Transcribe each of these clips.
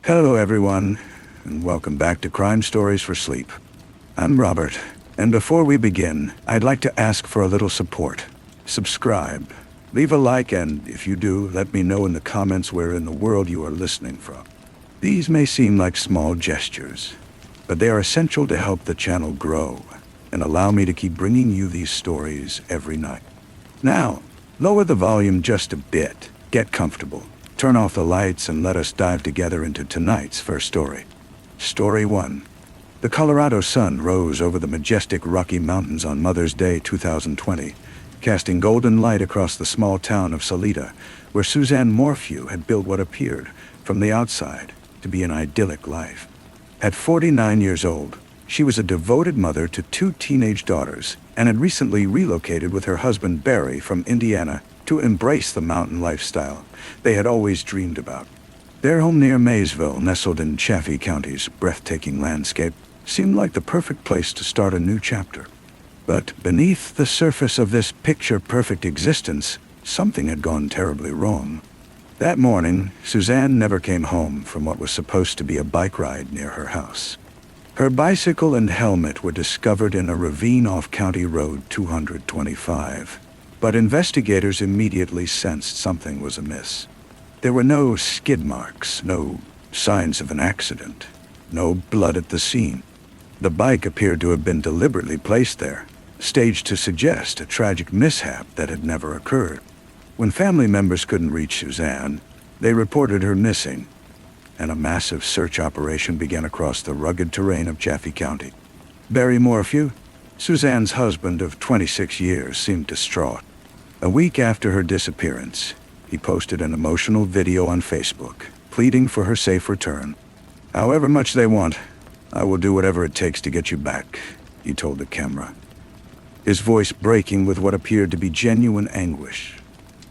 Hello everyone, and welcome back to Crime Stories for Sleep. I'm Robert, and before we begin, I'd like to ask for a little support. Subscribe, leave a like, and if you do, let me know in the comments where in the world you are listening from. These may seem like small gestures, but they are essential to help the channel grow and allow me to keep bringing you these stories every night. Now, lower the volume just a bit, get comfortable, turn off the lights, and let us dive together into tonight's first story. Story 1. The Colorado sun rose over the majestic Rocky Mountains on Mother's Day 2020, casting golden light across the small town of Salida, where Suzanne Morphew had built what appeared, from the outside, to be an idyllic life. At 49 years old, she was a devoted mother to 2 teenage daughters and had recently relocated with her husband Barry from Indiana to embrace the mountain lifestyle they had always dreamed about. Their home near Maysville, nestled in Chaffee County's breathtaking landscape, seemed like the perfect place to start a new chapter. But beneath the surface of this picture-perfect existence, something had gone terribly wrong. That morning, Suzanne never came home from what was supposed to be a bike ride near her house. Her bicycle and helmet were discovered in a ravine off County Road 225. But investigators immediately sensed something was amiss. There were no skid marks, no signs of an accident, no blood at the scene. The bike appeared to have been deliberately placed there, staged to suggest a tragic mishap that had never occurred. When family members couldn't reach Suzanne, they reported her missing, and a massive search operation began across the rugged terrain of Chaffee County. Barry Morphew, Suzanne's husband of 26 years, seemed distraught. A week after her disappearance, he posted an emotional video on Facebook, pleading for her safe return. "However much they want, I will do whatever it takes to get you back," he told the camera, his voice breaking with what appeared to be genuine anguish.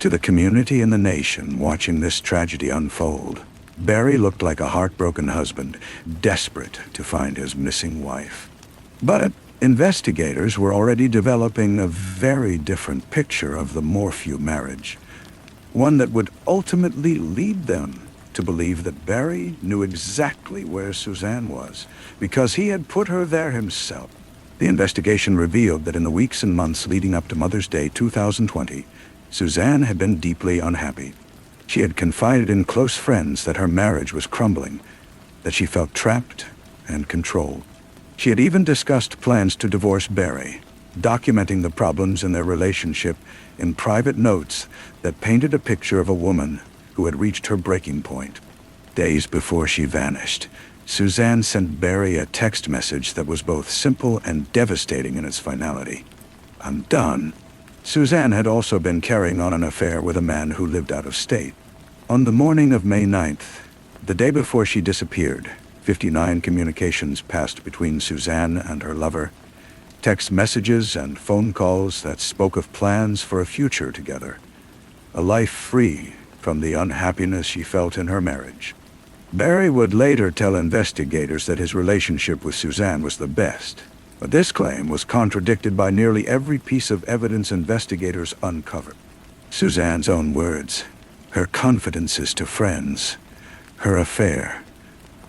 To the community and the nation watching this tragedy unfold, Barry looked like a heartbroken husband, desperate to find his missing wife. But investigators were already developing a very different picture of the Morphew marriage, one that would ultimately lead them to believe that Barry knew exactly where Suzanne was, because he had put her there himself. The investigation revealed that in the weeks and months leading up to Mother's Day 2020, Suzanne had been deeply unhappy. She had confided in close friends that her marriage was crumbling, that she felt trapped and controlled. She had even discussed plans to divorce Barry, documenting the problems in their relationship in private notes that painted a picture of a woman who had reached her breaking point. Days before she vanished, Suzanne sent Barry a text message that was both simple and devastating in its finality. "I'm done." Suzanne had also been carrying on an affair with a man who lived out of state. On the morning of May 9th, the day before she disappeared, 59 communications passed between Suzanne and her lover, text messages and phone calls that spoke of plans for a future together, a life free from the unhappiness she felt in her marriage. Barry would later tell investigators that his relationship with Suzanne was the best, but this claim was contradicted by nearly every piece of evidence investigators uncovered. Suzanne's own words, her confidences to friends, her affair,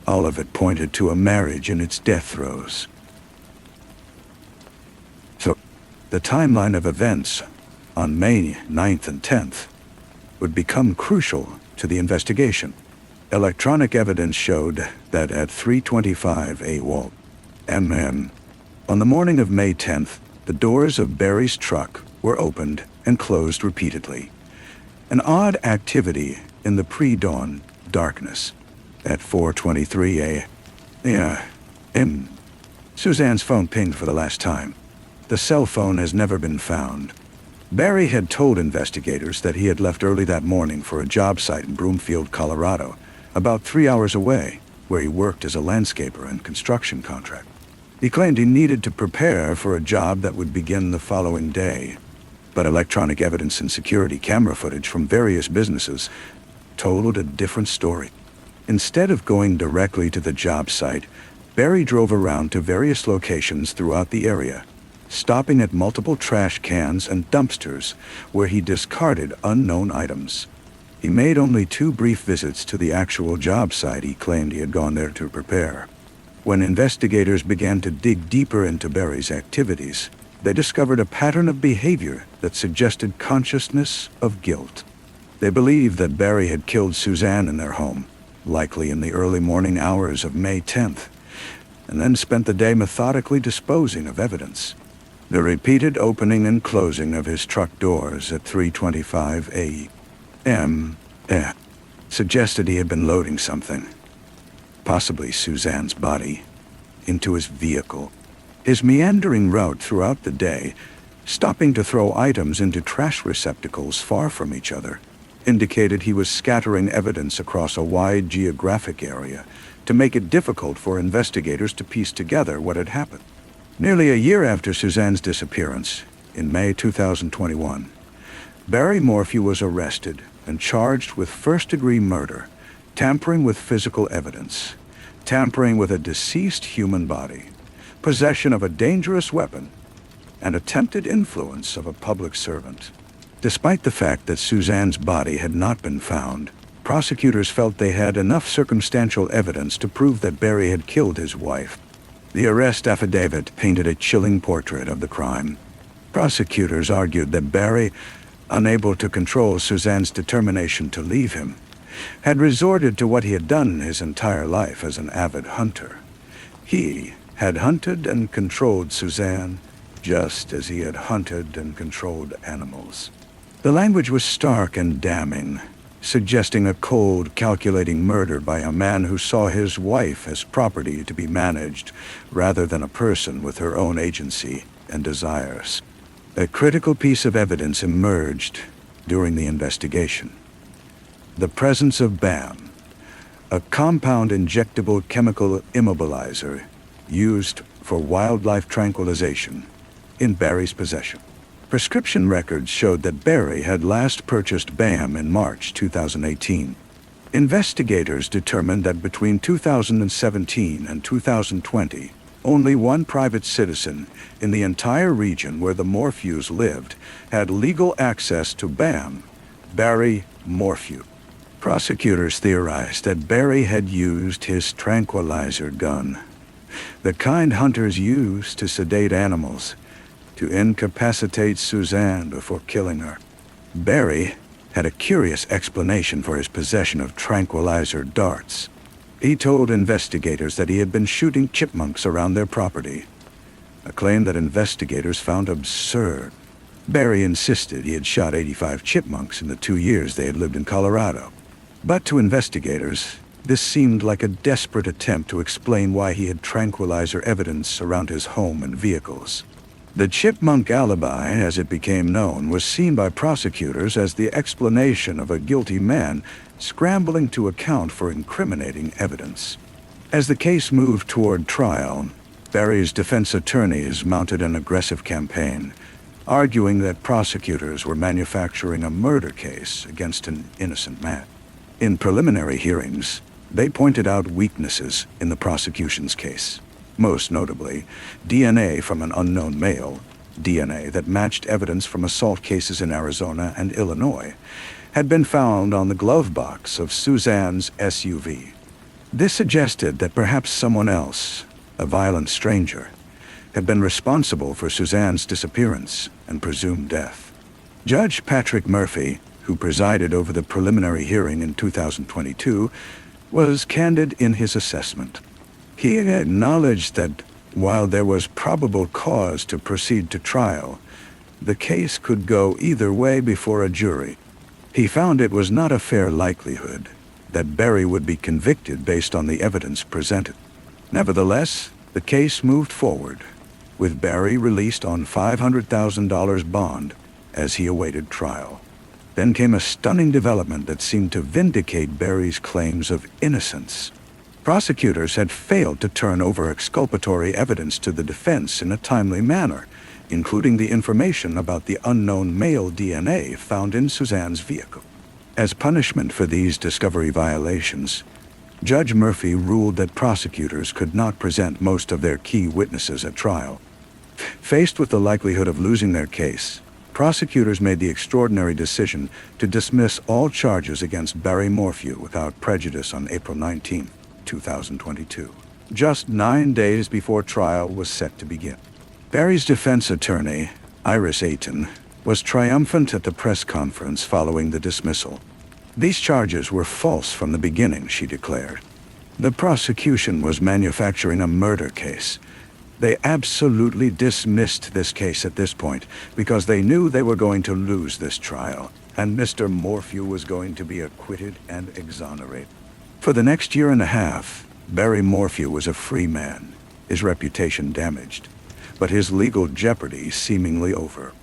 all of it pointed to a marriage in its death throes. So, the timeline of events on May 9th and 10th would become crucial to the investigation. Electronic evidence showed that at 3:25 a.m. on the morning of May 10th, the doors of Barry's truck were opened and closed repeatedly. An odd activity in the pre-dawn darkness. At 4:23 a.m., Suzanne's phone pinged for the last time. The cell phone has never been found. Barry had told investigators that he had left early that morning for a job site in Broomfield, Colorado, about 3 hours away, where he worked as a landscaper and construction contractor. He claimed he needed to prepare for a job that would begin the following day, but electronic evidence and security camera footage from various businesses told a different story. Instead of going directly to the job site, Barry drove around to various locations throughout the area, stopping at multiple trash cans and dumpsters where he discarded unknown items. He made only 2 brief visits to the actual job site he claimed he had gone there to prepare. When investigators began to dig deeper into Barry's activities, they discovered a pattern of behavior that suggested consciousness of guilt. They believed that Barry had killed Suzanne in their home, likely in the early morning hours of May 10th, and then spent the day methodically disposing of evidence. The repeated opening and closing of his truck doors at 3:25 a.m. suggested he had been loading something, possibly Suzanne's body, into his vehicle. His meandering route throughout the day, stopping to throw items into trash receptacles far from each other, indicated he was scattering evidence across a wide geographic area to make it difficult for investigators to piece together what had happened. Nearly a year after Suzanne's disappearance, in May 2021, Barry Morphew was arrested and charged with first-degree murder, tampering with physical evidence, tampering with a deceased human body, possession of a dangerous weapon, and attempted influence of a public servant. Despite the fact that Suzanne's body had not been found, prosecutors felt they had enough circumstantial evidence to prove that Barry had killed his wife. The arrest affidavit painted a chilling portrait of the crime. Prosecutors argued that Barry, unable to control Suzanne's determination to leave him, had resorted to what he had done his entire life as an avid hunter. He had hunted and controlled Suzanne just as he had hunted and controlled animals. The language was stark and damning, suggesting a cold, calculating murder by a man who saw his wife as property to be managed rather than a person with her own agency and desires. A critical piece of evidence emerged during the investigation. The presence of BAM, a compound injectable chemical immobilizer used for wildlife tranquilization, in Barry's possession. Prescription records showed that Barry had last purchased BAM in March 2018. Investigators determined that between 2017 and 2020, only one private citizen in the entire region where the Morphews lived had legal access to BAM, Barry Morphew. Prosecutors theorized that Barry had used his tranquilizer gun, the kind hunters use to sedate animals, to incapacitate Suzanne before killing her. Barry had a curious explanation for his possession of tranquilizer darts. He told investigators that he had been shooting chipmunks around their property, a claim that investigators found absurd. Barry insisted he had shot 85 chipmunks in the 2 years they had lived in Colorado. But to investigators, this seemed like a desperate attempt to explain why he had tranquilizer evidence around his home and vehicles. The chipmunk alibi, as it became known, was seen by prosecutors as the explanation of a guilty man scrambling to account for incriminating evidence. As the case moved toward trial, Barry's defense attorneys mounted an aggressive campaign, arguing that prosecutors were manufacturing a murder case against an innocent man. In preliminary hearings, they pointed out weaknesses in the prosecution's case. Most notably, DNA from an unknown male, DNA that matched evidence from assault cases in Arizona and Illinois, had been found on the glove box of Suzanne's SUV. This suggested that perhaps someone else, a violent stranger, had been responsible for Suzanne's disappearance and presumed death. Judge Patrick Murphy, who presided over the preliminary hearing in 2022, was candid in his assessment. He acknowledged that while there was probable cause to proceed to trial, the case could go either way before a jury. He found it was not a fair likelihood that Barry would be convicted based on the evidence presented. Nevertheless, the case moved forward, with Barry released on $500,000 bond as he awaited trial. Then came a stunning development that seemed to vindicate Barry's claims of innocence. Prosecutors had failed to turn over exculpatory evidence to the defense in a timely manner, including the information about the unknown male DNA found in Suzanne's vehicle. As punishment for these discovery violations, Judge Murphy ruled that prosecutors could not present most of their key witnesses at trial. Faced with the likelihood of losing their case, prosecutors made the extraordinary decision to dismiss all charges against Barry Morphew without prejudice on April 19, 2022, just 9 days before trial was set to begin. Barry's defense attorney, Iris Ayton, was triumphant at the press conference following the dismissal. These charges were false from the beginning, she declared. The prosecution was manufacturing a murder case. They absolutely dismissed this case at this point because they knew they were going to lose this trial, and Mr. Morphew was going to be acquitted and exonerated. For the next year and a half, Barry Morphew was a free man, his reputation damaged, but his legal jeopardy seemingly over.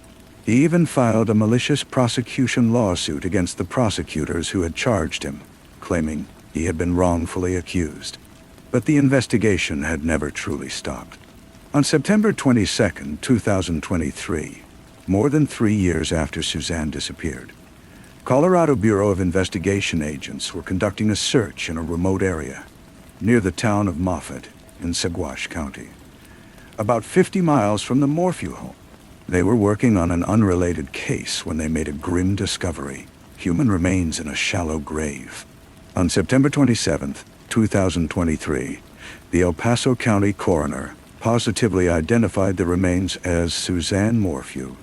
He even filed a malicious prosecution lawsuit against the prosecutors who had charged him, claiming he had been wrongfully accused. But the investigation had never truly stopped. On September 22, 2023, more than 3 years after Suzanne disappeared, Colorado Bureau of Investigation agents were conducting a search in a remote area near the town of Moffett in Saguache County, about 50 miles from the Morphew home. They were working on an unrelated case when they made a grim discovery: human remains in a shallow grave. On September 27, 2023, the El Paso County coroner positively identified the remains as Suzanne Morphew.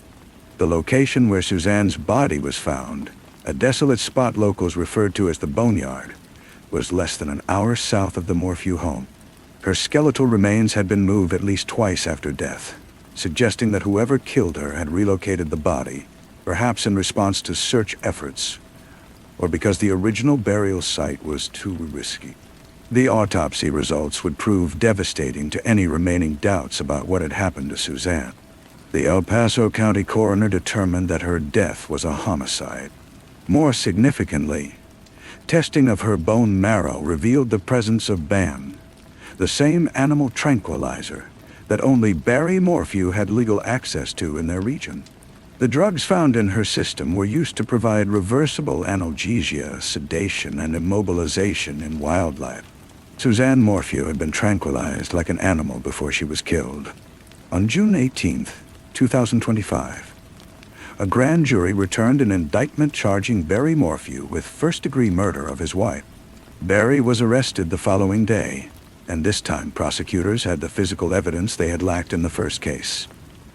The location where Suzanne's body was found, a desolate spot locals referred to as the Boneyard, was less than an hour south of the Morphew home. Her skeletal remains had been moved at least twice after death, suggesting that whoever killed her had relocated the body, perhaps in response to search efforts, or because the original burial site was too risky. The autopsy results would prove devastating to any remaining doubts about what had happened to Suzanne. The El Paso County coroner determined that her death was a homicide. More significantly, testing of her bone marrow revealed the presence of BAM, the same animal tranquilizer that only Barry Morphew had legal access to in their region. The drugs found in her system were used to provide reversible analgesia, sedation, and immobilization in wildlife. Suzanne Morphew had been tranquilized like an animal before she was killed. On June 18, 2025, a grand jury returned an indictment charging Barry Morphew with first-degree murder of his wife. Barry was arrested the following day, and this time prosecutors had the physical evidence they had lacked in the first case.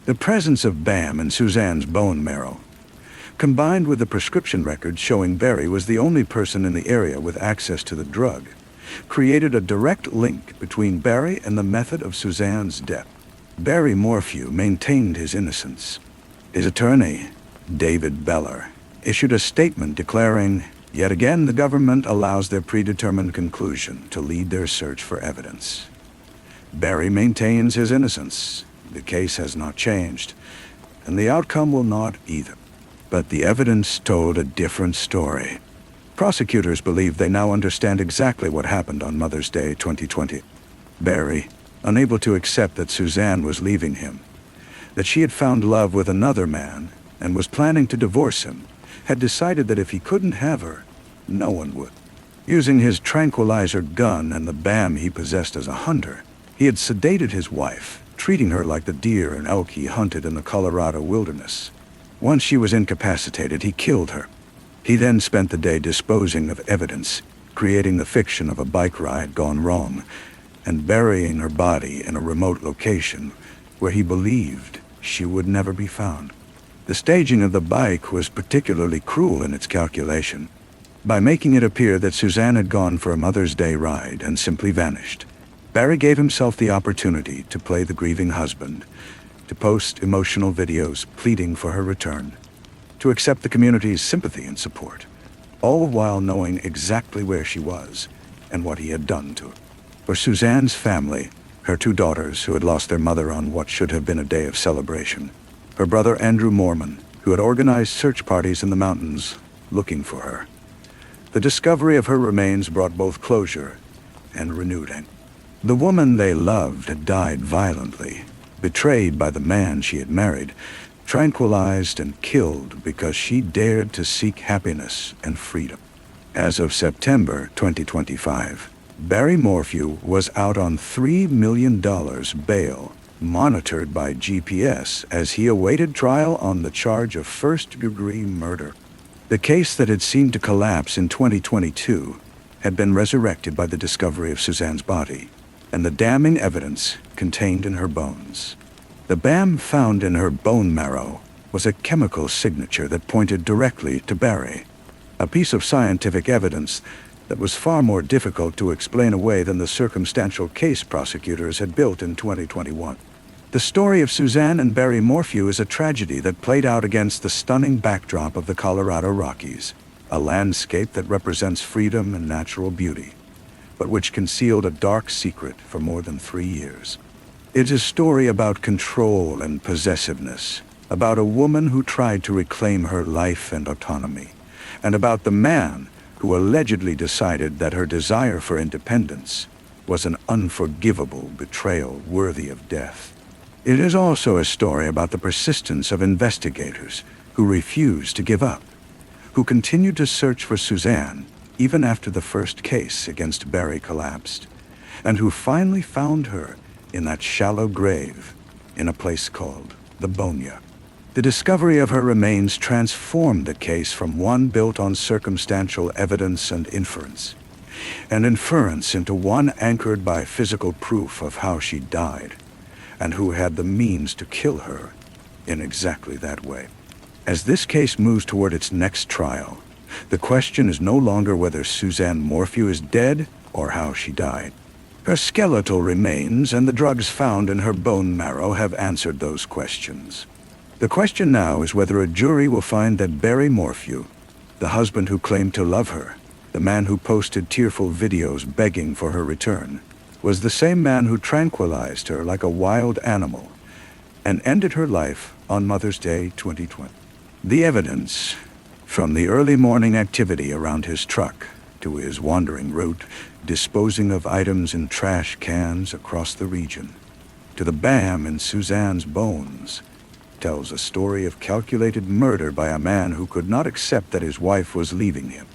The presence of BAM in Suzanne's bone marrow, combined with the prescription records showing Barry was the only person in the area with access to the drug, created a direct link between Barry and the method of Suzanne's death. Barry Morphew maintained his innocence. His attorney, David Beller, issued a statement declaring, "Yet again, the government allows their predetermined conclusion to lead their search for evidence. Barry maintains his innocence. The case has not changed, and the outcome will not either." But the evidence told a different story. Prosecutors believe they now understand exactly what happened on Mother's Day 2020. Barry, unable to accept that Suzanne was leaving him, that she had found love with another man and was planning to divorce him, had decided that if he couldn't have her, no one would. Using his tranquilizer gun and the BAM he possessed as a hunter, he had sedated his wife, treating her like the deer and elk he hunted in the Colorado wilderness. Once she was incapacitated, he killed her. He then spent the day disposing of evidence, creating the fiction of a bike ride gone wrong, and burying her body in a remote location where he believed she would never be found. The staging of the bike was particularly cruel in its calculation. By making it appear that Suzanne had gone for a Mother's Day ride and simply vanished, Barry gave himself the opportunity to play the grieving husband, to post emotional videos pleading for her return, to accept the community's sympathy and support, all while knowing exactly where she was and what he had done to her. For Suzanne's family, her 2 daughters who had lost their mother on what should have been a day of celebration, her brother Andrew Mormon, who had organized search parties in the mountains looking for her, the discovery of her remains brought both closure and renewed anger. The woman they loved had died violently, betrayed by the man she had married, tranquilized and killed because she dared to seek happiness and freedom. As of September 2025, Barry Morphew was out on $3 million bail, monitored by GPS as he awaited trial on the charge of first-degree murder. The case that had seemed to collapse in 2022 had been resurrected by the discovery of Suzanne's body and the damning evidence contained in her bones. The BAM found in her bone marrow was a chemical signature that pointed directly to Barry, a piece of scientific evidence that was far more difficult to explain away than the circumstantial case prosecutors had built in 2021. The story of Suzanne and Barry Morphew is a tragedy that played out against the stunning backdrop of the Colorado Rockies, a landscape that represents freedom and natural beauty, but which concealed a dark secret for more than 3 years. It's a story about control and possessiveness, about a woman who tried to reclaim her life and autonomy, and about the man who allegedly decided that her desire for independence was an unforgivable betrayal worthy of death. It is also a story about the persistence of investigators who refused to give up, who continued to search for Suzanne even after the first case against Barry collapsed, and who finally found her in that shallow grave in a place called the Bonya. The discovery of her remains transformed the case from one built on circumstantial evidence and inference into one anchored by physical proof of how she died, and who had the means to kill her in exactly that way. As this case moves toward its next trial, the question is no longer whether Suzanne Morphew is dead or how she died. Her skeletal remains and the drugs found in her bone marrow have answered those questions. The question now is whether a jury will find that Barry Morphew, the husband who claimed to love her, the man who posted tearful videos begging for her return, was the same man who tranquilized her like a wild animal and ended her life on Mother's Day 2020. The evidence, from the early morning activity around his truck to his wandering route, disposing of items in trash cans across the region, to the BAM in Suzanne's bones, tells a story of calculated murder by a man who could not accept that his wife was leaving him.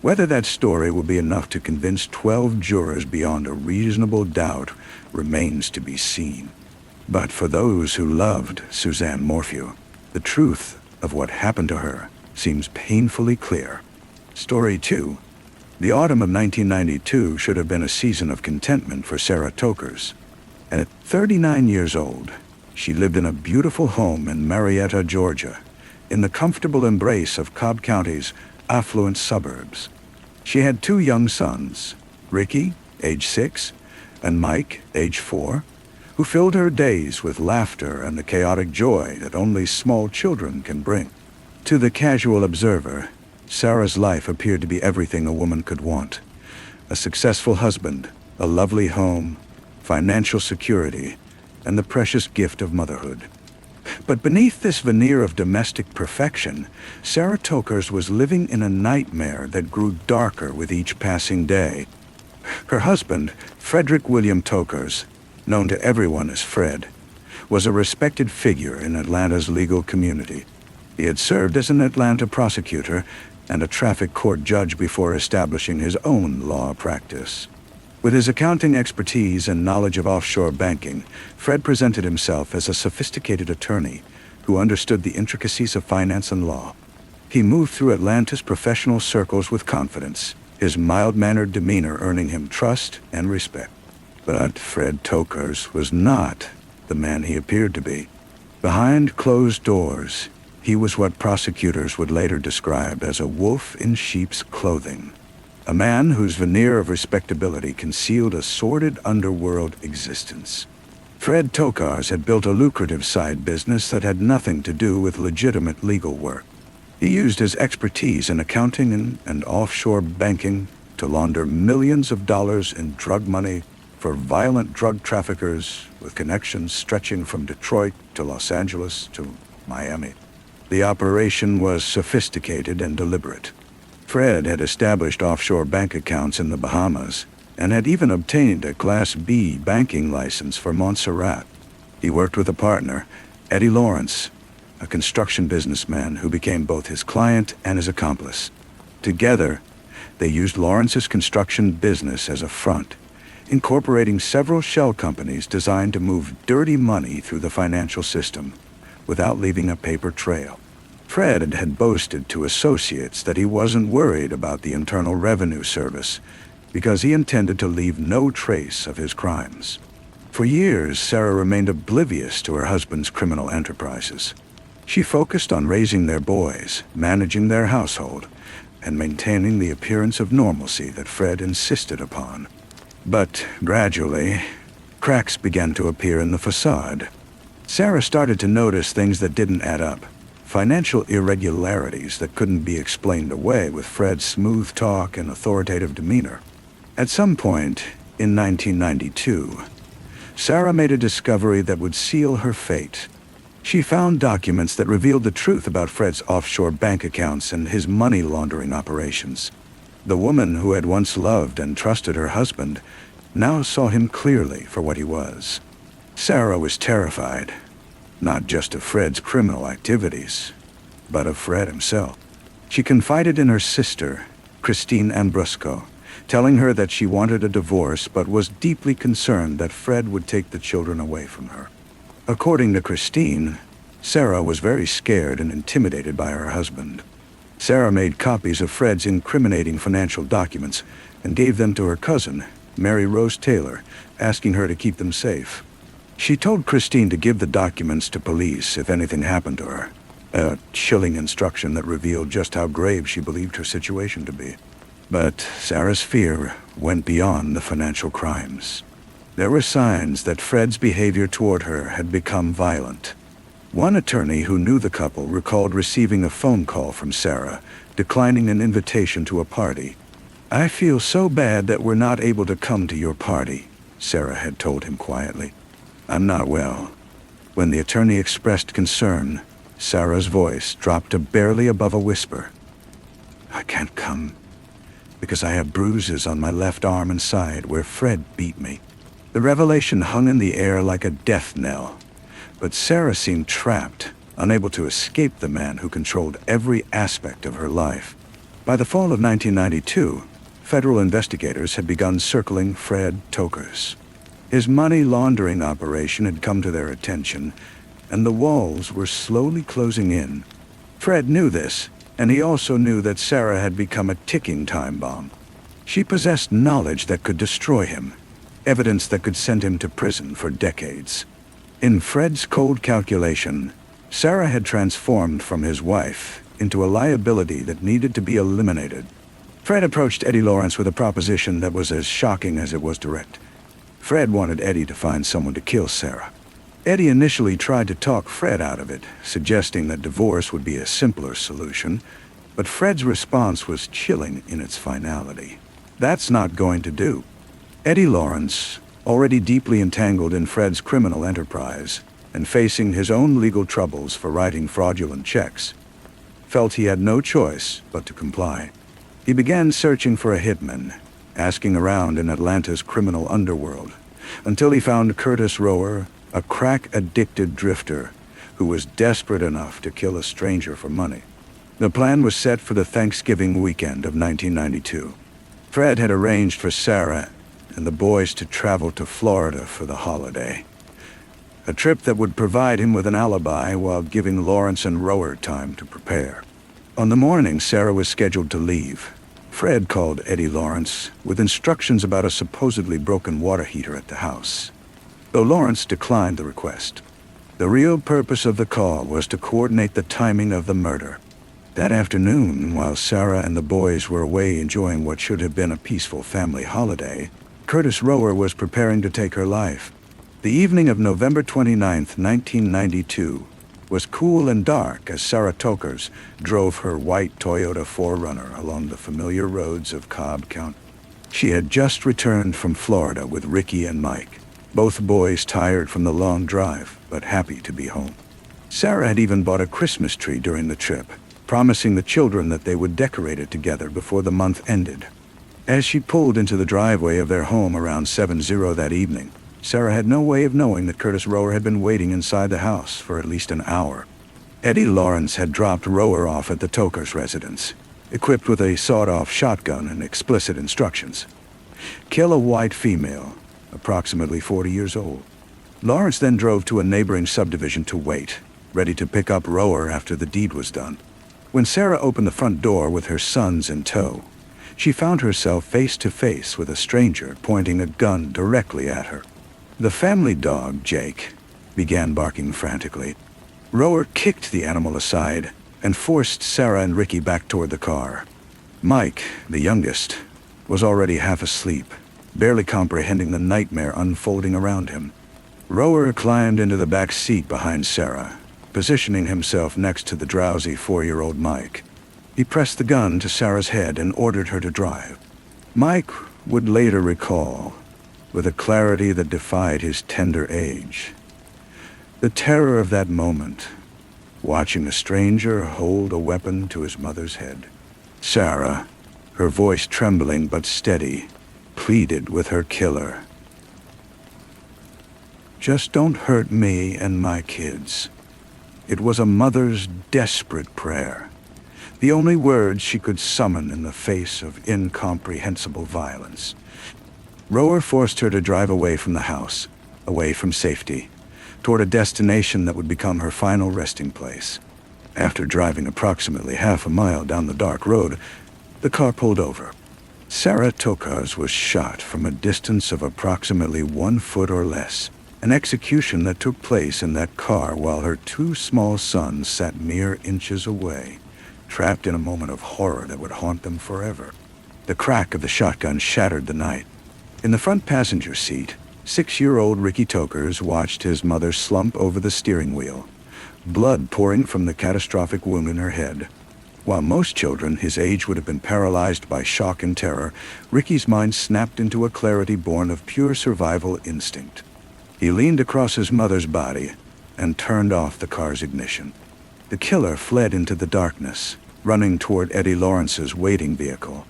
Whether that story will be enough to convince 12 jurors beyond a reasonable doubt remains to be seen. But for those who loved Suzanne Morphew, the truth of what happened to her seems painfully clear. Story 2. The autumn of 1992 should have been a season of contentment for Sarah Tokers. And at 39 years old, she lived in a beautiful home in Marietta, Georgia, in the comfortable embrace of Cobb County's affluent suburbs. She had 2 young sons, Ricky, age 6, and Mike, age 4, who filled her days with laughter and the chaotic joy that only small children can bring. To the casual observer, Sarah's life appeared to be everything a woman could want: a successful husband, a lovely home, financial security, and the precious gift of motherhood. But beneath this veneer of domestic perfection, Sarah Tokers was living in a nightmare that grew darker with each passing day. Her husband, Frederick William Tokers, known to everyone as Fred, was a respected figure in Atlanta's legal community. He had served as an Atlanta prosecutor and a traffic court judge before establishing his own law practice. With his accounting expertise and knowledge of offshore banking, Fred presented himself as a sophisticated attorney who understood the intricacies of finance and law. He moved through Atlanta's professional circles with confidence, his mild-mannered demeanor earning him trust and respect. But Fred Tokers was not the man he appeared to be. Behind closed doors, he was what prosecutors would later describe as a wolf in sheep's clothing. A man whose veneer of respectability concealed a sordid underworld existence. Fred Tokars had built a lucrative side business that had nothing to do with legitimate legal work. He used his expertise in accounting and offshore banking to launder millions of dollars in drug money for violent drug traffickers with connections stretching from Detroit to Los Angeles to Miami. The operation was sophisticated and deliberate. Fred had established offshore bank accounts in the Bahamas and had even obtained a Class B banking license for Montserrat. He worked with a partner, Eddie Lawrence, a construction businessman who became both his client and his accomplice. Together, they used Lawrence's construction business as a front, incorporating several shell companies designed to move dirty money through the financial system without leaving a paper trail. Fred had boasted to associates that he wasn't worried about the Internal Revenue Service because he intended to leave no trace of his crimes. For years, Sarah remained oblivious to her husband's criminal enterprises. She focused on raising their boys, managing their household, and maintaining the appearance of normalcy that Fred insisted upon. But gradually, cracks began to appear in the facade. Sarah started to notice things that didn't add up. Financial irregularities that couldn't be explained away with Fred's smooth talk and authoritative demeanor. At some point in 1992, Sarah made a discovery that would seal her fate. She found documents that revealed the truth about Fred's offshore bank accounts and his money laundering operations. The woman who had once loved and trusted her husband now saw him clearly for what he was. Sarah was terrified, not just of Fred's criminal activities, but of Fred himself. She confided in her sister, Christine Ambrusco, telling her that she wanted a divorce but was deeply concerned that Fred would take the children away from her. According to Christine, Sarah was very scared and intimidated by her husband. Sarah made copies of Fred's incriminating financial documents and gave them to her cousin, Mary Rose Taylor, asking her to keep them safe. She told Christine to give the documents to police if anything happened to her, a chilling instruction that revealed just how grave she believed her situation to be. But Sarah's fear went beyond the financial crimes. There were signs that Fred's behavior toward her had become violent. One attorney who knew the couple recalled receiving a phone call from Sarah, declining an invitation to a party. "I feel so bad that we're not able to come to your party," Sarah had told him quietly. "I'm not well." When the attorney expressed concern, Sarah's voice dropped to barely above a whisper. "I can't come because I have bruises on my left arm and side where Fred beat me." The revelation hung in the air like a death knell, but Sarah seemed trapped, unable to escape the man who controlled every aspect of her life. By the fall of 1992, federal investigators had begun circling Fred Tokers. His money laundering operation had come to their attention, and the walls were slowly closing in. Fred knew this, and he also knew that Sarah had become a ticking time bomb. She possessed knowledge that could destroy him, evidence that could send him to prison for decades. In Fred's cold calculation, Sarah had transformed from his wife into a liability that needed to be eliminated. Fred approached Eddie Lawrence with a proposition that was as shocking as it was direct. Fred wanted Eddie to find someone to kill Sarah. Eddie initially tried to talk Fred out of it, suggesting that divorce would be a simpler solution, but Fred's response was chilling in its finality. "That's not going to do." Eddie Lawrence, already deeply entangled in Fred's criminal enterprise and facing his own legal troubles for writing fraudulent checks, felt he had no choice but to comply. He began searching for a hitman, asking around in Atlanta's criminal underworld, until he found Curtis Rower, a crack-addicted drifter who was desperate enough to kill a stranger for money. The plan was set for the Thanksgiving weekend of 1992. Fred had arranged for Sarah and the boys to travel to Florida for the holiday, a trip that would provide him with an alibi while giving Lawrence and Rower time to prepare. On the morning Sarah was scheduled to leave, Fred called Eddie Lawrence with instructions about a supposedly broken water heater at the house, though Lawrence declined the request. The real purpose of the call was to coordinate the timing of the murder. That afternoon, while Sarah and the boys were away enjoying what should have been a peaceful family holiday, Curtis Rower was preparing to take her life. The evening of November 29, 1992, was cool and dark as Sarah Tokers drove her white Toyota 4Runner along the familiar roads of Cobb County. She had just returned from Florida with Ricky and Mike, both boys tired from the long drive, but happy to be home. Sarah had even bought a Christmas tree during the trip, promising the children that they would decorate it together before the month ended. As she pulled into the driveway of their home around 7:00 that evening, Sarah had no way of knowing that Curtis Rower had been waiting inside the house for at least an hour. Eddie Lawrence had dropped Rower off at the Tokers' residence, equipped with a sawed-off shotgun and explicit instructions. kill a white female, approximately 40 years old. Lawrence then drove to a neighboring subdivision to wait, ready to pick up Rower after the deed was done. When Sarah opened the front door with her sons in tow, she found herself face to face with a stranger pointing a gun directly at her. The family dog, Jake, began barking frantically. Rower kicked the animal aside and forced Sarah and Ricky back toward the car. Mike, the youngest, was already half asleep, barely comprehending the nightmare unfolding around him. Rower climbed into the back seat behind Sarah, positioning himself next to the drowsy 4-year-old Mike. He pressed the gun to Sarah's head and ordered her to drive. Mike would later recall, with a clarity that defied his tender age, the terror of that moment, watching a stranger hold a weapon to his mother's head. Sarah, her voice trembling but steady, pleaded with her killer. "Just don't hurt me and my kids." It was a mother's desperate prayer, the only words she could summon in the face of incomprehensible violence. Rower forced her to drive away from the house, away from safety, toward a destination that would become her final resting place. After driving approximately half a mile down the dark road, the car pulled over. Sarah Tokars was shot from a distance of approximately 1 foot or less, an execution that took place in that car while her 2 small sons sat mere inches away, trapped in a moment of horror that would haunt them forever. The crack of the shotgun shattered the night. In the front passenger seat, 6-year-old Ricky Tokars watched his mother slump over the steering wheel, blood pouring from the catastrophic wound in her head. While most children his age would have been paralyzed by shock and terror, Ricky's mind snapped into a clarity born of pure survival instinct. He leaned across his mother's body and turned off the car's ignition. The killer fled into the darkness, running toward Eddie Lawrence's waiting vehicle.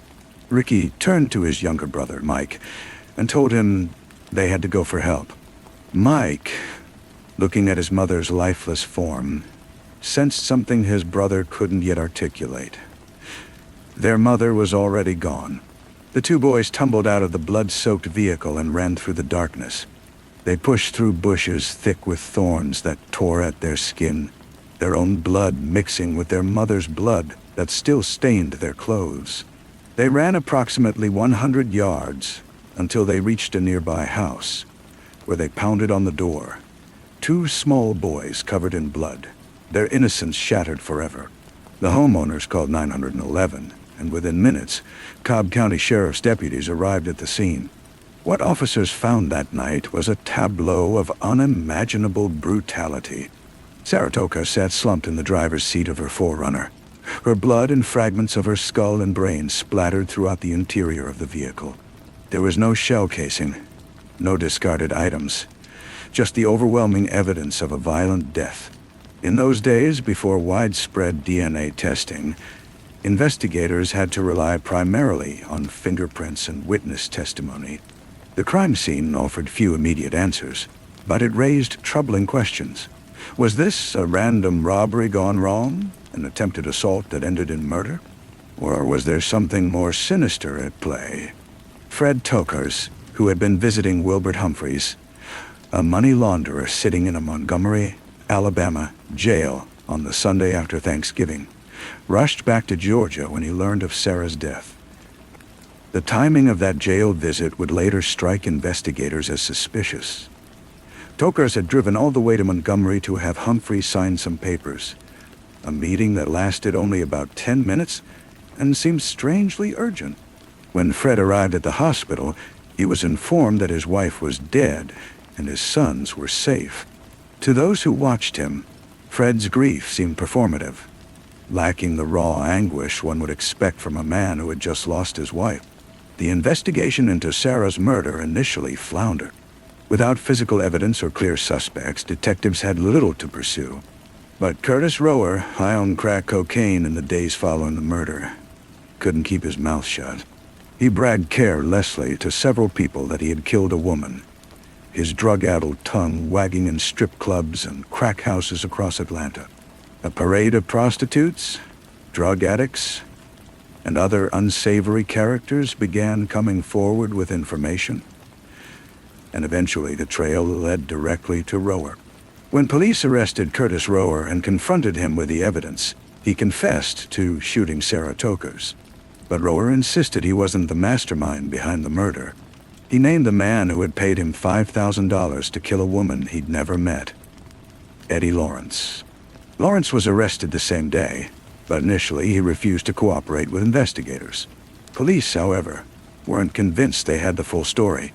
Ricky turned to his younger brother, Mike, and told him they had to go for help. Mike, looking at his mother's lifeless form, sensed something his brother couldn't yet articulate. Their mother was already gone. The 2 boys tumbled out of the blood-soaked vehicle and ran through the darkness. They pushed through bushes thick with thorns that tore at their skin, their own blood mixing with their mother's blood that still stained their clothes. They ran approximately 100 yards until they reached a nearby house, where they pounded on the door. 2 small boys covered in blood, their innocence shattered forever. The homeowners called 911, and within minutes, Cobb County Sheriff's deputies arrived at the scene. What officers found that night was a tableau of unimaginable brutality. Sarah Tokars sat slumped in the driver's seat of her 4Runner. Her blood and fragments of her skull and brain splattered throughout the interior of the vehicle. There was no shell casing, no discarded items, just the overwhelming evidence of a violent death. In those days, before widespread DNA testing, investigators had to rely primarily on fingerprints and witness testimony. The crime scene offered few immediate answers, but it raised troubling questions. Was this a random robbery gone wrong, an attempted assault that ended in murder? Or was there something more sinister at play? Fred Tokars, who had been visiting Wilbert Humphreys, a money launderer sitting in a Montgomery, Alabama jail on the Sunday after Thanksgiving, rushed back to Georgia when he learned of Sarah's death. The timing of that jail visit would later strike investigators as suspicious. Tokars had driven all the way to Montgomery to have Humphrey sign some papers, a meeting that lasted only about 10 minutes and seemed strangely urgent. When Fred arrived at the hospital, he was informed that his wife was dead and his sons were safe. To those who watched him, Fred's grief seemed performative, lacking the raw anguish one would expect from a man who had just lost his wife. The investigation into Sarah's murder initially floundered. Without physical evidence or clear suspects, detectives had little to pursue. But Curtis Rower, high on crack cocaine in the days following the murder, couldn't keep his mouth shut. He bragged carelessly to several people that he had killed a woman, his drug-addled tongue wagging in strip clubs and crack houses across Atlanta. A parade of prostitutes, drug addicts, and other unsavory characters began coming forward with information. And eventually the trail led directly to Rower. When police arrested Curtis Rower and confronted him with the evidence, he confessed to shooting Sarah Tokers. But Rower insisted he wasn't the mastermind behind the murder. He named the man who had paid him $5,000 to kill a woman he'd never met: Eddie Lawrence. Lawrence was arrested the same day, but initially he refused to cooperate with investigators. Police, however, weren't convinced they had the full story.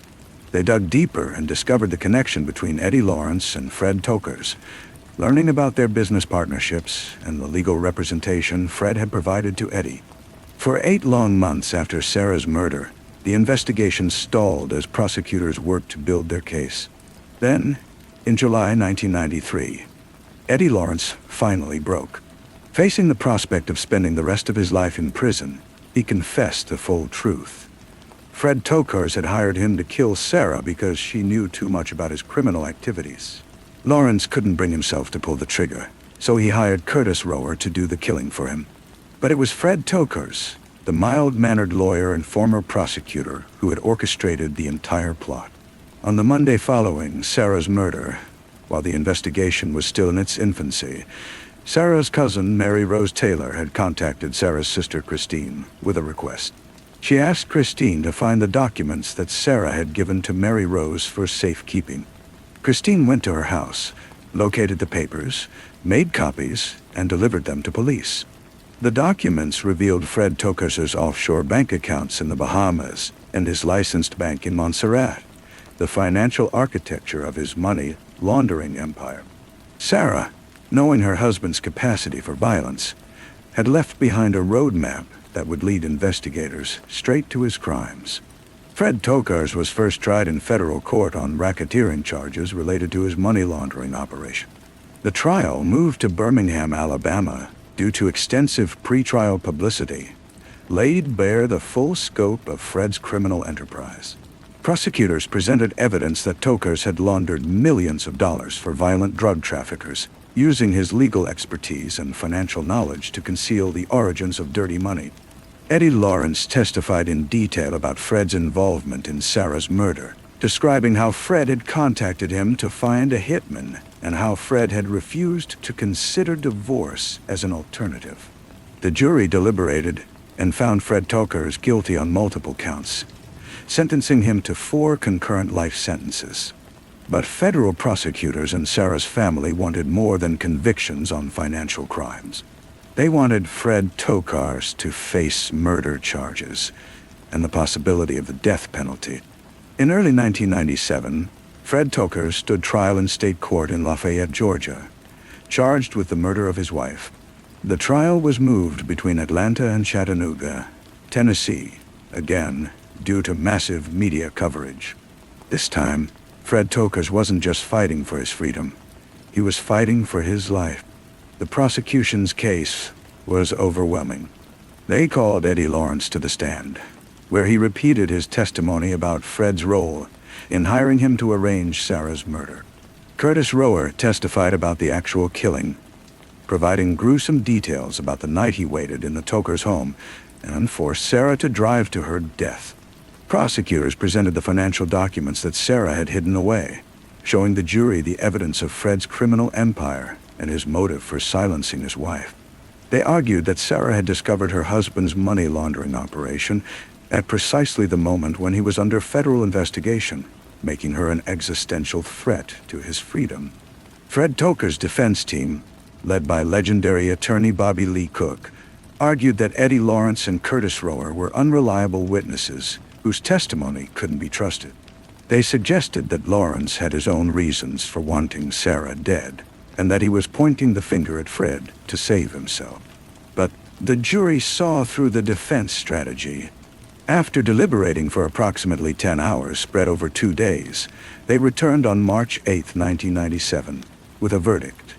They dug deeper and discovered the connection between Eddie Lawrence and Fred Tokers, learning about their business partnerships and the legal representation Fred had provided to Eddie. For 8 long months after Sarah's murder, the investigation stalled as prosecutors worked to build their case. Then, in July 1993, Eddie Lawrence finally broke. Facing the prospect of spending the rest of his life in prison, he confessed the full truth. Fred Tokers had hired him to kill Sarah because she knew too much about his criminal activities. Lawrence couldn't bring himself to pull the trigger, so he hired Curtis Rower to do the killing for him. But it was Fred Tokers, the mild-mannered lawyer and former prosecutor, who had orchestrated the entire plot. On the Monday following Sarah's murder, while the investigation was still in its infancy, Sarah's cousin, Mary Rose Taylor, had contacted Sarah's sister, Christine, with a request. She asked Christine to find the documents that Sarah had given to Mary Rose for safekeeping. Christine went to her house, located the papers, made copies, and delivered them to police. The documents revealed Fred Tokers' offshore bank accounts in the Bahamas and his licensed bank in Montserrat, the financial architecture of his money laundering empire. Sarah, knowing her husband's capacity for violence, had left behind a roadmap that would lead investigators straight to his crimes. Fred Tokers was first tried in federal court on racketeering charges related to his money laundering operation. The trial moved to Birmingham, Alabama, due to extensive pretrial publicity, laid bare the full scope of Fred's criminal enterprise. Prosecutors presented evidence that Tokers had laundered millions of dollars for violent drug traffickers, using his legal expertise and financial knowledge to conceal the origins of dirty money. Eddie Lawrence testified in detail about Fred's involvement in Sarah's murder, describing how Fred had contacted him to find a hitman and how Fred had refused to consider divorce as an alternative. The jury deliberated and found Fred Tokers guilty on multiple counts, sentencing him to 4 concurrent life sentences. But federal prosecutors and Sarah's family wanted more than convictions on financial crimes. They wanted Fred Tokers to face murder charges and the possibility of the death penalty. In early 1997, Fred Tokers stood trial in state court in Lafayette, Georgia, charged with the murder of his wife. The trial was moved between Atlanta and Chattanooga, Tennessee, again due to massive media coverage. This time, Fred Tokers wasn't just fighting for his freedom, he was fighting for his life. The prosecution's case was overwhelming. They called Eddie Lawrence to the stand, where he repeated his testimony about Fred's role in hiring him to arrange Sarah's murder. Curtis Rower testified about the actual killing, providing gruesome details about the night he waited in the Tokers' home and forced Sarah to drive to her death. Prosecutors presented the financial documents that Sarah had hidden away, showing the jury the evidence of Fred's criminal empire and his motive for silencing his wife. They argued that Sarah had discovered her husband's money laundering operation at precisely the moment when he was under federal investigation, making her an existential threat to his freedom. Fred Tokers' defense team, led by legendary attorney Bobby Lee Cook, argued that Eddie Lawrence and Curtis Rower were unreliable witnesses whose testimony couldn't be trusted. They suggested that Lawrence had his own reasons for wanting Sarah dead, and that he was pointing the finger at Fred to save himself. But the jury saw through the defense strategy. After deliberating for approximately 10 hours spread over 2 days, they returned on March 8, 1997, with a verdict: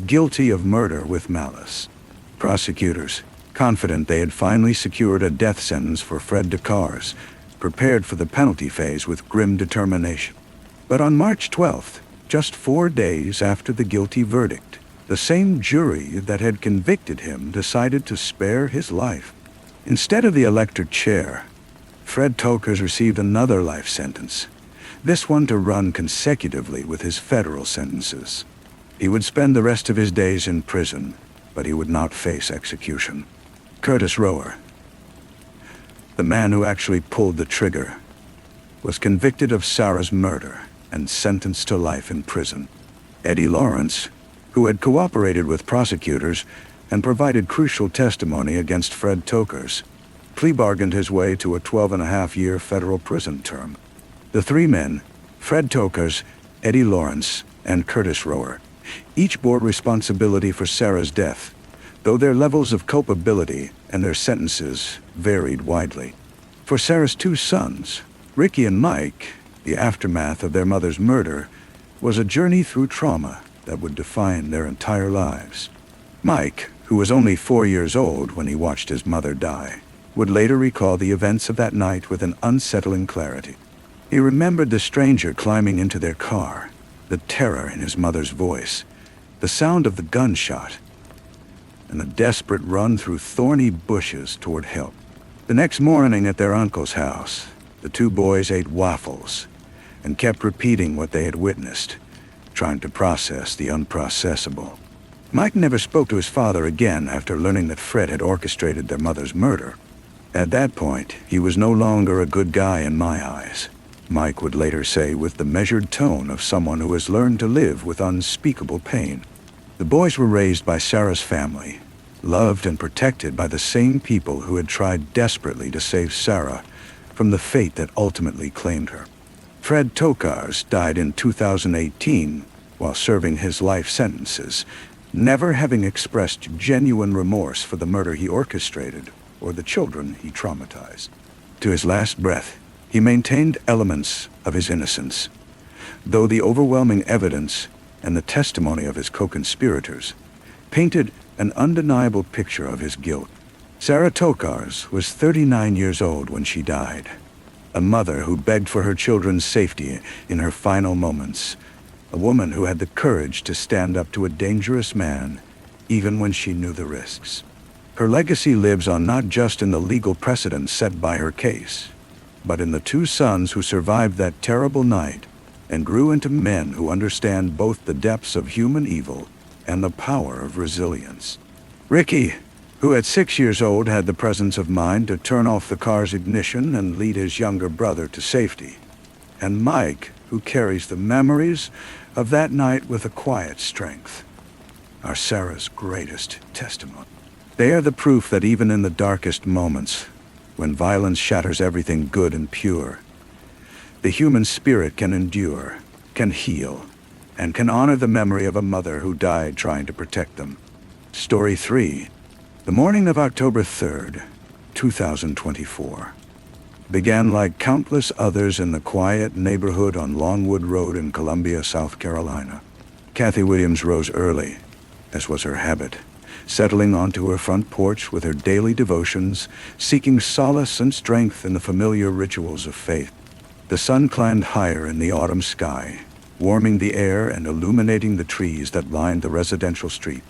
guilty of murder with malice. Prosecutors, confident they had finally secured a death sentence for Fred Tokers, prepared for the penalty phase with grim determination. But on March 12th, just 4 days after the guilty verdict, the same jury that had convicted him decided to spare his life. Instead of the electric chair, Fred Tokers received another life sentence, this one to run consecutively with his federal sentences. He would spend the rest of his days in prison, but he would not face execution. Curtis Rower, the man who actually pulled the trigger, was convicted of Sarah's murder and sentenced to life in prison. Eddie Lawrence, who had cooperated with prosecutors and provided crucial testimony against Fred Tokers, plea bargained his way to a 12-and-a-half-year federal prison term. The three men, Fred Tokers, Eddie Lawrence, and Curtis Rower, each bore responsibility for Sarah's death, though their levels of culpability and their sentences varied widely. For Sarah's two sons, Ricky and Mike, the aftermath of their mother's murder was a journey through trauma that would define their entire lives. Mike, who was only 4 years old when he watched his mother die, would later recall the events of that night with an unsettling clarity. He remembered the stranger climbing into their car, the terror in his mother's voice, the sound of the gunshot, and the desperate run through thorny bushes toward help. The next morning at their uncle's house, the two boys ate waffles and kept repeating what they had witnessed, trying to process the unprocessable. Mike never spoke to his father again after learning that Fred had orchestrated their mother's murder. At that point, he was no longer a good guy in my eyes, Mike would later say with the measured tone of someone who has learned to live with unspeakable pain. The boys were raised by Sarah's family, loved and protected by the same people who had tried desperately to save Sarah from the fate that ultimately claimed her. Fred Tokars died in 2018 while serving his life sentences, never having expressed genuine remorse for the murder he orchestrated or the children he traumatized. To his last breath, he maintained elements of his innocence, though the overwhelming evidence and the testimony of his co-conspirators painted an undeniable picture of his guilt. Sarah Tokars was 39 years old when she died, a mother who begged for her children's safety in her final moments, a woman who had the courage to stand up to a dangerous man, even when she knew the risks. Her legacy lives on not just in the legal precedent set by her case, but in the two sons who survived that terrible night and grew into men who understand both the depths of human evil and the power of resilience. Ricky, who at 6 years old had the presence of mind to turn off the car's ignition and lead his younger brother to safety, and Mike, who carries the memories of that night with a quiet strength, are Sarah's greatest testimony. They are the proof that even in the darkest moments, when violence shatters everything good and pure, the human spirit can endure, can heal, and can honor the memory of a mother who died trying to protect them. Story 3. The morning of October 3rd, 2024. Began like countless others in the quiet neighborhood on Longwood Road in Columbia, South Carolina. Kathy Williams rose early, as was her habit, settling onto her front porch with her daily devotions, seeking solace and strength in the familiar rituals of faith. The sun climbed higher in the autumn sky, warming the air and illuminating the trees that lined the residential street.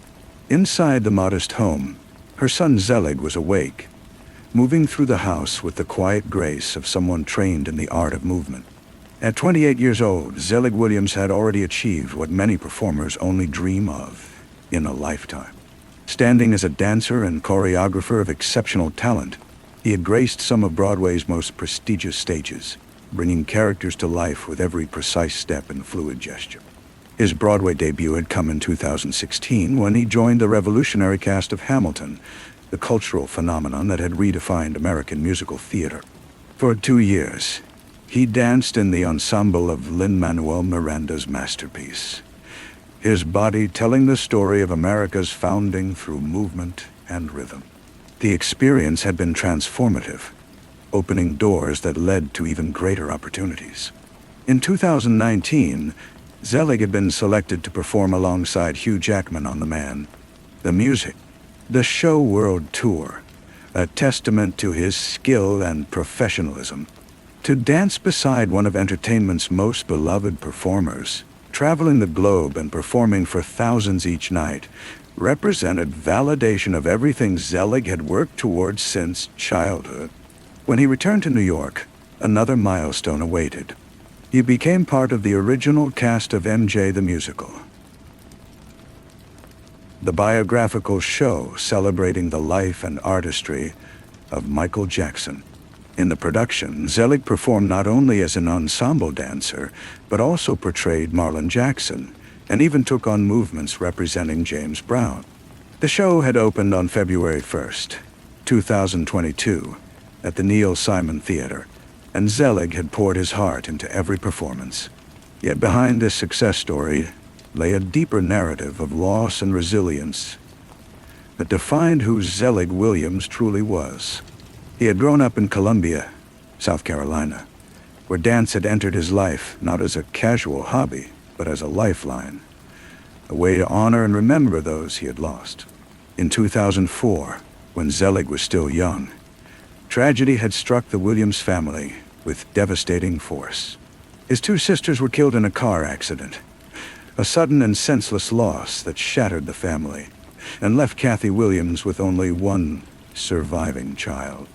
Inside the modest home, her son Zelig was awake, moving through the house with the quiet grace of someone trained in the art of movement. At 28 years old, Zelig Williams had already achieved what many performers only dream of in a lifetime. Standing as a dancer and choreographer of exceptional talent, he had graced some of Broadway's most prestigious stages, bringing characters to life with every precise step and fluid gesture. His Broadway debut had come in 2016 when he joined the revolutionary cast of Hamilton, the cultural phenomenon that had redefined American musical theater. For 2 years, he danced in the ensemble of Lin-Manuel Miranda's masterpiece, his body telling the story of America's founding through movement and rhythm. The experience had been transformative, opening doors that led to even greater opportunities. In 2019, Zelig had been selected to perform alongside Hugh Jackman on The Man, the music, the show world tour, a testament to his skill and professionalism. To dance beside one of entertainment's most beloved performers, traveling the globe and performing for thousands each night, represented validation of everything Zelig had worked towards since childhood. When he returned to New York, another milestone awaited. He became part of the original cast of MJ the Musical, the biographical show celebrating the life and artistry of Michael Jackson. In the production, Zelig performed not only as an ensemble dancer, but also portrayed Marlon Jackson, and even took on movements representing James Brown. The show had opened on February 1st, 2022, at the Neil Simon Theater, and Zelig had poured his heart into every performance. Yet behind this success story lay a deeper narrative of loss and resilience that defined who Zelig Williams truly was. He had grown up in Columbia, South Carolina, where dance had entered his life not as a casual hobby, but as a lifeline, a way to honor and remember those he had lost. In 2004, when Zelig was still young, tragedy had struck the Williams family with devastating force. His two sisters were killed in a car accident, a sudden and senseless loss that shattered the family and left Kathy Williams with only one surviving child.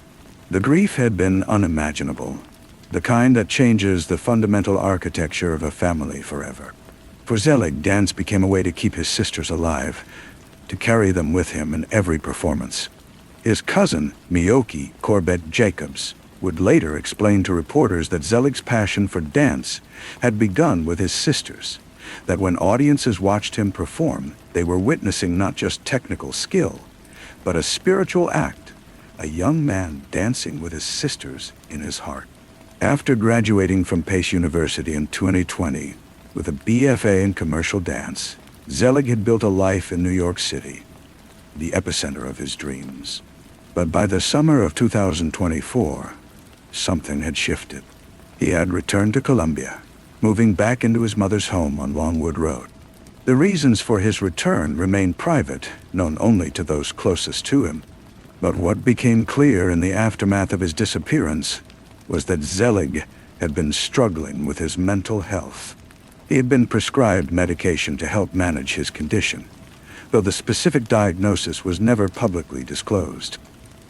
The grief had been unimaginable, the kind that changes the fundamental architecture of a family forever. For Zelig, dance became a way to keep his sisters alive, to carry them with him in every performance. His cousin, Miyoki Corbett Jacobs, would later explain to reporters that Zelig's passion for dance had begun with his sisters, that when audiences watched him perform, they were witnessing not just technical skill, but a spiritual act, a young man dancing with his sisters in his heart. After graduating from Pace University in 2020 with a BFA in commercial dance, Zelig had built a life in New York City, the epicenter of his dreams. But by the summer of 2024, something had shifted. He had returned to Columbia, moving back into his mother's home on Longwood Road. The reasons for his return remained private, known only to those closest to him. But what became clear in the aftermath of his disappearance was that Zelig had been struggling with his mental health. He had been prescribed medication to help manage his condition, though the specific diagnosis was never publicly disclosed.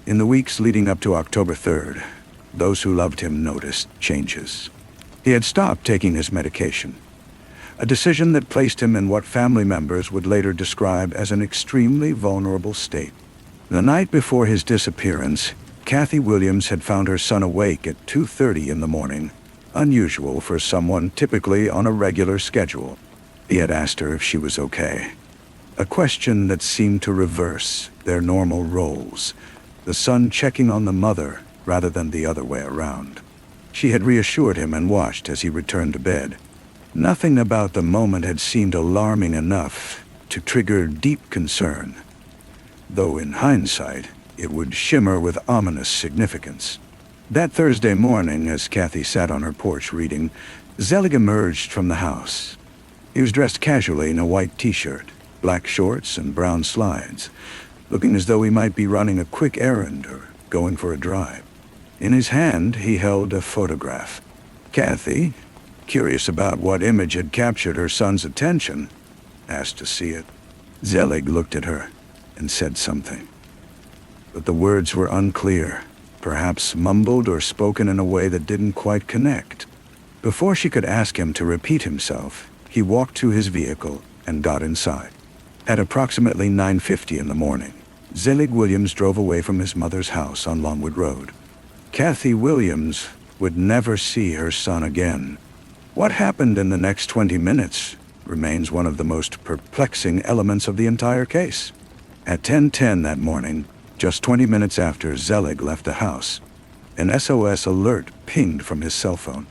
In the weeks leading up to October 3rd, those who loved him noticed changes. He had stopped taking his medication, a decision that placed him in what family members would later describe as an extremely vulnerable state. The night before his disappearance, Kathy Williams had found her son awake at 2:30 in the morning, unusual for someone typically on a regular schedule. He had asked her if she was okay, a question that seemed to reverse their normal roles, the son checking on the mother rather than the other way around. She had reassured him and watched as he returned to bed. Nothing about the moment had seemed alarming enough to trigger deep concern, though in hindsight, it would shimmer with ominous significance. That Thursday morning, as Kathy sat on her porch reading, Zelig emerged from the house. He was dressed casually in a white t-shirt, black shorts, and brown slides, looking as though he might be running a quick errand or going for a drive. In his hand, he held a photograph. Kathy, curious about what image had captured her son's attention, asked to see it. Zelig looked at her and said something, but the words were unclear, perhaps mumbled or spoken in a way that didn't quite connect. Before she could ask him to repeat himself, he walked to his vehicle and got inside. At approximately 9:50 in the morning, Zelig Williams drove away from his mother's house on Longwood Road. Kathy Williams would never see her son again. What happened in the next 20 minutes remains one of the most perplexing elements of the entire case. At 10:10 that morning, just 20 minutes after Zelig left the house, an SOS alert pinged from his cell phone.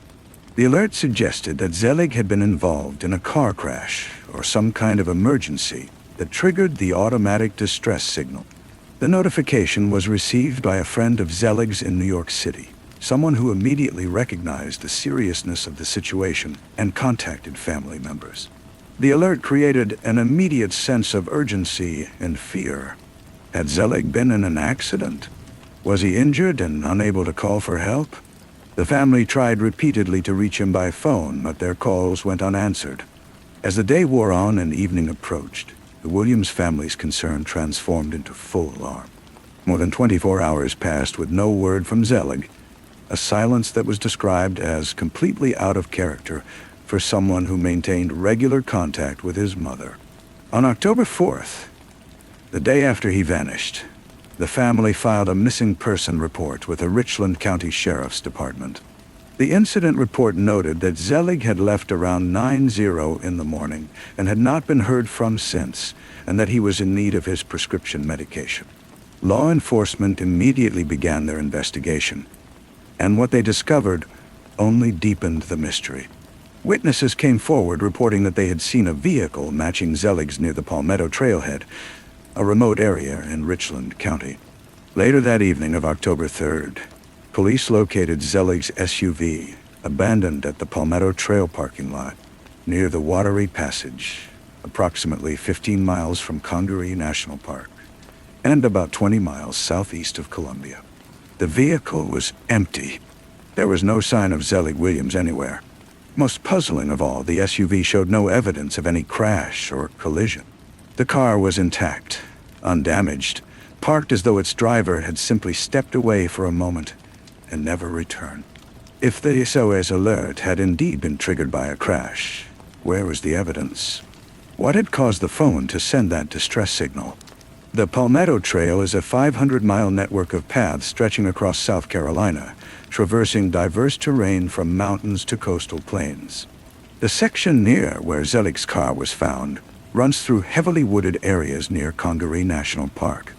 The alert suggested that Zelig had been involved in a car crash or some kind of emergency that triggered the automatic distress signal. The notification was received by a friend of Zelig's in New York City, someone who immediately recognized the seriousness of the situation and contacted family members. The alert created an immediate sense of urgency and fear. Had Zelig been in an accident? Was he injured and unable to call for help? The family tried repeatedly to reach him by phone, but their calls went unanswered. As the day wore on and evening approached, the Williams family's concern transformed into full alarm. More than 24 hours passed with no word from Zelig, a silence that was described as completely out of character for someone who maintained regular contact with his mother. On October 4th, the day after he vanished, the family filed a missing person report with the Richland County Sheriff's Department. The incident report noted that Zelig had left around 9:00 in the morning and had not been heard from since, and that he was in need of his prescription medication. Law enforcement immediately began their investigation, and what they discovered only deepened the mystery. Witnesses came forward reporting that they had seen a vehicle matching Zelig's near the Palmetto Trailhead, a remote area in Richland County. Later that evening of October 3rd, police located Zelig's SUV, abandoned at the Palmetto Trail parking lot, near the Watery Passage, approximately 15 miles from Congaree National Park, and about 20 miles southeast of Columbia. The vehicle was empty. There was no sign of Zelig Williams anywhere. Most puzzling of all, the SUV showed no evidence of any crash or collision. The car was intact, undamaged, parked as though its driver had simply stepped away for a moment and never returned. If the SOS alert had indeed been triggered by a crash, where was the evidence? What had caused the phone to send that distress signal? The Palmetto Trail is a 500-mile network of paths stretching across South Carolina, traversing diverse terrain from mountains to coastal plains. The section near where Zelig's car was found runs through heavily wooded areas near Congaree National Park,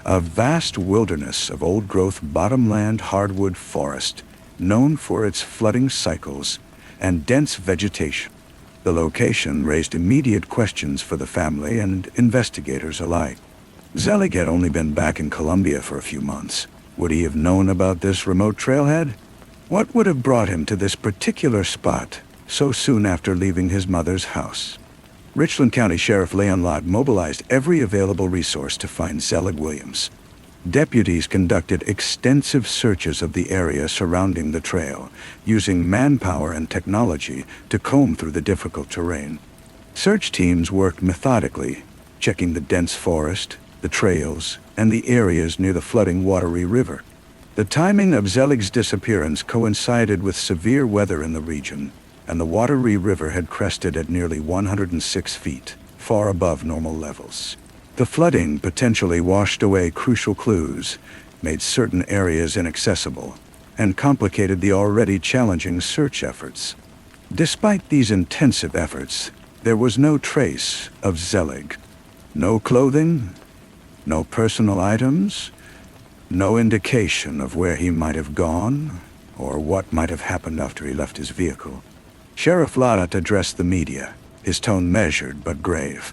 a vast wilderness of old-growth bottomland hardwood forest known for its flooding cycles and dense vegetation. The location raised immediate questions for the family and investigators alike. Zelig had only been back in Columbia for a few months. Would he have known about this remote trailhead? What would have brought him to this particular spot so soon after leaving his mother's house? Richland County Sheriff Leon Lott mobilized every available resource to find Zelig Williams. Deputies conducted extensive searches of the area surrounding the trail, using manpower and technology to comb through the difficult terrain. Search teams worked methodically, checking the dense forest, the trails, and the areas near the flooding Watery River. The timing of Zelig's disappearance coincided with severe weather in the region, and the Watery River had crested at nearly 106 feet, far above normal levels. The flooding potentially washed away crucial clues, made certain areas inaccessible, and complicated the already challenging search efforts. Despite these intensive efforts, there was no trace of Zelig. No clothing, no personal items, no indication of where he might have gone or what might have happened after he left his vehicle. Sheriff Lott addressed the media, his tone measured but grave.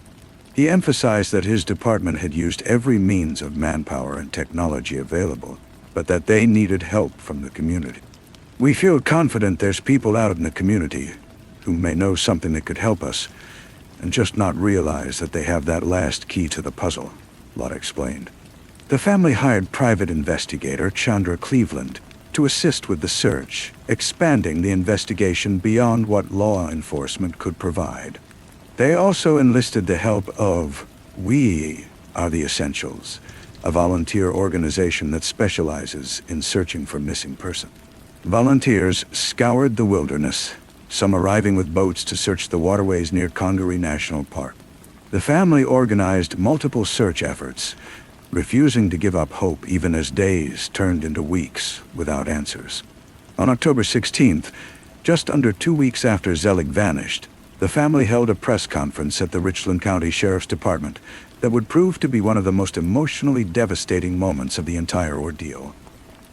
He emphasized that his department had used every means of manpower and technology available, but that they needed help from the community. "We feel confident there's people out in the community who may know something that could help us, and just not realize that they have that last key to the puzzle," Lott explained. The family hired private investigator Chandra Cleveland to assist with the search, expanding the investigation beyond what law enforcement could provide. They also enlisted the help of We Are the Essentials, a volunteer organization that specializes in searching for missing persons. Volunteers scoured the wilderness, some arriving with boats to search the waterways near Congaree National Park. The family organized multiple search efforts, refusing to give up hope even as days turned into weeks without answers. On October 16th, just under 2 weeks after Zelig vanished, the family held a press conference at the Richland County Sheriff's Department that would prove to be one of the most emotionally devastating moments of the entire ordeal.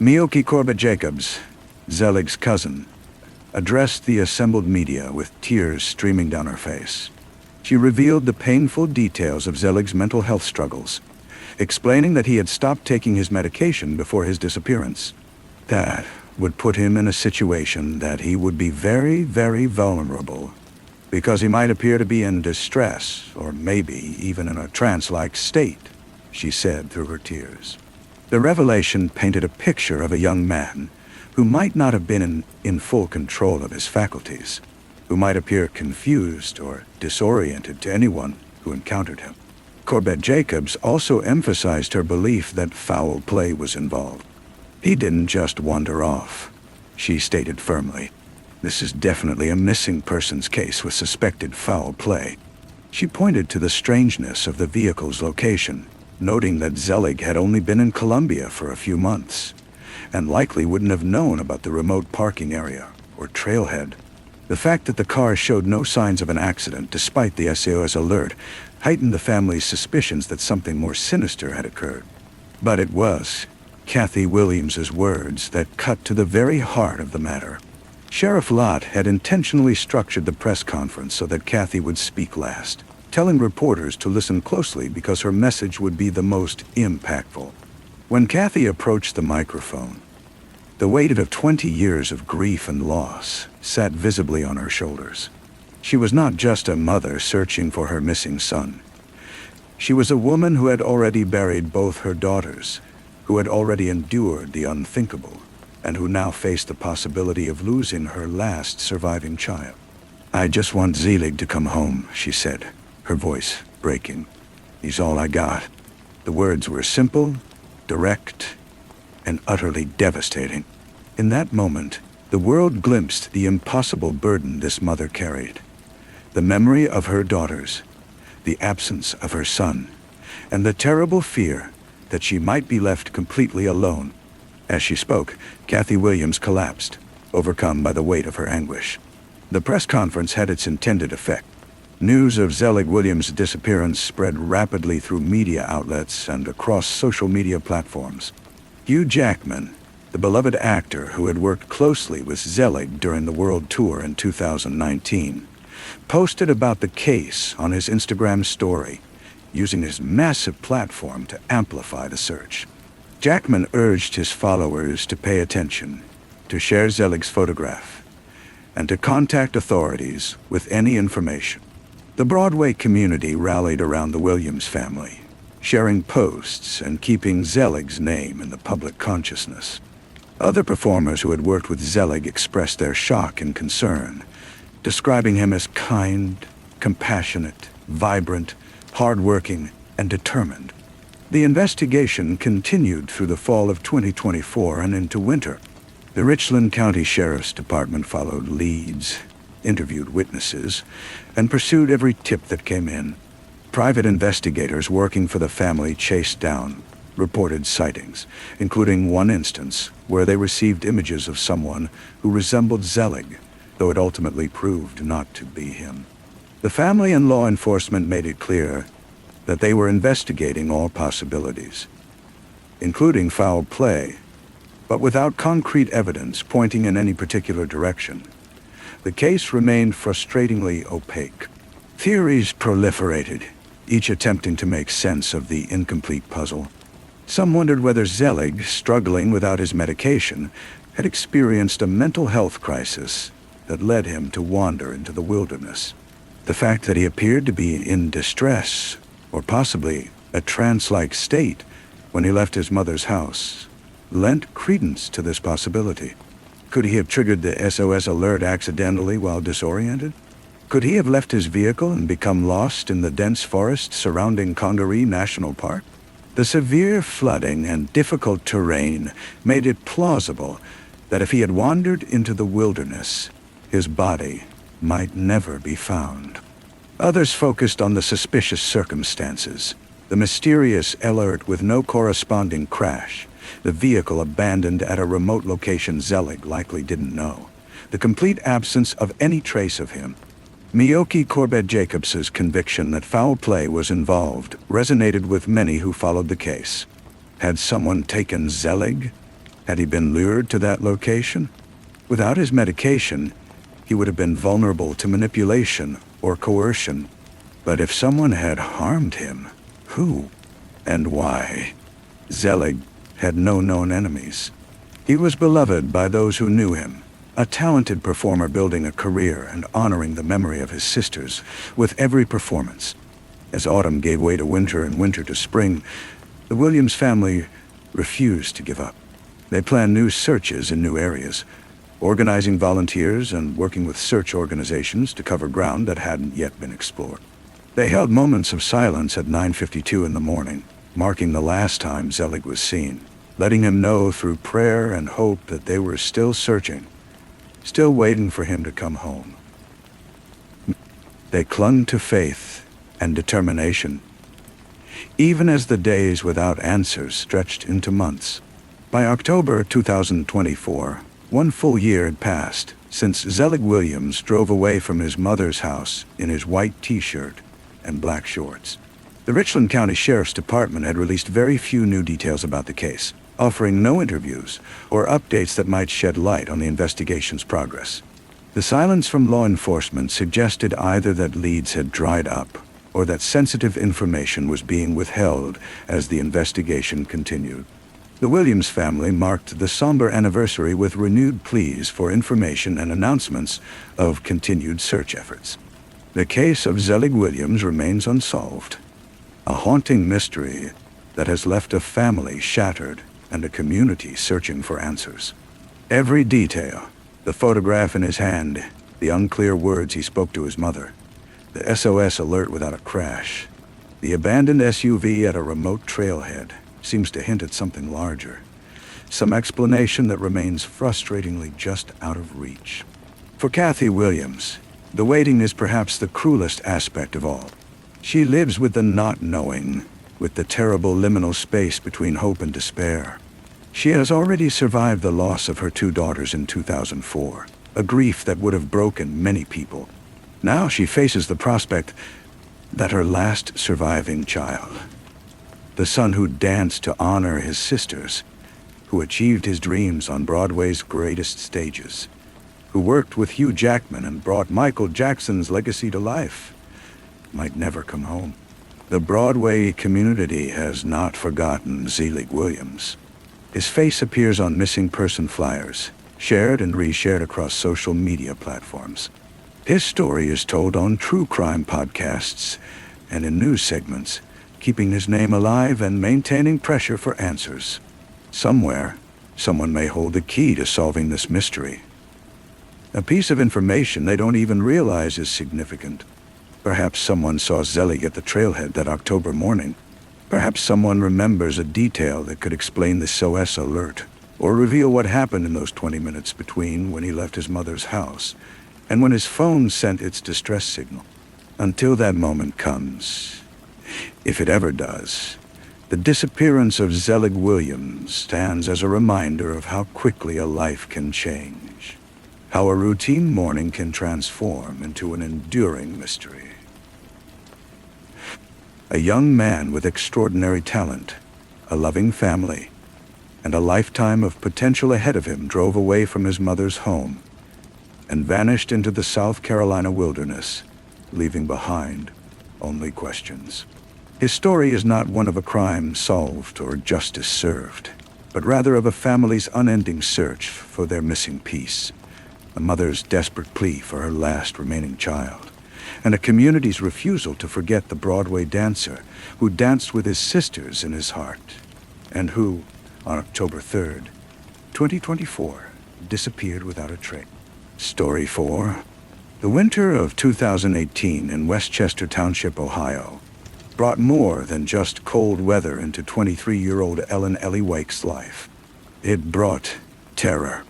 Miyoki Corbett Jacobs, Zelig's cousin, addressed the assembled media with tears streaming down her face. She revealed the painful details of Zelig's mental health struggles, explaining that he had stopped taking his medication before his disappearance. That would put him in a situation that he would be very, very vulnerable, because he might appear to be in distress, or maybe even in a trance-like state, she said through her tears. The revelation painted a picture of a young man who might not have been in full control of his faculties, who might appear confused or disoriented to anyone who encountered him. Corbett Jacobs also emphasized her belief that foul play was involved. He didn't just wander off, she stated firmly. This is definitely a missing persons case with suspected foul play. She pointed to the strangeness of the vehicle's location, noting that Zelig had only been in Colombia for a few months, and likely wouldn't have known about the remote parking area or trailhead. The fact that the car showed no signs of an accident despite the SOS alert heightened the family's suspicions that something more sinister had occurred. But it was Kathy Williams's words that cut to the very heart of the matter. Sheriff Lott had intentionally structured the press conference so that Kathy would speak last, telling reporters to listen closely because her message would be the most impactful. When Kathy approached the microphone, the weight of 20 years of grief and loss sat visibly on her shoulders. She was not just a mother searching for her missing son. She was a woman who had already buried both her daughters, who had already endured the unthinkable, and who now faced the possibility of losing her last surviving child. "I just want Zelig to come home," she said, her voice breaking. "He's all I got." The words were simple, direct, and utterly devastating. In that moment, the world glimpsed the impossible burden this mother carried. The memory of her daughters, the absence of her son, and the terrible fear that she might be left completely alone. As she spoke, Kathy Williams collapsed, overcome by the weight of her anguish. The press conference had its intended effect. News of Zelig Williams' disappearance spread rapidly through media outlets and across social media platforms. Hugh Jackman, the beloved actor who had worked closely with Zelig during the world tour in 2019, posted about the case on his Instagram story, using his massive platform to amplify the search. Jackman urged his followers to pay attention, to share Zelig's photograph, and to contact authorities with any information. The Broadway community rallied around the Williams family, sharing posts and keeping Zelig's name in the public consciousness. Other performers who had worked with Zelig expressed their shock and concern, describing him as kind, compassionate, vibrant, hardworking, and determined. The investigation continued through the fall of 2024 and into winter. The Richland County Sheriff's Department followed leads, interviewed witnesses, and pursued every tip that came in. Private investigators working for the family chased down reported sightings, including one instance where they received images of someone who resembled Zelig, though it ultimately proved not to be him. The family and law enforcement made it clear that they were investigating all possibilities, including foul play, but without concrete evidence pointing in any particular direction. The case remained frustratingly opaque. Theories proliferated, each attempting to make sense of the incomplete puzzle. Some wondered whether Zelig, struggling without his medication, had experienced a mental health crisis that led him to wander into the wilderness. The fact that he appeared to be in distress, or possibly a trance-like state, when he left his mother's house, lent credence to this possibility. Could he have triggered the SOS alert accidentally while disoriented? Could he have left his vehicle and become lost in the dense forest surrounding Congaree National Park? The severe flooding and difficult terrain made it plausible that if he had wandered into the wilderness, his body might never be found. Others focused on the suspicious circumstances, the mysterious alert with no corresponding crash, the vehicle abandoned at a remote location Zelig likely didn't know, the complete absence of any trace of him. Miyoki Corbett Jacobs's conviction that foul play was involved resonated with many who followed the case. Had someone taken Zelig? Had he been lured to that location? Without his medication, he would have been vulnerable to manipulation or coercion. But if someone had harmed him, who and why? Zelig had no known enemies. He was beloved by those who knew him, a talented performer building a career and honoring the memory of his sisters with every performance. As autumn gave way to winter and winter to spring, the Williams family refused to give up. They planned new searches in new areas, organizing volunteers and working with search organizations to cover ground that hadn't yet been explored. They held moments of silence at 9:52 in the morning, marking the last time Zelig was seen, letting him know through prayer and hope that they were still searching, still waiting for him to come home. They clung to faith and determination, even as the days without answers stretched into months. By October 2024, one full year had passed since Zelig Williams drove away from his mother's house in his white t-shirt and black shorts. The Richland County Sheriff's Department had released very few new details about the case, offering no interviews or updates that might shed light on the investigation's progress. The silence from law enforcement suggested either that leads had dried up or that sensitive information was being withheld as the investigation continued. The Williams family marked the somber anniversary with renewed pleas for information and announcements of continued search efforts. The case of Zelig Williams remains unsolved, a haunting mystery that has left a family shattered and a community searching for answers. Every detail, the photograph in his hand, the unclear words he spoke to his mother, the SOS alert without a crash, the abandoned SUV at a remote trailhead, seems to hint at something larger, some explanation that remains frustratingly just out of reach. For Kathy Williams, the waiting is perhaps the cruelest aspect of all. She lives with the not knowing, with the terrible liminal space between hope and despair. She has already survived the loss of her two daughters in 2004, a grief that would have broken many people. Now she faces the prospect that her last surviving child, the son who danced to honor his sisters, who achieved his dreams on Broadway's greatest stages, who worked with Hugh Jackman and brought Michael Jackson's legacy to life, might never come home. The Broadway community has not forgotten Zelig Williams. His face appears on missing person flyers, shared and reshared across social media platforms. His story is told on true crime podcasts and in news segments, keeping his name alive and maintaining pressure for answers. Somewhere, someone may hold the key to solving this mystery. A piece of information they don't even realize is significant. Perhaps someone saw Zelig at the trailhead that October morning. Perhaps someone remembers a detail that could explain the SOS alert, or reveal what happened in those 20 minutes between when he left his mother's house and when his phone sent its distress signal. Until that moment comes, if it ever does, the disappearance of Zelig Williams stands as a reminder of how quickly a life can change, how a routine morning can transform into an enduring mystery. A young man with extraordinary talent, a loving family, and a lifetime of potential ahead of him drove away from his mother's home and vanished into the South Carolina wilderness, leaving behind only questions. His story is not one of a crime solved or justice served, but rather of a family's unending search for their missing piece, a mother's desperate plea for her last remaining child, and a community's refusal to forget the Broadway dancer who danced with his sisters in his heart, and who, on October 3rd, 2024, disappeared without a trace. Story 4. The winter of 2018 in Westchester Township, Ohio, brought more than just cold weather into 23-year-old Ellen Ellie Wake's life. It brought terror.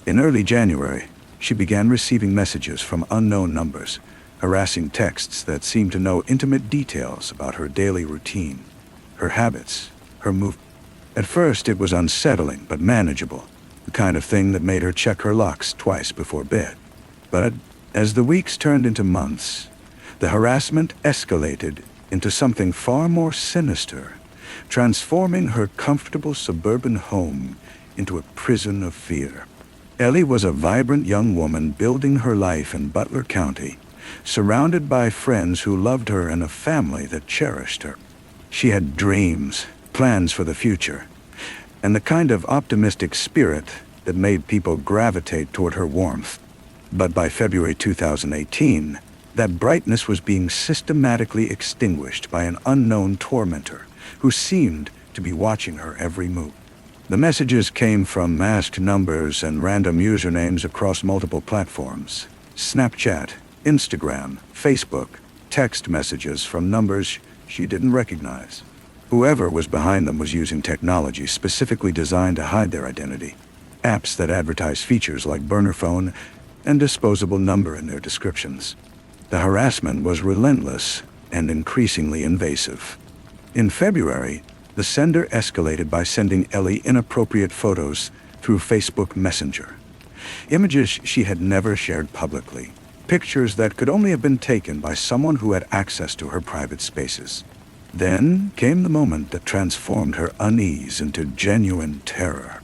In early January, she began receiving messages from unknown numbers, harassing texts that seemed to know intimate details about her daily routine, her habits, her movements. At first, it was unsettling but manageable, the kind of thing that made her check her locks twice before bed. But as the weeks turned into months, the harassment escalated into something far more sinister, transforming her comfortable suburban home into a prison of fear. Ellie was a vibrant young woman building her life in Butler County, surrounded by friends who loved her and a family that cherished her. She had dreams, plans for the future, and the kind of optimistic spirit that made people gravitate toward her warmth. But by February 2018, that brightness was being systematically extinguished by an unknown tormentor who seemed to be watching her every move. The messages came from masked numbers and random usernames across multiple platforms: Snapchat, Instagram, Facebook, text messages from numbers she didn't recognize. Whoever was behind them was using technology specifically designed to hide their identity. Apps that advertise features like burner phone and disposable number in their descriptions. The harassment was relentless and increasingly invasive. In February, the sender escalated by sending Ellie inappropriate photos through Facebook Messenger. Images she had never shared publicly. Pictures that could only have been taken by someone who had access to her private spaces. Then came the moment that transformed her unease into genuine terror.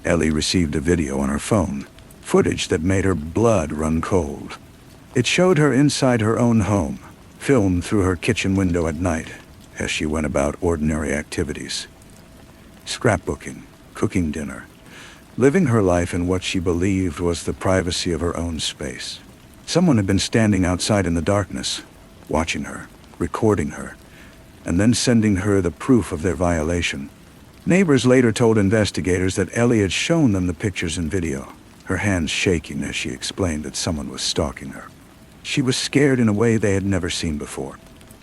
Ellie received a video on her phone, footage that made her blood run cold. It showed her inside her own home, filmed through her kitchen window at night as she went about ordinary activities. Scrapbooking, cooking dinner, living her life in what she believed was the privacy of her own space. Someone had been standing outside in the darkness, watching her, recording her, and then sending her the proof of their violation. Neighbors later told investigators that Ellie had shown them the pictures and video, her hands shaking as she explained that someone was stalking her. She was scared in a way they had never seen before.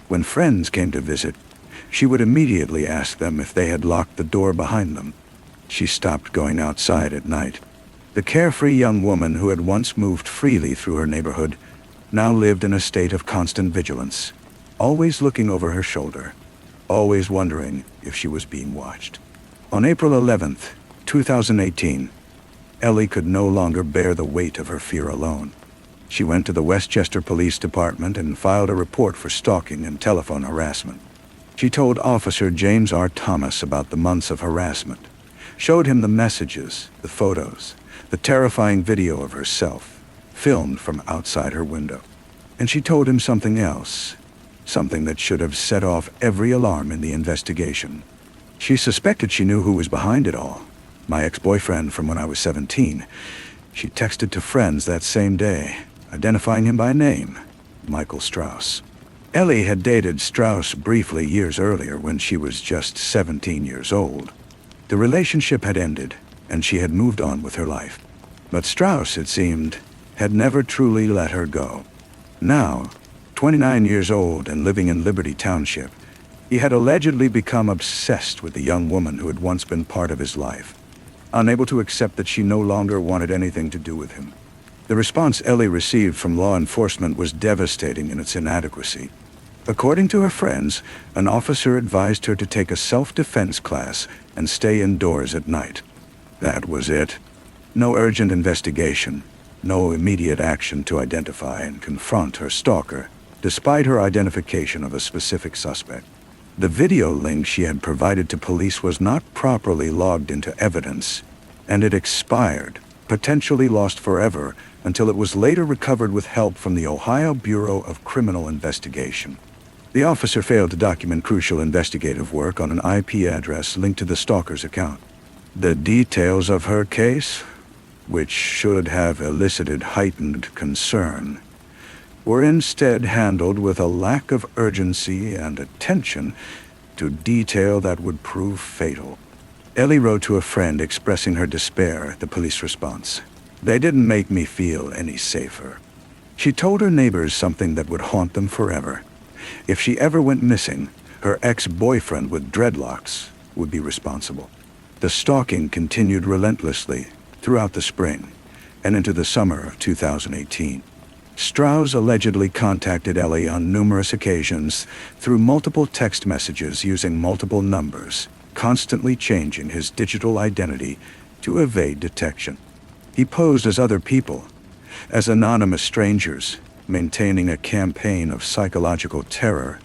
When friends came to visit, she would immediately ask them if they had locked the door behind them. She stopped going outside at night. The carefree young woman who had once moved freely through her neighborhood now lived in a state of constant vigilance, always looking over her shoulder, always wondering if she was being watched. On April 11th, 2018, Ellie could no longer bear the weight of her fear alone. She went to the Westchester Police Department and filed a report for stalking and telephone harassment. She told Officer James R. Thomas about the months of harassment, showed him the messages, the photos, the terrifying video of herself, filmed from outside her window. And she told him something else, something that should have set off every alarm in the investigation. She suspected she knew who was behind it all. My ex-boyfriend from when I was 17. She texted to friends that same day, identifying him by name, Michael Strauss. Ellie had dated Strauss briefly years earlier when she was just 17 years old. The relationship had ended, and she had moved on with her life. But Strauss, it seemed, had never truly let her go. Now, 29 years old and living in Liberty Township, he had allegedly become obsessed with the young woman who had once been part of his life, unable to accept that she no longer wanted anything to do with him. The response Ellie received from law enforcement was devastating in its inadequacy. According to her friends, an officer advised her to take a self-defense class and stay indoors at night. That was it. No urgent investigation, no immediate action to identify and confront her stalker, despite her identification of a specific suspect. The video link she had provided to police was not properly logged into evidence, and it expired, potentially lost forever, until it was later recovered with help from the Ohio Bureau of Criminal Investigation. The officer failed to document crucial investigative work on an IP address linked to the stalker's account. The details of her case, which should have elicited heightened concern, were instead handled with a lack of urgency and attention to detail that would prove fatal. Ellie wrote to a friend expressing her despair at the police response. They didn't make me feel any safer. She told her neighbors something that would haunt them forever. If she ever went missing, her ex-boyfriend with dreadlocks would be responsible. The stalking continued relentlessly throughout the spring and into the summer of 2018. Strauss allegedly contacted Ellie on numerous occasions through multiple text messages using multiple numbers, constantly changing his digital identity to evade detection. He posed as other people, as anonymous strangers, maintaining a campaign of psychological terror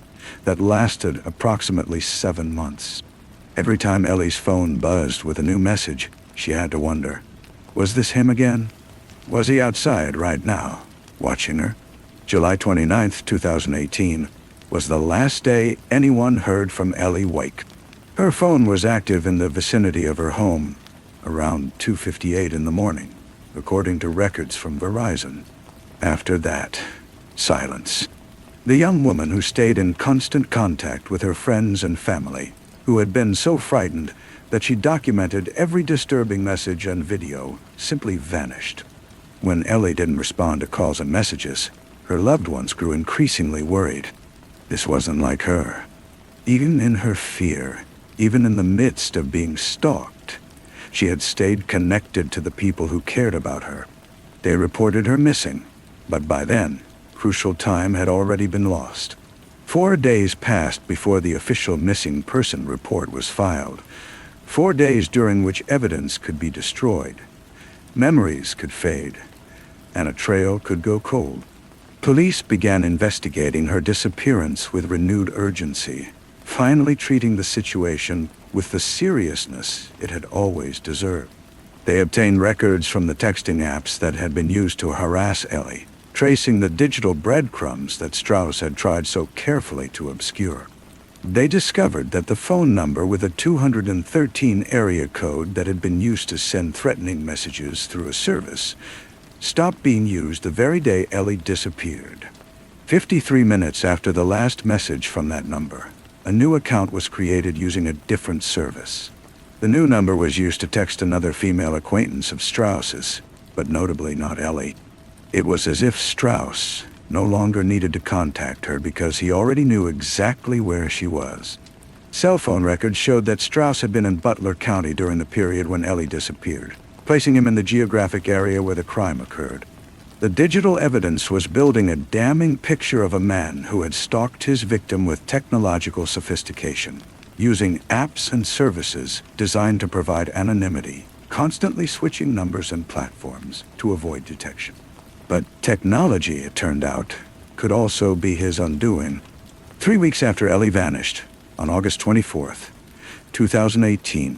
that lasted approximately 7 months. Every time Ellie's phone buzzed with a new message, she had to wonder, was this him again? Was he outside right now, watching her? July 29th, 2018, was the last day anyone heard from Ellie Wake. Her phone was active in the vicinity of her home around 2:58 in the morning, according to records from Verizon. After that, silence. The young woman who stayed in constant contact with her friends and family, who had been so frightened that she documented every disturbing message and video, simply vanished. When Ellie didn't respond to calls and messages, her loved ones grew increasingly worried. This wasn't like her. Even in her fear, even in the midst of being stalked, she had stayed connected to the people who cared about her. They reported her missing, but by then, crucial time had already been lost. 4 days passed before the official missing person report was filed. 4 days during which evidence could be destroyed, memories could fade, and a trail could go cold. Police began investigating her disappearance with renewed urgency, finally treating the situation with the seriousness it had always deserved. They obtained records from the texting apps that had been used to harass Ellie, tracing the digital breadcrumbs that Strauss had tried so carefully to obscure. They discovered that the phone number with a 213 area code that had been used to send threatening messages through a service stopped being used the very day Ellie disappeared. 53 minutes after the last message from that number, a new account was created using a different service. The new number was used to text another female acquaintance of Strauss's, but notably not Ellie. It was as if Strauss no longer needed to contact her because he already knew exactly where she was. Cell phone records showed that Strauss had been in Butler County during the period when Ellie disappeared, placing him in the geographic area where the crime occurred. The digital evidence was building a damning picture of a man who had stalked his victim with technological sophistication, using apps and services designed to provide anonymity, constantly switching numbers and platforms to avoid detection. But technology, it turned out, could also be his undoing. 3 weeks after Ellie vanished, on August 24th, 2018,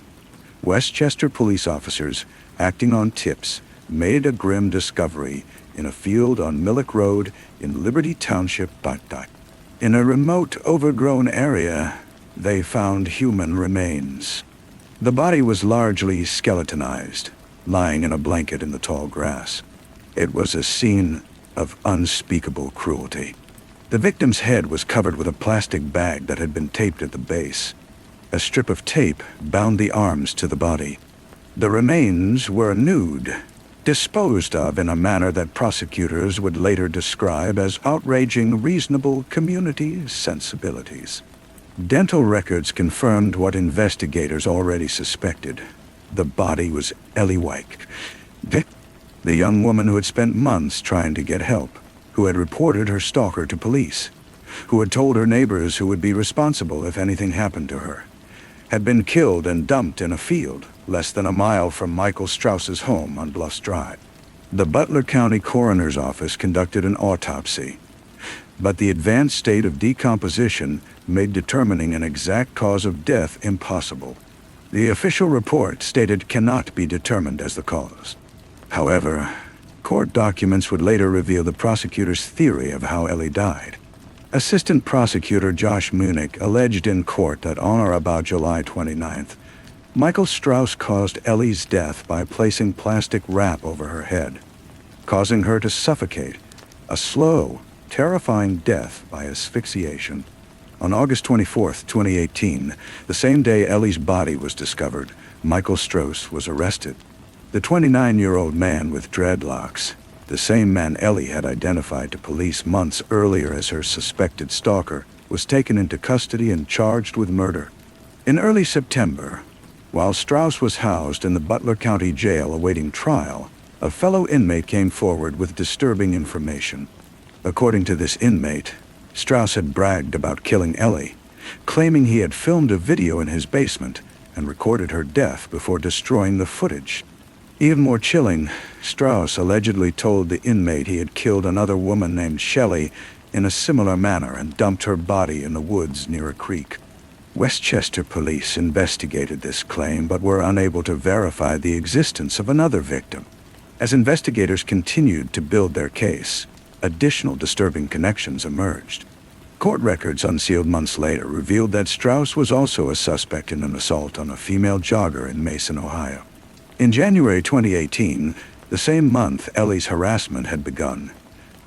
Westchester police officers, acting on tips, made a grim discovery in a field on Millick Road in Liberty Township, Butler. In a remote, overgrown area, they found human remains. The body was largely skeletonized, lying in a blanket in the tall grass. It was a scene of unspeakable cruelty. The victim's head was covered with a plastic bag that had been taped at the base. A strip of tape bound the arms to the body. The remains were nude, disposed of in a manner that prosecutors would later describe as outraging reasonable community sensibilities. Dental records confirmed what investigators already suspected. The body was Ellie Wyke, the young woman who had spent months trying to get help, who had reported her stalker to police, who had told her neighbors who would be responsible if anything happened to her, had been killed and dumped in a field less than a mile from Michael Strauss's home on Bluffs Drive. The Butler County Coroner's Office conducted an autopsy, but the advanced state of decomposition made determining an exact cause of death impossible. The official report stated cannot be determined as the cause. However, court documents would later reveal the prosecutor's theory of how Ellie died. Assistant Prosecutor Josh Munich alleged in court that on or about July 29th, Michael Strauss caused Ellie's death by placing plastic wrap over her head, causing her to suffocate, a slow, terrifying death by asphyxiation. On August 24, 2018, the same day Ellie's body was discovered, Michael Strauss was arrested. The 29-year-old man with dreadlocks, the same man Ellie had identified to police months earlier as her suspected stalker, was taken into custody and charged with murder. In early September, while Strauss was housed in the Butler County Jail awaiting trial, a fellow inmate came forward with disturbing information. According to this inmate, Strauss had bragged about killing Ellie, claiming he had filmed a video in his basement and recorded her death before destroying the footage. Even more chilling, Strauss allegedly told the inmate he had killed another woman named Shelley in a similar manner and dumped her body in the woods near a creek. Westchester police investigated this claim but were unable to verify the existence of another victim. As investigators continued to build their case, additional disturbing connections emerged. Court records unsealed months later revealed that Strauss was also a suspect in an assault on a female jogger in Mason, Ohio. In January 2018, the same month Ellie's harassment had begun,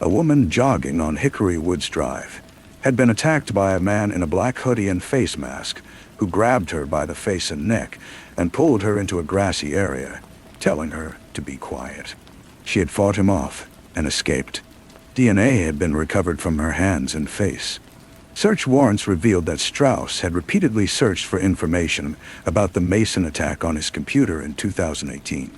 a woman jogging on Hickory Woods Drive had been attacked by a man in a black hoodie and face mask who grabbed her by the face and neck and pulled her into a grassy area, telling her to be quiet. She had fought him off and escaped. DNA had been recovered from her hands and face. Search warrants revealed that Strauss had repeatedly searched for information about the Mason attack on his computer in 2018.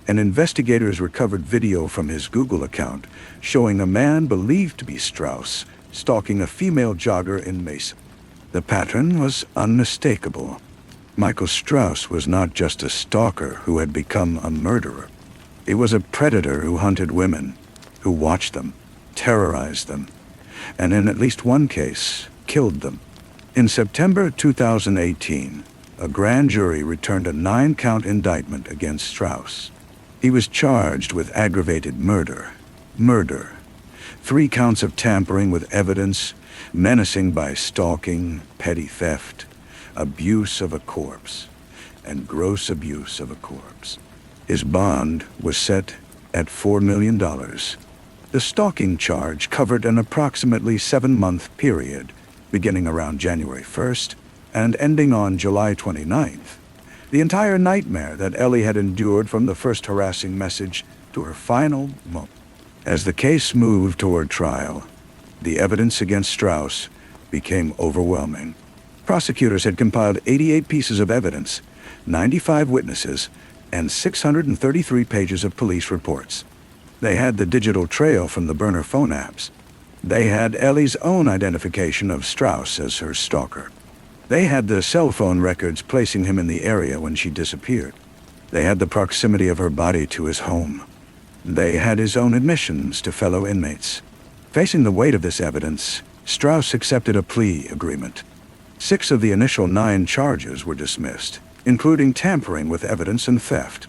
And investigators recovered video from his Google account showing a man believed to be Strauss stalking a female jogger in Mason. The pattern was unmistakable. Michael Strauss was not just a stalker who had become a murderer. He was a predator who hunted women, who watched them, terrorized them, and in at least one case, killed them. In September 2018, a grand jury returned a 9-count indictment against Strauss. He was charged with aggravated murder, 3 counts of tampering with evidence, menacing by stalking, petty theft, abuse of a corpse, and gross abuse of a corpse. His bond was set at $4 million. The stalking charge covered an approximately 7-month period, beginning around January 1st and ending on July 29th. The entire nightmare that Ellie had endured from the first harassing message to her final moment. As the case moved toward trial, the evidence against Strauss became overwhelming. Prosecutors had compiled 88 pieces of evidence, 95 witnesses, and 633 pages of police reports. They had the digital trail from the burner phone apps. They had Ellie's own identification of Strauss as her stalker. They had the cell phone records placing him in the area when she disappeared. They had the proximity of her body to his home. They had his own admissions to fellow inmates. Facing the weight of this evidence, Strauss accepted a plea agreement. 6 of the initial 9 charges were dismissed, including tampering with evidence and theft.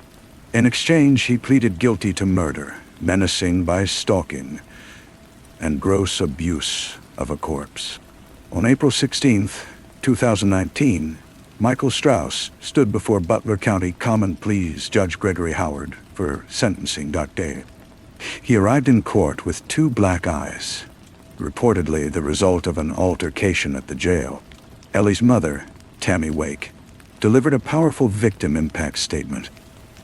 In exchange, he pleaded guilty to murder, menacing by stalking, and gross abuse of a corpse. On April 16, 2019, Michael Strauss stood before Butler County Common Pleas Judge Gregory Howard for sentencing day. He arrived in court with 2 black eyes, reportedly the result of an altercation at the jail. Ellie's mother, Tammy Wake, delivered a powerful victim impact statement,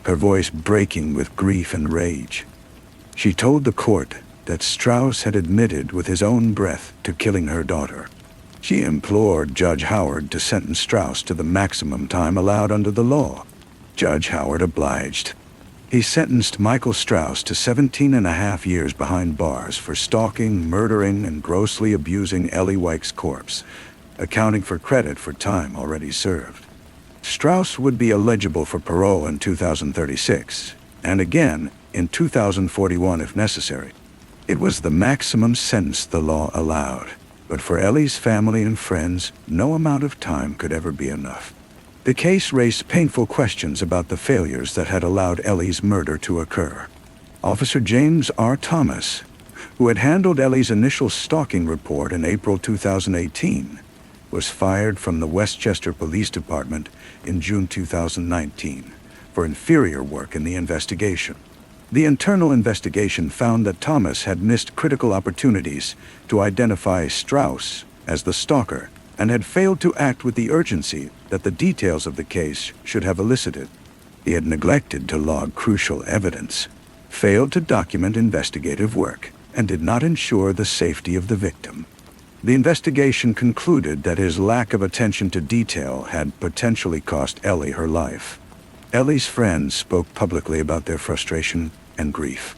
her voice breaking with grief and rage. She told the court that Strauss had admitted with his own breath to killing her daughter. She implored Judge Howard to sentence Strauss to the maximum time allowed under the law. Judge Howard obliged. He sentenced Michael Strauss to 17.5 years behind bars for stalking, murdering, and grossly abusing Ellie Wake's corpse, accounting for credit for time already served. Strauss would be eligible for parole in 2036, and again in 2041 if necessary. It was the maximum sentence the law allowed, but for Ellie's family and friends, no amount of time could ever be enough. The case raised painful questions about the failures that had allowed Ellie's murder to occur. Officer James R. Thomas, who had handled Ellie's initial stalking report in April 2018, was fired from the Westchester Police Department in June 2019 for inferior work in the investigation. The internal investigation found that Thomas had missed critical opportunities to identify Strauss as the stalker and had failed to act with the urgency that the details of the case should have elicited. He had neglected to log crucial evidence, failed to document investigative work, and did not ensure the safety of the victim. The investigation concluded that his lack of attention to detail had potentially cost Ellie her life. Ellie's friends spoke publicly about their frustration and grief.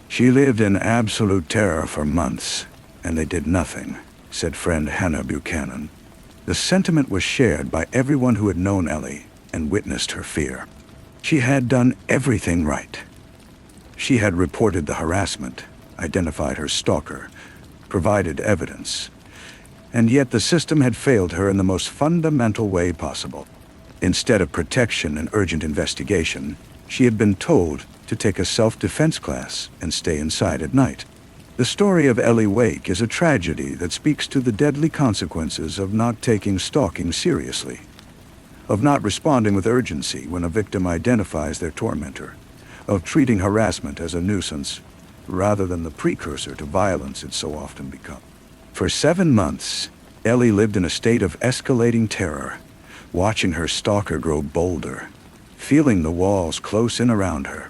She lived in absolute terror for months, and they did nothing, said friend Hannah Buchanan. The sentiment was shared by everyone who had known Ellie and witnessed her fear. She had done everything right. She had reported the harassment, identified her stalker, provided evidence, and yet the system had failed her in the most fundamental way possible. Instead of protection and urgent investigation, she had been told to take a self-defense class and stay inside at night. The story of Ellie Wake is a tragedy that speaks to the deadly consequences of not taking stalking seriously, of not responding with urgency when a victim identifies their tormentor, of treating harassment as a nuisance rather than the precursor to violence it so often becomes. For 7 months, Ellie lived in a state of escalating terror, watching her stalker grow bolder, feeling the walls close in around her.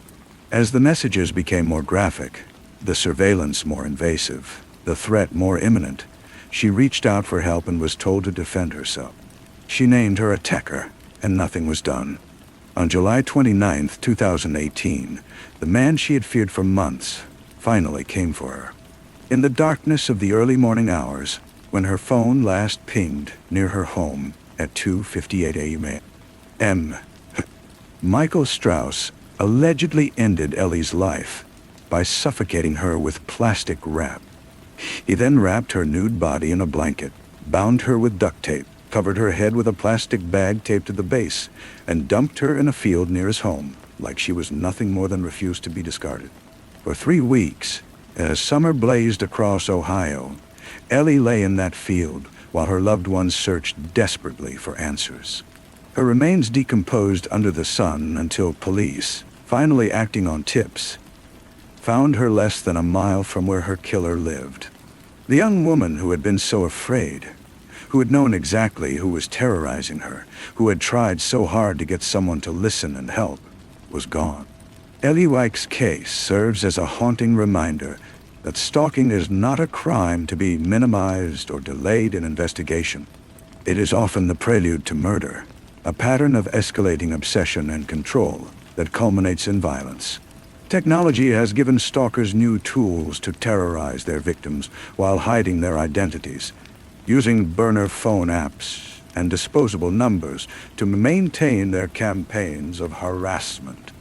As the messages became more graphic, the surveillance more invasive, the threat more imminent, She reached out for help and was told to defend herself. She named her attacker, and nothing was done. On July 29, 2018, the man she had feared for months finally came for her. In the darkness of the early morning hours, when her phone last pinged near her home at 2:58 a.m., Michael Strauss allegedly ended Ellie's life by suffocating her with plastic wrap. He then wrapped her nude body in a blanket, bound her with duct tape, covered her head with a plastic bag taped to the base, and dumped her in a field near his home, like she was nothing more than refused to be discarded. For 3 weeks, as summer blazed across Ohio, Ellie lay in that field while her loved ones searched desperately for answers. Her remains decomposed under the sun until police, finally acting on tips, found her less than a mile from where her killer lived. The young woman who had been so afraid, who had known exactly who was terrorizing her, who had tried so hard to get someone to listen and help, was gone. Ellie Weich's case serves as a haunting reminder that stalking is not a crime to be minimized or delayed in investigation. It is often the prelude to murder, a pattern of escalating obsession and control that culminates in violence. Technology has given stalkers new tools to terrorize their victims while hiding their identities, using burner phone apps and disposable numbers to maintain their campaigns of harassment.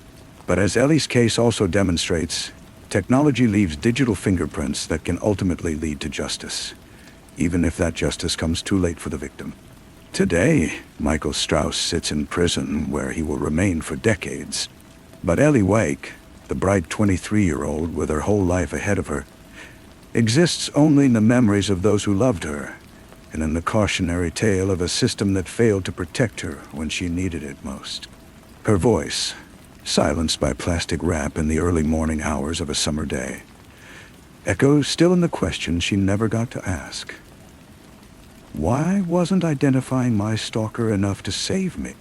But as Ellie's case also demonstrates, technology leaves digital fingerprints that can ultimately lead to justice, even if that justice comes too late for the victim. Today, Michael Strauss sits in prison where he will remain for decades. But Ellie Weich, the bright 23-year-old with her whole life ahead of her, exists only in the memories of those who loved her, and in the cautionary tale of a system that failed to protect her when she needed it most. Her voice, silenced by plastic wrap in the early morning hours of a summer day, echoes still in the question she never got to ask. Why wasn't identifying my stalker enough to save me?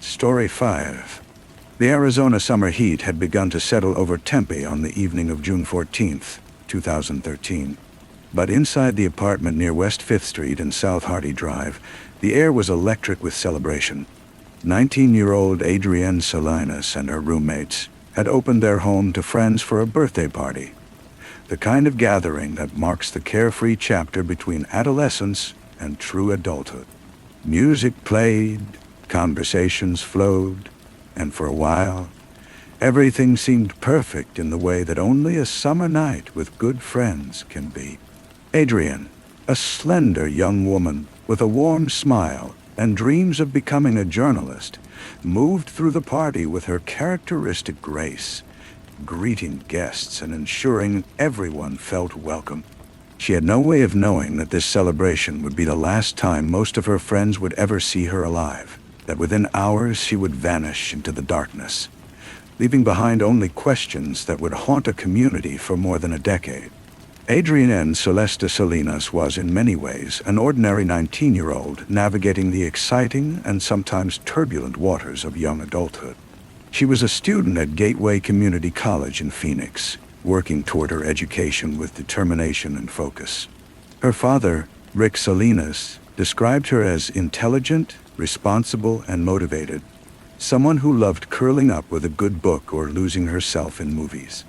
Story 5. The Arizona summer heat had begun to settle over Tempe on the evening of June 14th, 2013. But inside the apartment near West 5th Street and South Hardy Drive, the air was electric with celebration. 19-year-old Adrienne Salinas and her roommates had opened their home to friends for a birthday party, the kind of gathering that marks the carefree chapter between adolescence and true adulthood. Music played, conversations flowed, and for a while, everything seemed perfect in the way that only a summer night with good friends can be. Adrienne, a slender young woman with a warm smile and dreams of becoming a journalist, moved through the party with her characteristic grace, greeting guests and ensuring everyone felt welcome. She had no way of knowing that this celebration would be the last time most of her friends would ever see her alive, that within hours she would vanish into the darkness, leaving behind only questions that would haunt a community for more than a decade. Adrienne Celeste Salinas was in many ways an ordinary 19-year-old navigating the exciting and sometimes turbulent waters of young adulthood. She was a student at Gateway Community College in Phoenix, working toward her education with determination and focus. Her father, Rick Salinas, described her as intelligent, responsible, and motivated, someone who loved curling up with a good book or losing herself in movies.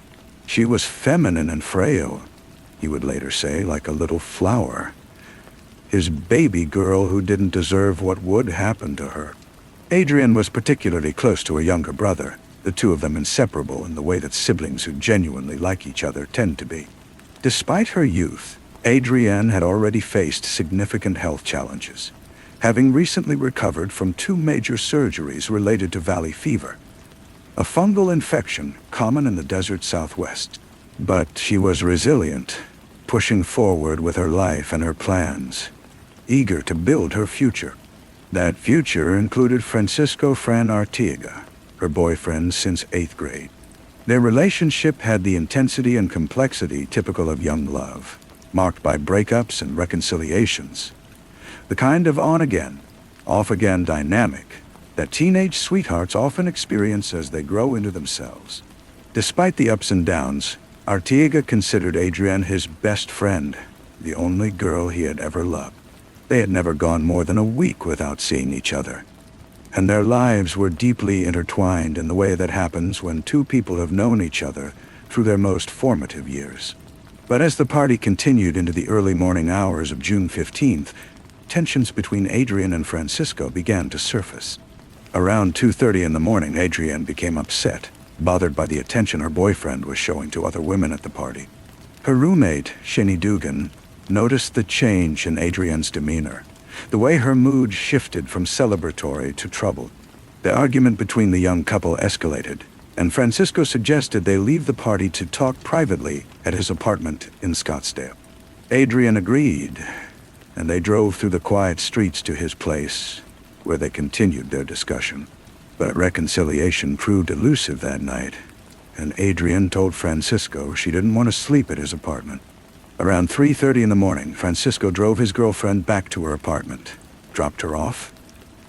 She was feminine and frail, he would later say, like a little flower. His baby girl who didn't deserve what would happen to her. Adrienne was particularly close to her younger brother, the two of them inseparable in the way that siblings who genuinely like each other tend to be. Despite her youth, Adrienne had already faced significant health challenges, having recently recovered from 2 major surgeries related to valley fever, a fungal infection common in the desert Southwest. But she was resilient, pushing forward with her life and her plans, eager to build her future. That future included Francisco Fran Artiega, her boyfriend since 8th grade. Their relationship had the intensity and complexity typical of young love, marked by breakups and reconciliations, the kind of on-again, off-again dynamic that teenage sweethearts often experience as they grow into themselves. Despite the ups and downs, Artiega considered Adrienne his best friend, the only girl he had ever loved. They had never gone more than a week without seeing each other, and their lives were deeply intertwined in the way that happens when two people have known each other through their most formative years. But as the party continued into the early morning hours of June 15th, tensions between Adrienne and Francisco began to surface. Around 2:30 in the morning, Adrienne became upset, bothered by the attention her boyfriend was showing to other women at the party. Her roommate, Shani Dugan, noticed the change in Adrienne's demeanor, the way her mood shifted from celebratory to troubled. The argument between the young couple escalated, and Francisco suggested they leave the party to talk privately at his apartment in Scottsdale. Adrienne agreed, and they drove through the quiet streets to his place, where they continued their discussion. But reconciliation proved elusive that night, and Adrienne told Francisco she didn't want to sleep at his apartment. Around 3:30 in the morning, Francisco drove his girlfriend back to her apartment, dropped her off,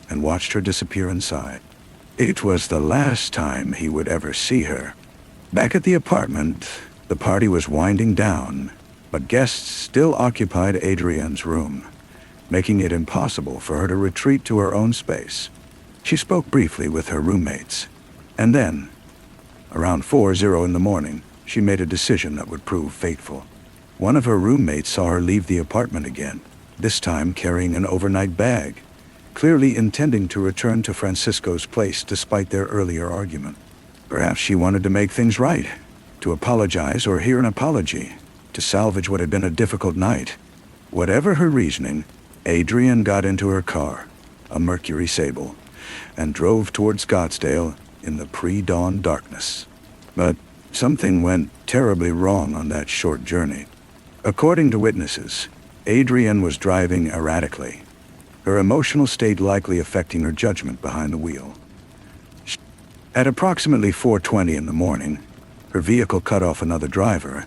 and watched her disappear inside. It was the last time he would ever see her. Back at the apartment, the party was winding down, but guests still occupied Adrienne's room, making it impossible for her to retreat to her own space. She spoke briefly with her roommates, and then, around 4:00 in the morning, she made a decision that would prove fateful. One of her roommates saw her leave the apartment again, this time carrying an overnight bag, clearly intending to return to Francisco's place despite their earlier argument. Perhaps she wanted to make things right, to apologize or hear an apology, to salvage what had been a difficult night. Whatever her reasoning, Adrienne got into her car, a Mercury Sable, and drove toward Scottsdale in the pre-dawn darkness. But something went terribly wrong on that short journey. According to witnesses, Adrienne was driving erratically, her emotional state likely affecting her judgment behind the wheel. At approximately 4:20 in the morning, her vehicle cut off another driver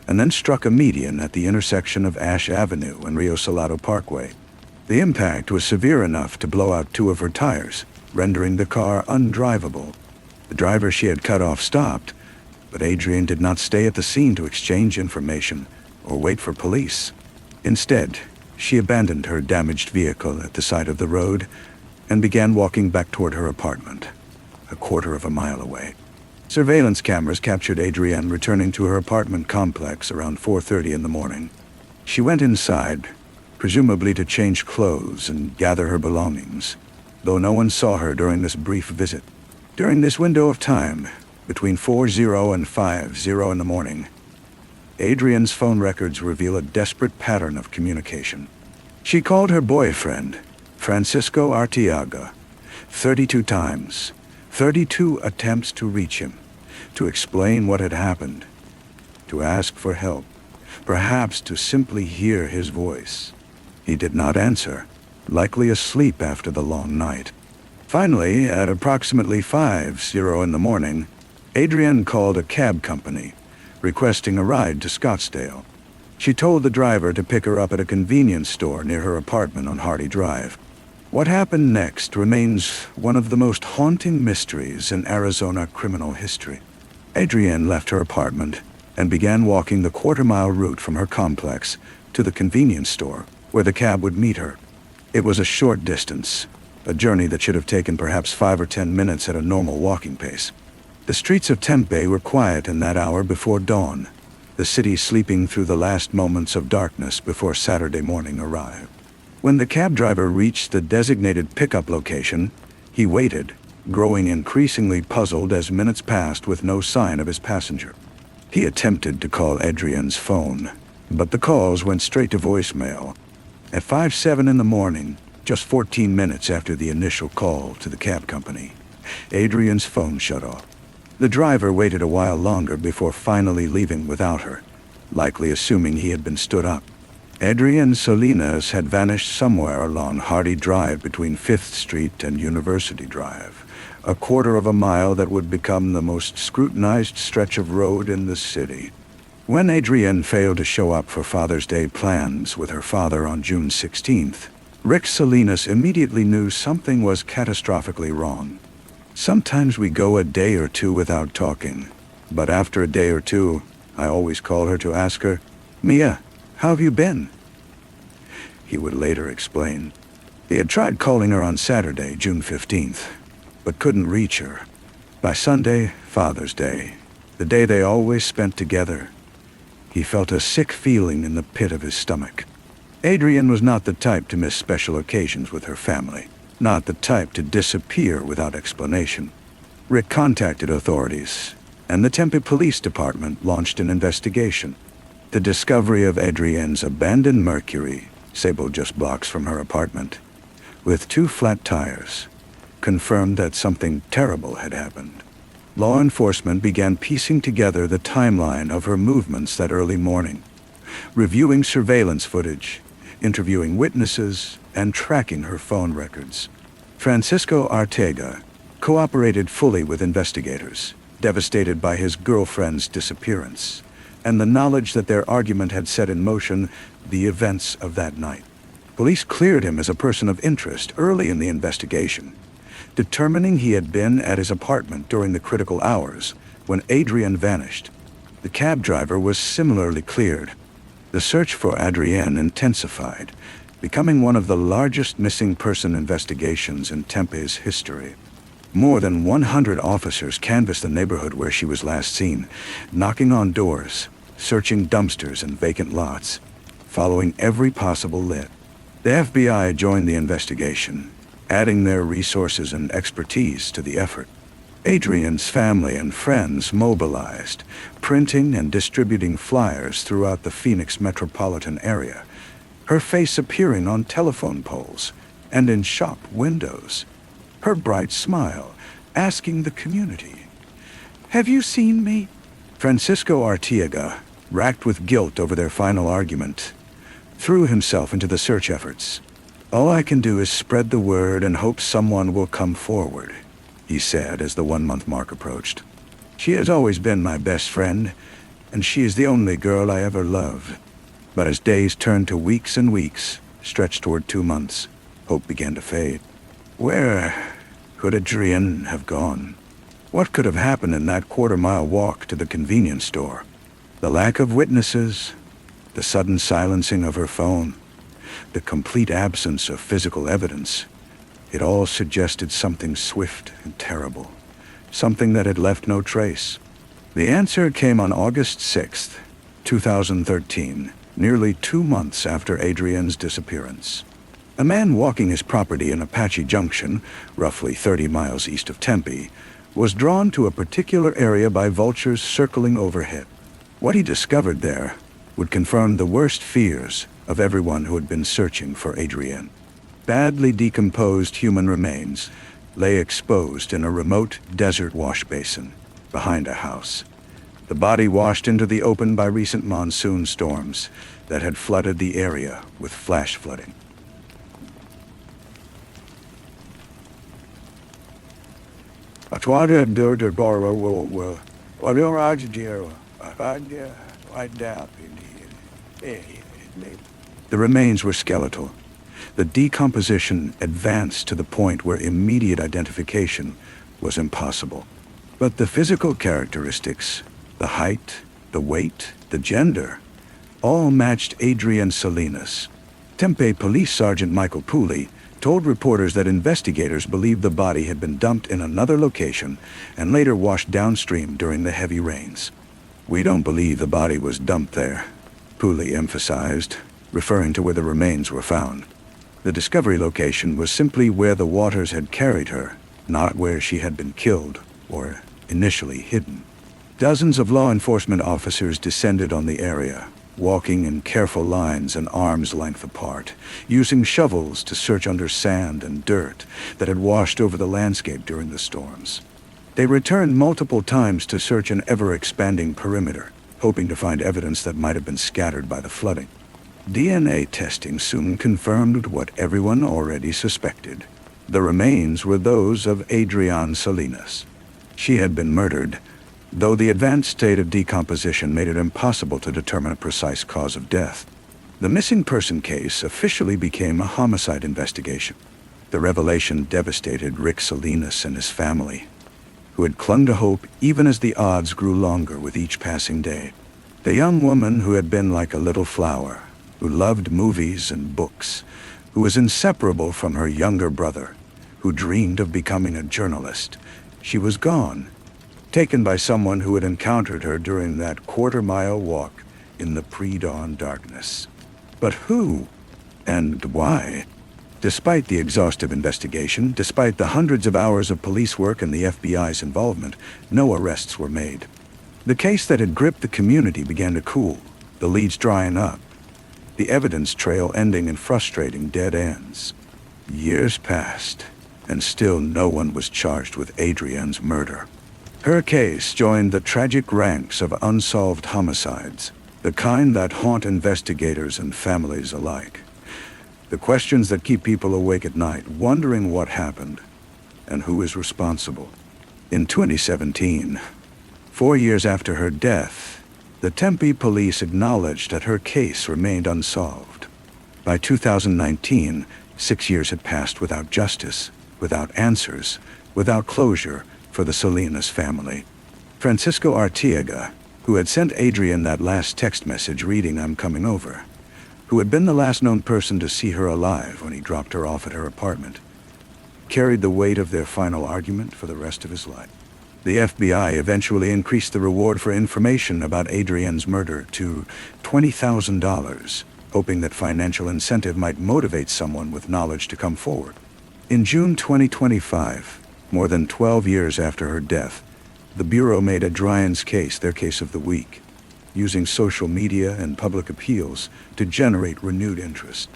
and then struck a median at the intersection of Ash Avenue and Rio Salado Parkway. The impact was severe enough to blow out two of her tires, rendering the car undrivable. The driver she had cut off stopped, but Adrienne did not stay at the scene to exchange information or wait for police. Instead, she abandoned her damaged vehicle at the side of the road and began walking back toward her apartment, a quarter of a mile away. Surveillance cameras captured Adrienne returning to her apartment complex around 4:30 in the morning. She went inside, presumably to change clothes and gather her belongings, though no one saw her during this brief visit. During this window of time, between 4:00 and 5:00 in the morning, Adrienne's phone records reveal a desperate pattern of communication. She called her boyfriend, Francisco Arteaga, 32 times, 32 attempts to reach him, to explain what had happened, to ask for help, perhaps to simply hear his voice. He did not answer, likely asleep after the long night. Finally, at approximately 5:00 in the morning, Adrienne called a cab company, requesting a ride to Scottsdale. She told the driver to pick her up at a convenience store near her apartment on Hardy Drive. What happened next remains one of the most haunting mysteries in Arizona criminal history. Adrienne left her apartment and began walking the quarter-mile route from her complex to the convenience store, where the cab would meet her. It was a short distance, a journey that should have taken perhaps 5 or 10 minutes at a normal walking pace. The streets of Tempe were quiet in that hour before dawn, the city sleeping through the last moments of darkness before Saturday morning arrived. When the cab driver reached the designated pickup location, he waited, growing increasingly puzzled as minutes passed with no sign of his passenger. He attempted to call Adrienne's phone, but the calls went straight to voicemail. At 5:07 in the morning, just 14 minutes after the initial call to the cab company, Adrienne's phone shut off. The driver waited a while longer before finally leaving without her, likely assuming he had been stood up. Adrienne Salinas had vanished somewhere along Hardy Drive between 5th Street and University Drive, a quarter of a mile that would become the most scrutinized stretch of road in the city. When Adrienne failed to show up for Father's Day plans with her father on June 16th, Rick Salinas immediately knew something was catastrophically wrong. Sometimes we go a day or two without talking, but after a day or two, I always call her to ask her, "Mia, How have you been?" He would later explain. He had tried calling her on Saturday, June 15th, but couldn't reach her. By Sunday, Father's Day, the day they always spent together, he felt a sick feeling in the pit of his stomach. Adrienne was not the type to miss special occasions with her family, not the type to disappear without explanation. Rick contacted authorities, and the Tempe Police Department launched an investigation. The discovery of Adrienne's abandoned Mercury, Sable just blocks from her apartment, with 2 flat tires, confirmed that something terrible had happened. Law enforcement began piecing together the timeline of her movements that early morning, reviewing surveillance footage, interviewing witnesses, and tracking her phone records. Francisco Ortega cooperated fully with investigators, devastated by his girlfriend's disappearance, and the knowledge that their argument had set in motion the events of that night. Police cleared him as a person of interest early in the investigation, determining he had been at his apartment during the critical hours when Adrienne vanished. The cab driver was similarly cleared. The search for Adrienne intensified, becoming one of the largest missing person investigations in Tempe's history. More than 100 officers canvassed the neighborhood where she was last seen, knocking on doors, searching dumpsters and vacant lots, following every possible lead. The FBI joined the investigation, adding their resources and expertise to the effort. Adrienne's family and friends mobilized, printing and distributing flyers throughout the Phoenix metropolitan area, her face appearing on telephone poles and in shop windows, her bright smile asking the community, "Have you seen me?" Francisco Ortega, racked with guilt over their final argument, threw himself into the search efforts. "All I can do is spread the word and hope someone will come forward," he said as the 1-month mark approached. "She has always been my best friend, and she is the only girl I ever loved." But as days turned to weeks and weeks, stretched toward 2 months, hope began to fade. Where could Adrienne have gone? What could have happened in that quarter-mile walk to the convenience store? The lack of witnesses, the sudden silencing of her phone, the complete absence of physical evidence, it all suggested something swift and terrible, something that had left no trace. The answer came on August 6th, 2013, nearly 2 months after Adrienne's disappearance. A man walking his property in Apache Junction, roughly 30 miles east of Tempe, was drawn to a particular area by vultures circling overhead. What he discovered there would confirm the worst fears of everyone who had been searching for Adrienne. Badly decomposed human remains lay exposed in a remote desert wash basin behind a house. The body washed into the open by recent monsoon storms that had flooded the area with flash flooding. The remains were skeletal. The decomposition advanced to the point where immediate identification was impossible. But the physical characteristics, the height, the weight, the gender, all matched Adrienne Salinas. Tempe Police Sergeant Michael Pooley told reporters that investigators believed the body had been dumped in another location and later washed downstream during the heavy rains. "We don't believe the body was dumped there," Pooley emphasized, referring to where the remains were found. The discovery location was simply where the waters had carried her, not where she had been killed or initially hidden. Dozens of law enforcement officers descended on the area, walking in careful lines an arm's length apart, using shovels to search under sand and dirt that had washed over the landscape during the storms. They returned multiple times to search an ever-expanding perimeter, hoping to find evidence that might have been scattered by the flooding. DNA testing soon confirmed what everyone already suspected. The remains were those of Adrienne Salinas. She had been murdered, though the advanced state of decomposition made it impossible to determine a precise cause of death. The missing person case officially became a homicide investigation. The revelation devastated Rick Salinas and his family, who had clung to hope even as the odds grew longer with each passing day. The young woman who had been like a little flower, who loved movies and books, who was inseparable from her younger brother, who dreamed of becoming a journalist. She was gone, taken by someone who had encountered her during that quarter-mile walk in the pre-dawn darkness. But who and why? Despite the exhaustive investigation, despite the hundreds of hours of police work and the FBI's involvement, no arrests were made. The case that had gripped the community began to cool, the leads drying up, the evidence trail ending in frustrating dead ends. Years passed, and still no one was charged with Adrienne's murder. Her case joined the tragic ranks of unsolved homicides, the kind that haunt investigators and families alike. The questions that keep people awake at night, wondering what happened and who is responsible. In 2017, 4 years after her death, the Tempe police acknowledged that her case remained unsolved. By 2019, 6 years had passed without justice, without answers, without closure for the Salinas family. Francisco Arteaga, who had sent Adrienne that last text message reading "I'm coming over," who had been the last known person to see her alive when he dropped her off at her apartment, carried the weight of their final argument for the rest of his life. The FBI eventually increased the reward for information about Adrienne's murder to $20,000, hoping that financial incentive might motivate someone with knowledge to come forward. In June 2025, more than 12 years after her death, the Bureau made Adrienne's case their case of the week, using social media and public appeals to generate renewed interest.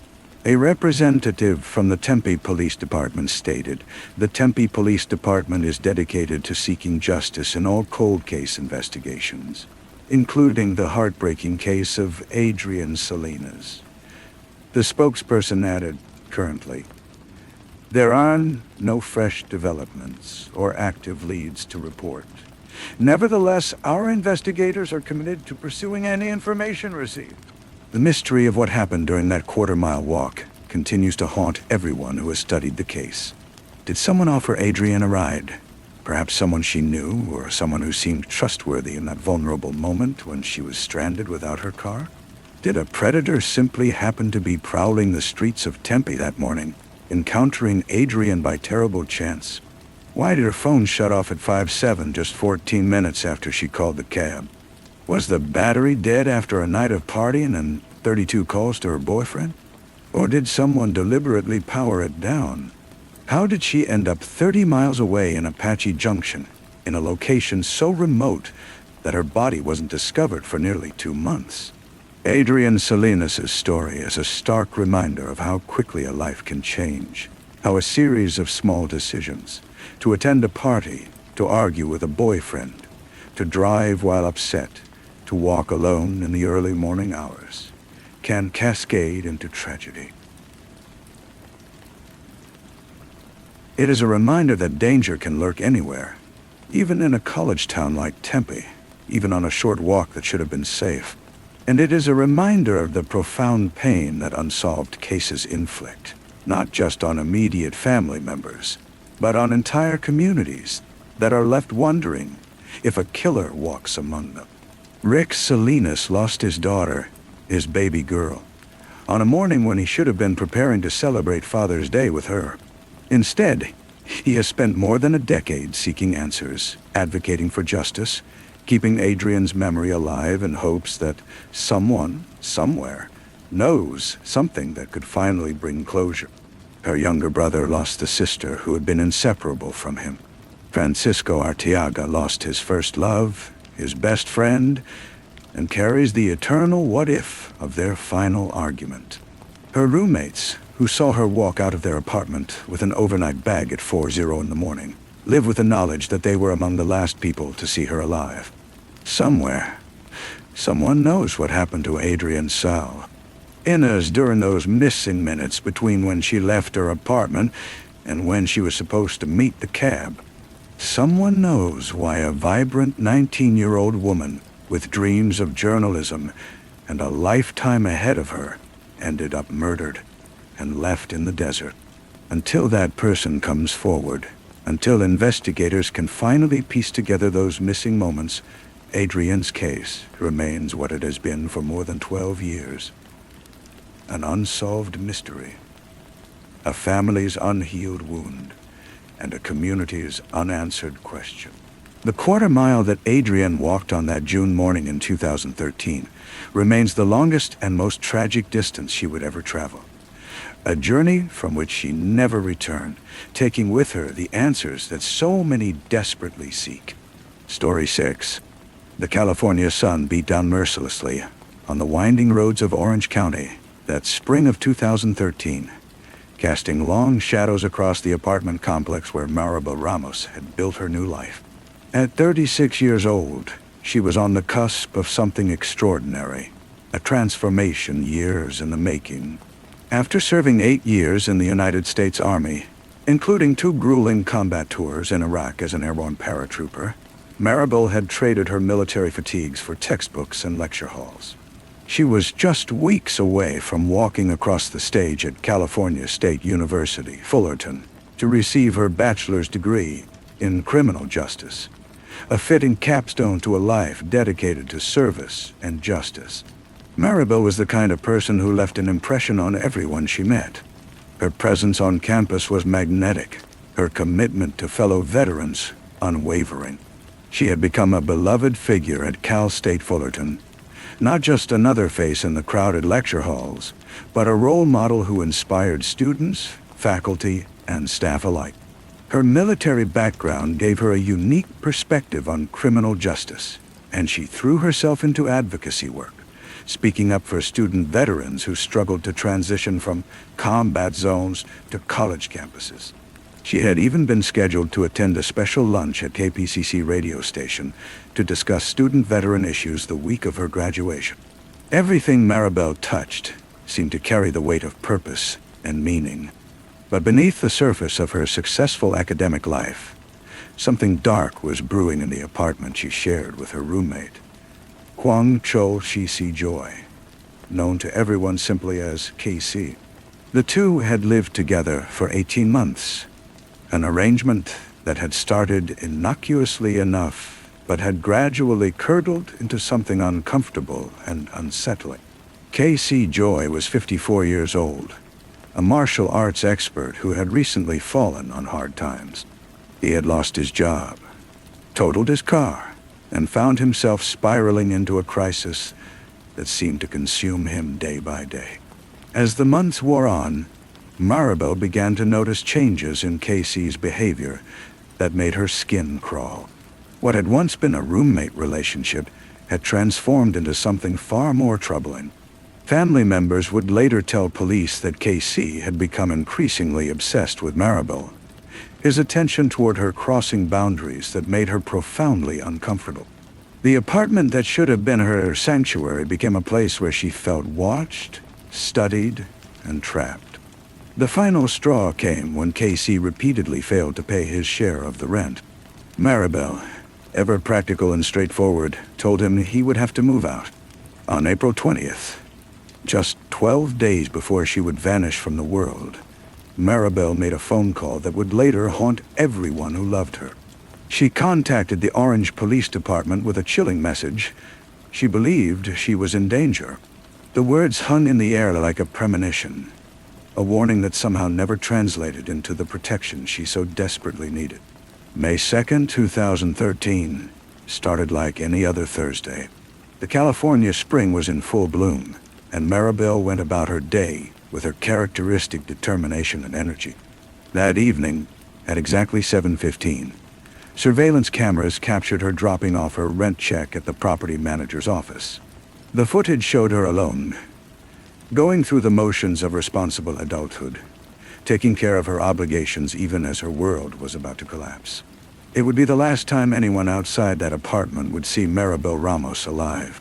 A representative from the Tempe Police Department stated, "The Tempe Police Department is dedicated to seeking justice in all cold case investigations, including the heartbreaking case of Adrienne Salinas." The spokesperson added, "Currently, there are no fresh developments or active leads to report. Nevertheless, our investigators are committed to pursuing any information received." The mystery of what happened during that quarter-mile walk continues to haunt everyone who has studied the case. Did someone offer Adrienne a ride? Perhaps someone she knew, or someone who seemed trustworthy in that vulnerable moment when she was stranded without her car? Did a predator simply happen to be prowling the streets of Tempe that morning, encountering Adrienne by terrible chance? Why did her phone shut off at 5/7 just 14 minutes after she called the cab? Was the battery dead after a night of partying and 32 calls to her boyfriend? Or did someone deliberately power it down? How did she end up 30 miles away in Apache Junction, in a location so remote that her body wasn't discovered for nearly 2 months? Adrienne Salinas' story is a stark reminder of how quickly a life can change, how a series of small decisions, to attend a party, to argue with a boyfriend, to drive while upset, to walk alone in the early morning hours, can cascade into tragedy. It is a reminder that danger can lurk anywhere, even in a college town like Tempe, even on a short walk that should have been safe. And it is a reminder of the profound pain that unsolved cases inflict, not just on immediate family members, but on entire communities that are left wondering if a killer walks among them. Rick Salinas lost his daughter, his baby girl, on a morning when he should have been preparing to celebrate Father's Day with her. Instead, he has spent more than a decade seeking answers, advocating for justice, keeping Adrienne's memory alive in hopes that someone, somewhere, knows something that could finally bring closure. Her younger brother lost the sister who had been inseparable from him. Francisco Arteaga lost his first love, his best friend, and carries the eternal what-if of their final argument. Her roommates, who saw her walk out of their apartment with an overnight bag at 4:00 in the morning, live with the knowledge that they were among the last people to see her alive. Somewhere, someone knows what happened to Adrienne Sal. Inez during those missing minutes between when she left her apartment and when she was supposed to meet the cab. Someone knows why a vibrant 19-year-old woman with dreams of journalism and a lifetime ahead of her ended up murdered and left in the desert. Until that person comes forward, until investigators can finally piece together those missing moments, Adrienne's case remains what it has been for more than 12 years. an unsolved mystery, a family's unhealed wound, and a community's unanswered question. The quarter mile that Adrienne walked on that June morning in 2013 remains the longest and most tragic distance she would ever travel. A journey from which she never returned, taking with her the answers that so many desperately seek. Story 6. The California sun beat down mercilessly on the winding roads of Orange County that spring of 2013, casting long shadows across the apartment complex where Maribel Ramos had built her new life. At 36 years old, she was on the cusp of something extraordinary, a transformation years in the making. After serving 8 years in the United States Army, including 2 grueling combat tours in Iraq as an airborne paratrooper, Maribel had traded her military fatigues for textbooks and lecture halls. She was just weeks away from walking across the stage at California State University, Fullerton, to receive her bachelor's degree in criminal justice, a fitting capstone to a life dedicated to service and justice. Maribel was the kind of person who left an impression on everyone she met. Her presence on campus was magnetic, her commitment to fellow veterans unwavering. She had become a beloved figure at Cal State Fullerton, not just another face in the crowded lecture halls, but a role model who inspired students, faculty, and staff alike. Her military background gave her a unique perspective on criminal justice, and she threw herself into advocacy work, speaking up for student veterans who struggled to transition from combat zones to college campuses. She had even been scheduled to attend a special lunch at KPCC radio station to discuss student veteran issues the week of her graduation. Everything Maribel touched seemed to carry the weight of purpose and meaning. But beneath the surface of her successful academic life, something dark was brewing in the apartment she shared with her roommate, Kwang Chol Shi Joy, known to everyone simply as KC. The two had lived together for 18 months, an arrangement that had started innocuously enough, but had gradually curdled into something uncomfortable and unsettling. KC Joy was 54 years old, a martial arts expert who had recently fallen on hard times. He had lost his job, totaled his car, and found himself spiraling into a crisis that seemed to consume him day by day. As the months wore on, Maribel began to notice changes in Casey's behavior that made her skin crawl. What had once been a roommate relationship had transformed into something far more troubling. Family members would later tell police that KC had become increasingly obsessed with Maribel, his attention toward her crossing boundaries that made her profoundly uncomfortable. The apartment that should have been her sanctuary became a place where she felt watched, studied, and trapped. The final straw came when KC repeatedly failed to pay his share of the rent. Maribel, ever practical and straightforward, told him he would have to move out. On April 20th, just 12 days before she would vanish from the world, Maribel made a phone call that would later haunt everyone who loved her. She contacted the Orange Police Department with a chilling message. She believed she was in danger. The words hung in the air like a premonition, a warning that somehow never translated into the protection she so desperately needed. May 2nd, 2013, started like any other Thursday. The California spring was in full bloom, and Maribel went about her day with her characteristic determination and energy. That evening, at exactly 7:15, surveillance cameras captured her dropping off her rent check at the property manager's office. The footage showed her alone, going through the motions of responsible adulthood, taking care of her obligations even as her world was about to collapse. It would be the last time anyone outside that apartment would see Maribel Ramos alive.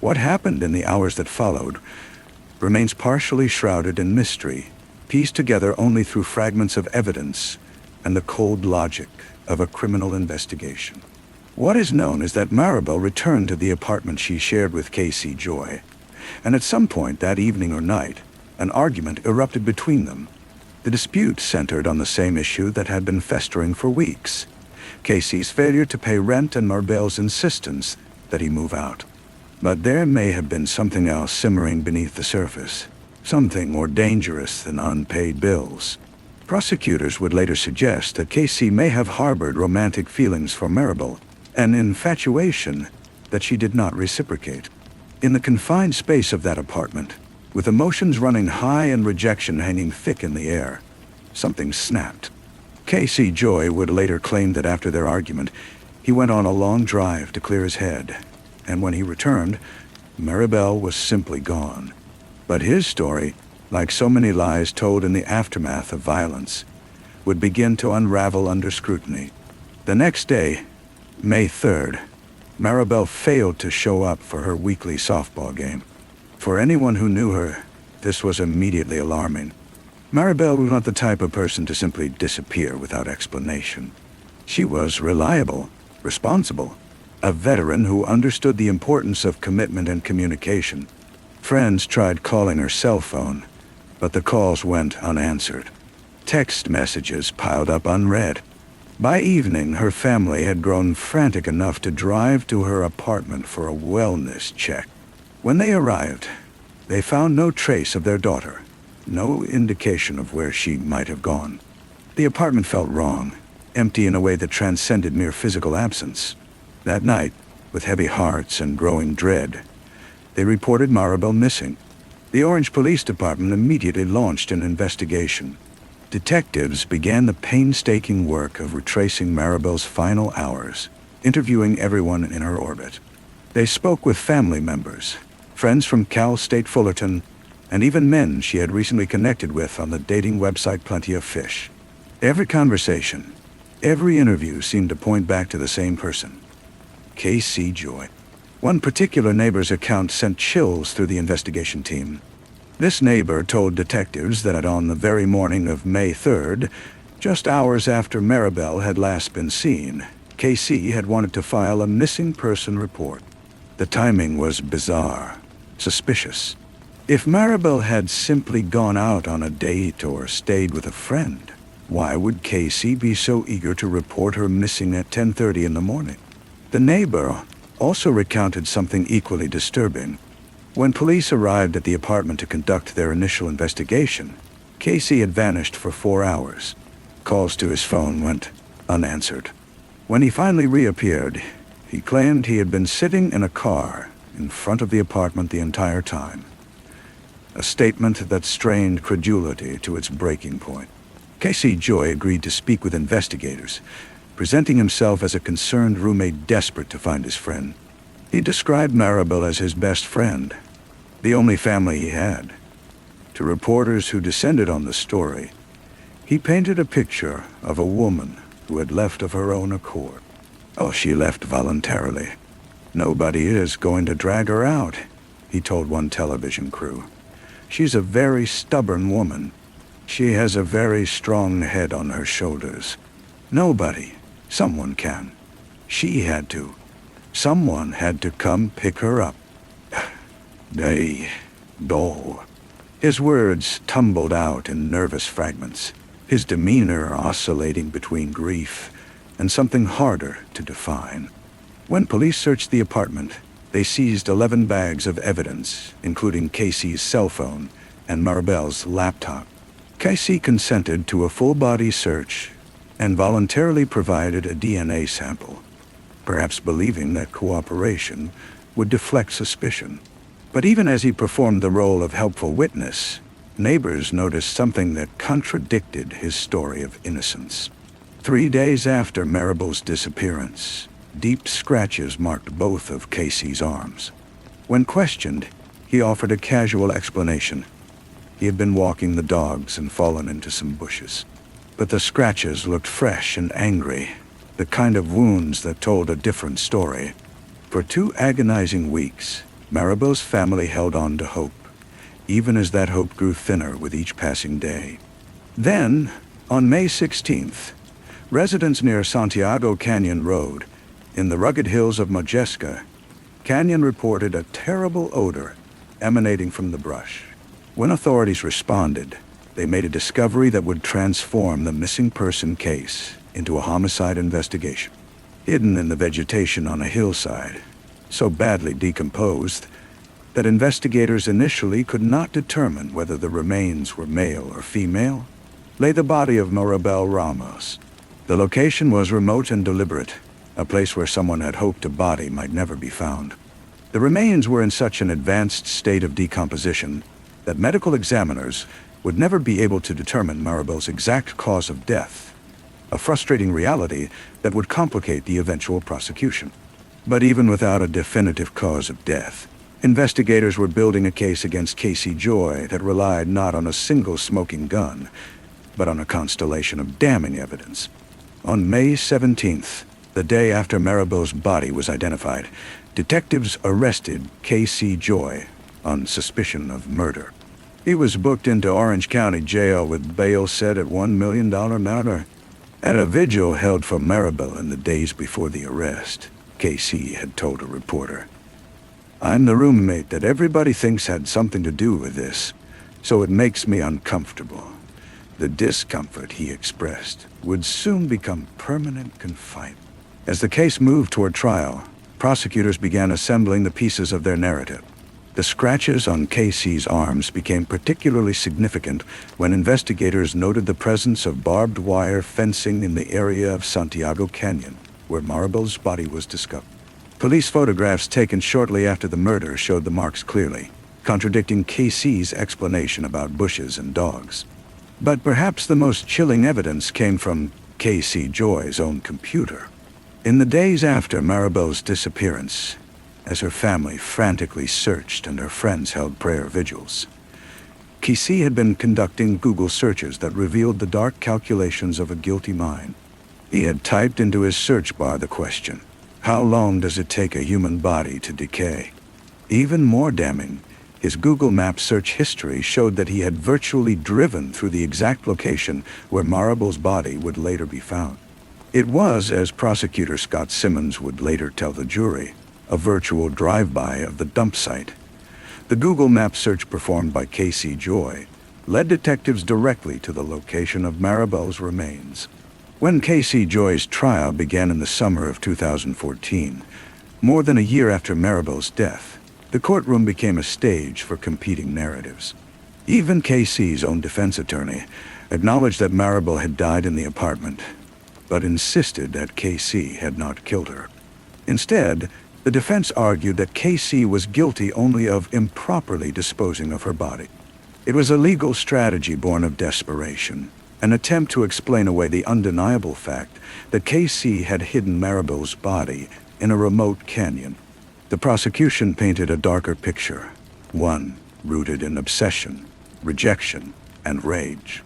What happened in the hours that followed remains partially shrouded in mystery, pieced together only through fragments of evidence and the cold logic of a criminal investigation. What is known is that Maribel returned to the apartment she shared with KC Joy, and at some point that evening or night, an argument erupted between them. The dispute centered on the same issue that had been festering for weeks: Casey's failure to pay rent and Maribel's insistence that he move out. But there may have been something else simmering beneath the surface. something more dangerous than unpaid bills. Prosecutors would later suggest that Casey may have harbored romantic feelings for Maribel, an infatuation that she did not reciprocate. In the confined space of that apartment, with emotions running high and rejection hanging thick in the air, something snapped. Casey Joy would later claim that after their argument, he went on a long drive to clear his head, and when he returned, Maribel was simply gone. But his story, like so many lies told in the aftermath of violence, would begin to unravel under scrutiny. The next day, May 3rd, Maribel failed to show up for her weekly softball game. For anyone who knew her, this was immediately alarming. Maribel was not the type of person to simply disappear without explanation. She was reliable, responsible, a veteran who understood the importance of commitment and communication. Friends tried calling her cell phone, but the calls went unanswered. Text messages piled up unread. By evening, her family had grown frantic enough to drive to her apartment for a wellness check. When they arrived, they found no trace of their daughter, no indication of where she might have gone. The apartment felt wrong, empty in a way that transcended mere physical absence. That night, with heavy hearts and growing dread, they reported Maribel missing. The Orange Police Department immediately launched an investigation. Detectives began the painstaking work of retracing Maribel's final hours, interviewing everyone in her orbit. They spoke with family members, friends from Cal State Fullerton, and even men she had recently connected with on the dating website Plenty of Fish. Every conversation, every interview seemed to point back to the same person, Casey Joy. One particular neighbor's account sent chills through the investigation team. This neighbor told detectives that on the very morning of May 3rd, just hours after Maribel had last been seen, Casey had wanted to file a missing person report. The timing was bizarre, suspicious. If Maribel had simply gone out on a date or stayed with a friend, why would Casey be so eager to report her missing at 10:30 in the morning? The neighbor also recounted something equally disturbing. When police arrived at the apartment to conduct their initial investigation, Casey had vanished for 4 hours. Calls to his phone went unanswered. When he finally reappeared, he claimed he had been sitting in a car in front of the apartment the entire time. A statement that strained credulity to its breaking point. Casey Joy agreed to speak with investigators, presenting himself as a concerned roommate desperate to find his friend. He described Maribel as his best friend, the only family he had. To reporters who descended on the story, he painted a picture of a woman who had left of her own accord. Oh, she left voluntarily. Nobody is going to drag her out, he told one television crew. She's a very stubborn woman. She has a very strong head on her shoulders. Nobody. Someone can. She had to. Someone had to come pick her up. Doll. His words tumbled out in nervous fragments, his demeanor oscillating between grief and something harder to define. When police searched the apartment, they seized 11 bags of evidence, including Casey's cell phone and Maribel's laptop. Casey consented to a full-body search and voluntarily provided a DNA sample, perhaps believing that cooperation would deflect suspicion. But even as he performed the role of helpful witness, neighbors noticed something that contradicted his story of innocence. 3 days after Maribel's disappearance, deep scratches marked both of Casey's arms. When questioned, he offered a casual explanation. He had been walking the dogs and fallen into some bushes. But the scratches looked fresh and angry, the kind of wounds that told a different story. For 2 agonizing weeks, Maribel's family held on to hope, even as that hope grew thinner with each passing day. Then, on May 16th, residents near Santiago Canyon Road, in the rugged hills of Modjeska, Canyon reported a terrible odor emanating from the brush. When authorities responded, they made a discovery that would transform the missing person case into a homicide investigation. Hidden in the vegetation on a hillside, so badly decomposed that investigators initially could not determine whether the remains were male or female, lay the body of Maribel Ramos. The location was remote and deliberate, a place where someone had hoped a body might never be found. The remains were in such an advanced state of decomposition that medical examiners would never be able to determine Maribel's exact cause of death, a frustrating reality that would complicate the eventual prosecution. But even without a definitive cause of death, investigators were building a case against Casey Joy that relied not on a single smoking gun, but on a constellation of damning evidence. On May 17th, the day after Maribel's body was identified, detectives arrested Casey Joy on suspicion of murder. He was booked into Orange County Jail with bail set at $1 million matter. At a vigil held for Maribel in the days before the arrest, Casey had told a reporter, "I'm the roommate that everybody thinks had something to do with this, so it makes me uncomfortable." The discomfort he expressed would soon become permanent confinement. As the case moved toward trial, prosecutors began assembling the pieces of their narrative. The scratches on Casey's arms became particularly significant when investigators noted the presence of barbed wire fencing in the area of Santiago Canyon, where Maribel's body was discovered. Police photographs taken shortly after the murder showed the marks clearly, contradicting Casey's explanation about bushes and dogs. But perhaps the most chilling evidence came from Casey Joy's own computer. In the days after Maribel's disappearance, as her family frantically searched and her friends held prayer vigils, Casey had been conducting Google searches that revealed the dark calculations of a guilty mind. He had typed into his search bar the question, "How long does it take a human body to decay?" Even more damning, his Google Maps search history showed that he had virtually driven through the exact location where Maribel's body would later be found. It was, as prosecutor Scott Simmons would later tell the jury, a virtual drive-by of the dump site. The Google Maps search performed by Casey Joy led detectives directly to the location of Maribel's remains. When Casey Joy's trial began in the summer of 2014, more than a year after Maribel's death, the courtroom became a stage for competing narratives. Even Casey's own defense attorney acknowledged that Maribel had died in the apartment, but insisted that Casey had not killed her. Instead, the defense argued that Casey was guilty only of improperly disposing of her body. It was a legal strategy born of desperation, an attempt to explain away the undeniable fact that Casey had hidden Maribel's body in a remote canyon. The prosecution painted a darker picture, one rooted in obsession, rejection, and rage.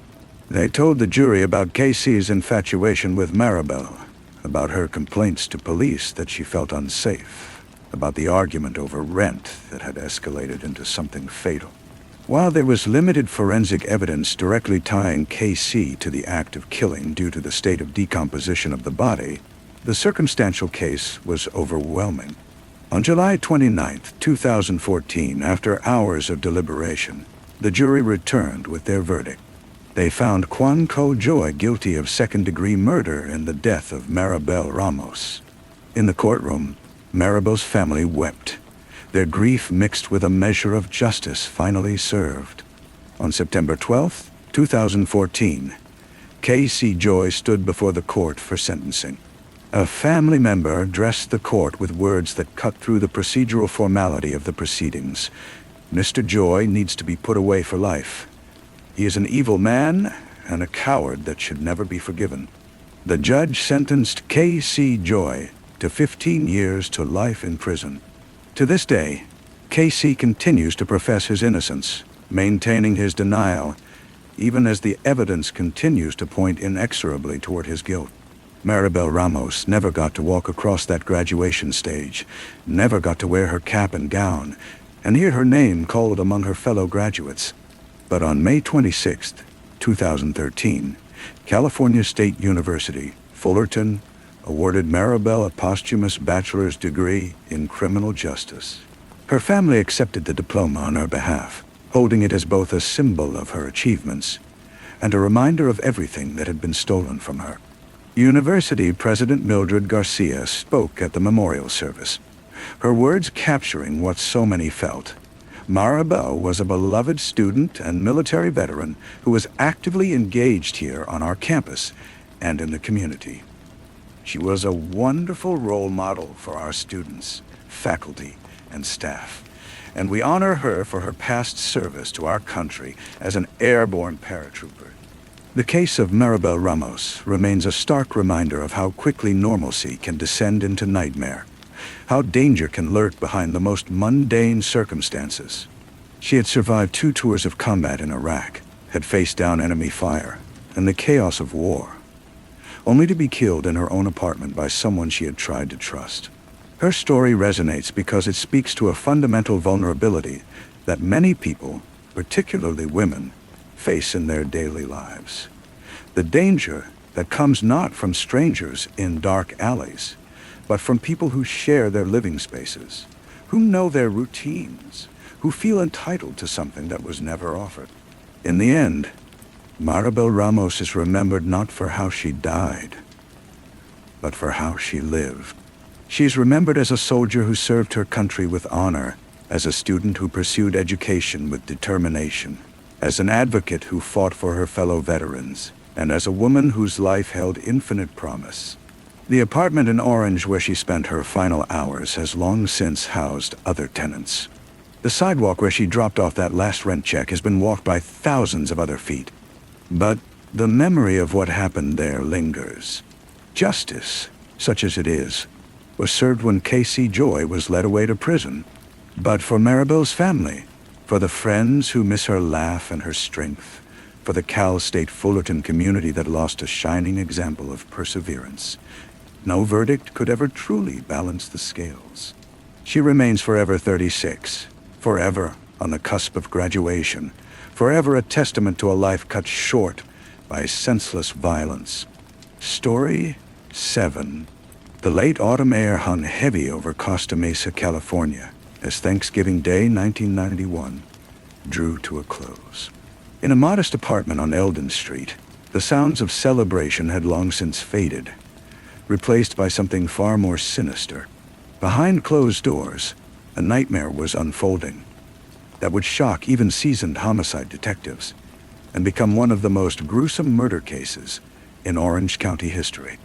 They told the jury about Casey's infatuation with Maribel, about her complaints to police that she felt unsafe, about the argument over rent that had escalated into something fatal. While there was limited forensic evidence directly tying Casey to the act of killing due to the state of decomposition of the body, the circumstantial case was overwhelming. On July 29, 2014, after hours of deliberation, the jury returned with their verdict. They found Juanco Joy guilty of second-degree murder in the death of Maribel Ramos. In the courtroom, Maribel's family wept, their grief mixed with a measure of justice finally served. On September 12, 2014, Casey Joy stood before the court for sentencing. A family member addressed the court with words that cut through the procedural formality of the proceedings. "Mr. Joy needs to be put away for life. He is an evil man and a coward that should never be forgiven." The judge sentenced Casey Joy to 15 years to life in prison. To this day, Casey continues to profess his innocence, maintaining his denial, even as the evidence continues to point inexorably toward his guilt. Maribel Ramos never got to walk across that graduation stage, never got to wear her cap and gown, and hear her name called among her fellow graduates. But on May 26, 2013, California State University, Fullerton, awarded Maribel a posthumous bachelor's degree in criminal justice. Her family accepted the diploma on her behalf, holding it as both a symbol of her achievements and a reminder of everything that had been stolen from her. University President Mildred Garcia spoke at the memorial service, her words capturing what so many felt: Maribel was a beloved student and military veteran who was actively engaged here on our campus and in the community. She was a wonderful role model for our students, faculty, and staff, and we honor her for her past service to our country as an airborne paratrooper. The case of Maribel Ramos remains a stark reminder of how quickly normalcy can descend into nightmare, how danger can lurk behind the most mundane circumstances. She had survived 2 tours of combat in Iraq, had faced down enemy fire and the chaos of war, only to be killed in her own apartment by someone she had tried to trust. Her story resonates because it speaks to a fundamental vulnerability that many people, particularly women, face in their daily lives. The danger that comes not from strangers in dark alleys, but from people who share their living spaces, who know their routines, who feel entitled to something that was never offered. In the end, Maribel Ramos is remembered not for how she died, but for how she lived. She is remembered as a soldier who served her country with honor, as a student who pursued education with determination, as an advocate who fought for her fellow veterans, and as a woman whose life held infinite promise. The apartment in Orange where she spent her final hours has long since housed other tenants. The sidewalk where she dropped off that last rent check has been walked by thousands of other feet. But the memory of what happened there lingers. Justice, such as it is, was served when Casey Joy was led away to prison. But for Maribel's family, for the friends who miss her laugh and her strength, for the Cal State Fullerton community that lost a shining example of perseverance, no verdict could ever truly balance the scales. She remains forever 36, forever on the cusp of graduation, forever a testament to a life cut short by senseless violence. Story 7. The late autumn air hung heavy over Costa Mesa, California, as Thanksgiving Day 1991 drew to a close. In a modest apartment on Eldon Street, the sounds of celebration had long since faded, replaced by something far more sinister. Behind closed doors, a nightmare was unfolding that would shock even seasoned homicide detectives and become one of the most gruesome murder cases in Orange County history.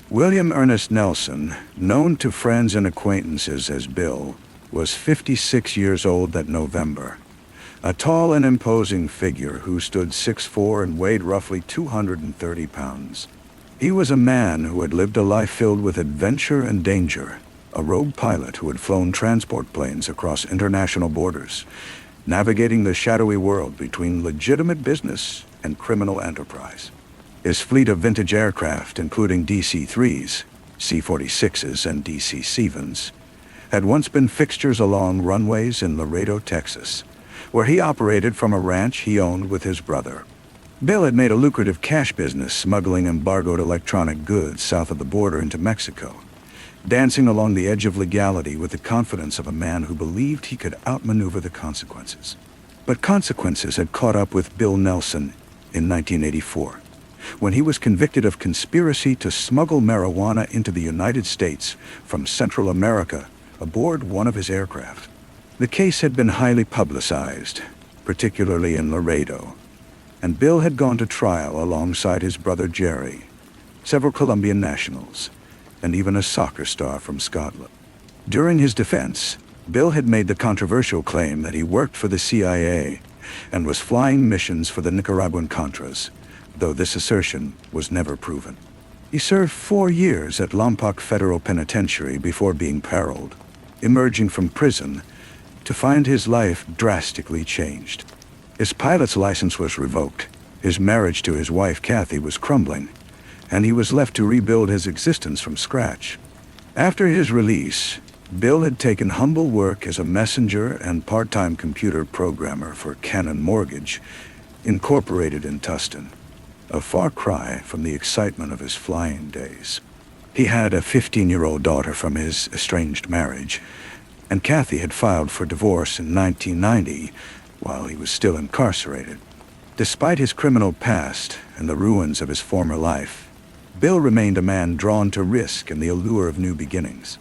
William Ernest Nelson, known to friends and acquaintances as Bill, was 56 years old that November. A tall and imposing figure who stood 6'4" and weighed roughly 230 pounds. He was a man who had lived a life filled with adventure and danger, a rogue pilot who had flown transport planes across international borders, navigating the shadowy world between legitimate business and criminal enterprise. His fleet of vintage aircraft, including DC-3s, C-46s, and DC-7s, had once been fixtures along runways in Laredo, Texas, where he operated from a ranch he owned with his brother. Bill had made a lucrative cash business smuggling embargoed electronic goods south of the border into Mexico, dancing along the edge of legality with the confidence of a man who believed he could outmaneuver the consequences. But consequences had caught up with Bill Nelson in 1984, when he was convicted of conspiracy to smuggle marijuana into the United States from Central America aboard one of his aircraft. The case had been highly publicized, particularly in Laredo, and Bill had gone to trial alongside his brother Jerry, several Colombian nationals, and even a soccer star from Scotland. During his defense, Bill had made the controversial claim that he worked for the CIA and was flying missions for the Nicaraguan Contras, though this assertion was never proven. He served 4 years at Lompoc Federal Penitentiary before being paroled, emerging from prison to find his life drastically changed. His pilot's license was revoked, his marriage to his wife Kathy was crumbling, and he was left to rebuild his existence from scratch. After his release, Bill had taken humble work as a messenger and part-time computer programmer for Cannon Mortgage, Incorporated in Tustin, a far cry from the excitement of his flying days. He had a 15-year-old daughter from his estranged marriage, and Kathy had filed for divorce in 1990 while he was still incarcerated. Despite his criminal past and the ruins of his former life, Bill remained a man drawn to risk and the allure of new beginnings.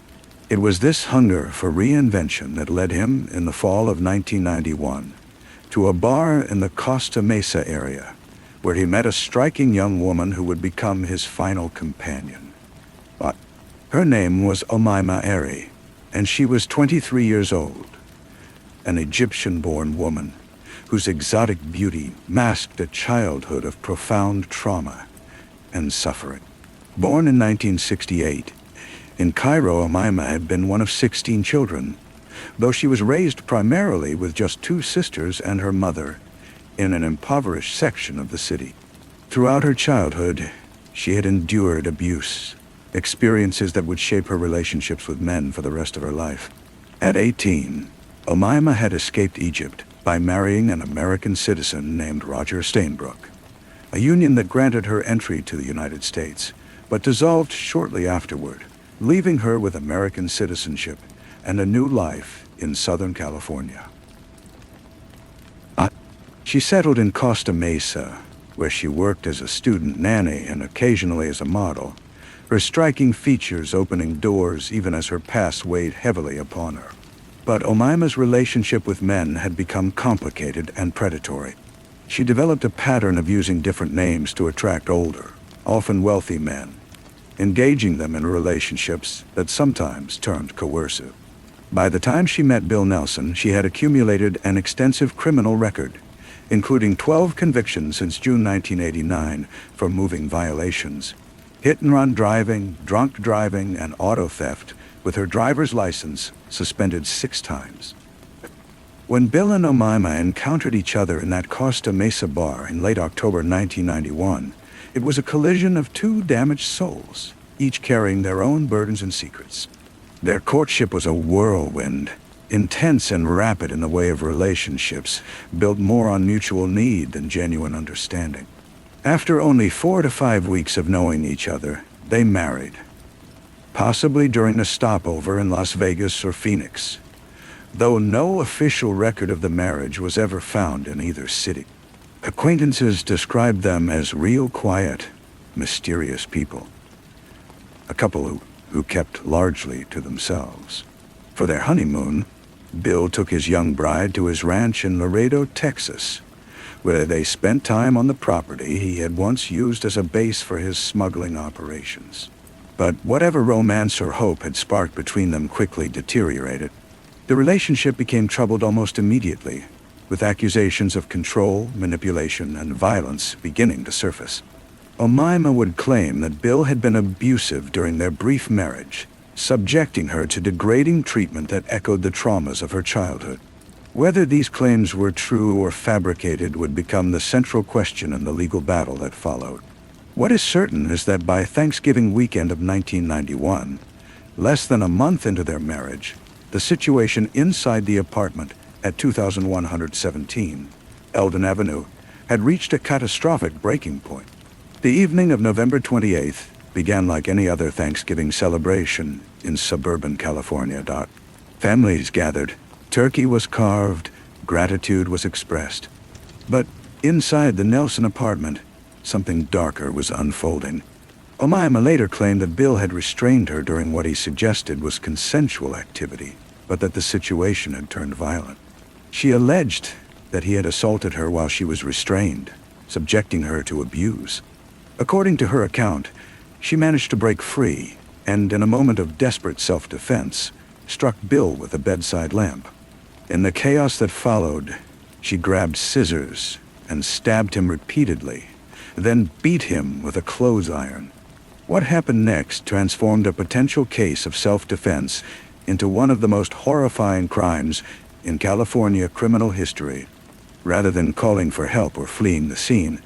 It was this hunger for reinvention that led him, in the fall of 1991, to a bar in the Costa Mesa area, where he met a striking young woman who would become his final companion. But her name was Omaima Eri, and she was 23 years old, an Egyptian-born woman whose exotic beauty masked a childhood of profound trauma and suffering. Born in 1968, in Cairo, Omaima had been one of 16 children, though she was raised primarily with just 2 sisters and her mother in an impoverished section of the city. Throughout her childhood, she had endured abuse, experiences that would shape her relationships with men for the rest of her life. At 18, Omaima had escaped Egypt by marrying an American citizen named Roger Stainbrook, a union that granted her entry to the United States, but dissolved shortly afterward, leaving her with American citizenship and a new life in Southern California. She settled in Costa Mesa, where she worked as a student nanny and occasionally as a model, her striking features opening doors even as her past weighed heavily upon her. But Omaima's relationship with men had become complicated and predatory. She developed a pattern of using different names to attract older, often wealthy men, engaging them in relationships that sometimes turned coercive. By the time she met Bill Nelson, she had accumulated an extensive criminal record, including 12 convictions since June 1989 for moving violations, hit-and-run driving, drunk driving, and auto theft, with her driver's license suspended 6 times. When Bill and Omaima encountered each other in that Costa Mesa bar in late October 1991, it was a collision of 2 damaged souls, each carrying their own burdens and secrets. Their courtship was a whirlwind, intense and rapid in the way of relationships, built more on mutual need than genuine understanding. After only 4 to 5 weeks of knowing each other, they married, possibly during a stopover in Las Vegas or Phoenix, though no official record of the marriage was ever found in either city. Acquaintances described them as real quiet, mysterious people, a couple who kept largely to themselves. For their honeymoon, Bill took his young bride to his ranch in Laredo, Texas, where they spent time on the property he had once used as a base for his smuggling operations. But whatever romance or hope had sparked between them quickly deteriorated. The relationship became troubled almost immediately, with accusations of control, manipulation, and violence beginning to surface. Omaima would claim that Bill had been abusive during their brief marriage, subjecting her to degrading treatment that echoed the traumas of her childhood. Whether these claims were true or fabricated would become the central question in the legal battle that followed. What is certain is that by Thanksgiving weekend of 1991, less than a month into their marriage, the situation inside the apartment at 2117 Eldon Avenue had reached a catastrophic breaking point. The evening of November 28th began like any other Thanksgiving celebration in suburban California. Families gathered, turkey was carved, gratitude was expressed. But inside the Nelson apartment, something darker was unfolding. Omaima later claimed that Bill had restrained her during what he suggested was consensual activity, but that the situation had turned violent. She alleged that he had assaulted her while she was restrained, subjecting her to abuse. According to her account, she managed to break free and, in a moment of desperate self-defense, struck Bill with a bedside lamp. In the chaos that followed, she grabbed scissors and stabbed him repeatedly, then beat him with a clothes iron. What happened next transformed a potential case of self-defense into one of the most horrifying crimes in California criminal history. Rather than calling for help or fleeing the scene,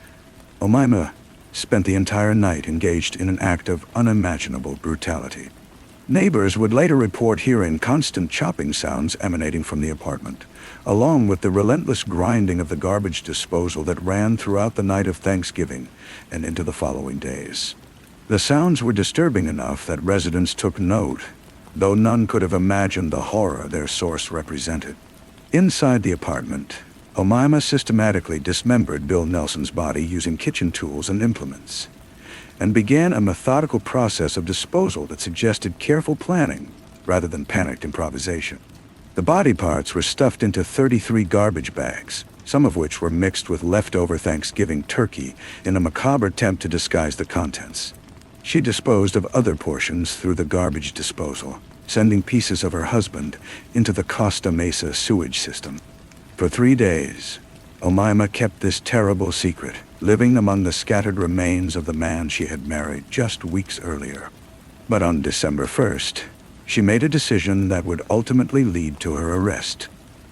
Omaima spent the entire night engaged in an act of unimaginable brutality. Neighbors would later report hearing constant chopping sounds emanating from the apartment, along with the relentless grinding of the garbage disposal that ran throughout the night of Thanksgiving and into the following days. The sounds were disturbing enough that residents took note, though none could have imagined the horror their source represented. Inside the apartment, Omaima systematically dismembered Bill Nelson's body using kitchen tools and implements, and began a methodical process of disposal that suggested careful planning rather than panicked improvisation. The body parts were stuffed into 33 garbage bags, some of which were mixed with leftover Thanksgiving turkey in a macabre attempt to disguise the contents. She disposed of other portions through the garbage disposal, sending pieces of her husband into the Costa Mesa sewage system. For 3 days, Omaima kept this terrible secret, living among the scattered remains of the man she had married just weeks earlier. But on December 1st, she made a decision that would ultimately lead to her arrest.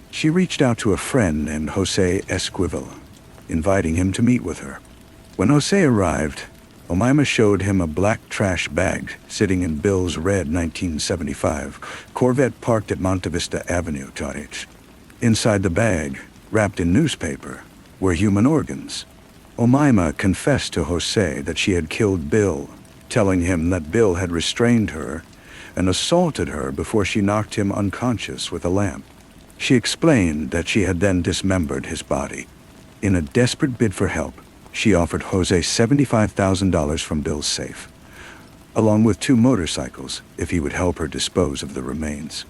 She reached out to a friend named Jose Esquivel, inviting him to meet with her. When Jose arrived, Omaima showed him a black trash bag sitting in Bill's red 1975 Corvette parked at Monte Vista Avenue, Torres. Inside the bag, wrapped in newspaper, were human organs. Omaima confessed to Jose that she had killed Bill, telling him that Bill had restrained her and assaulted her before she knocked him unconscious with a lamp. She explained that she had then dismembered his body. In a desperate bid for help, she offered Jose $75,000 from Bill's safe, along with 2 motorcycles if he would help her dispose of the remains.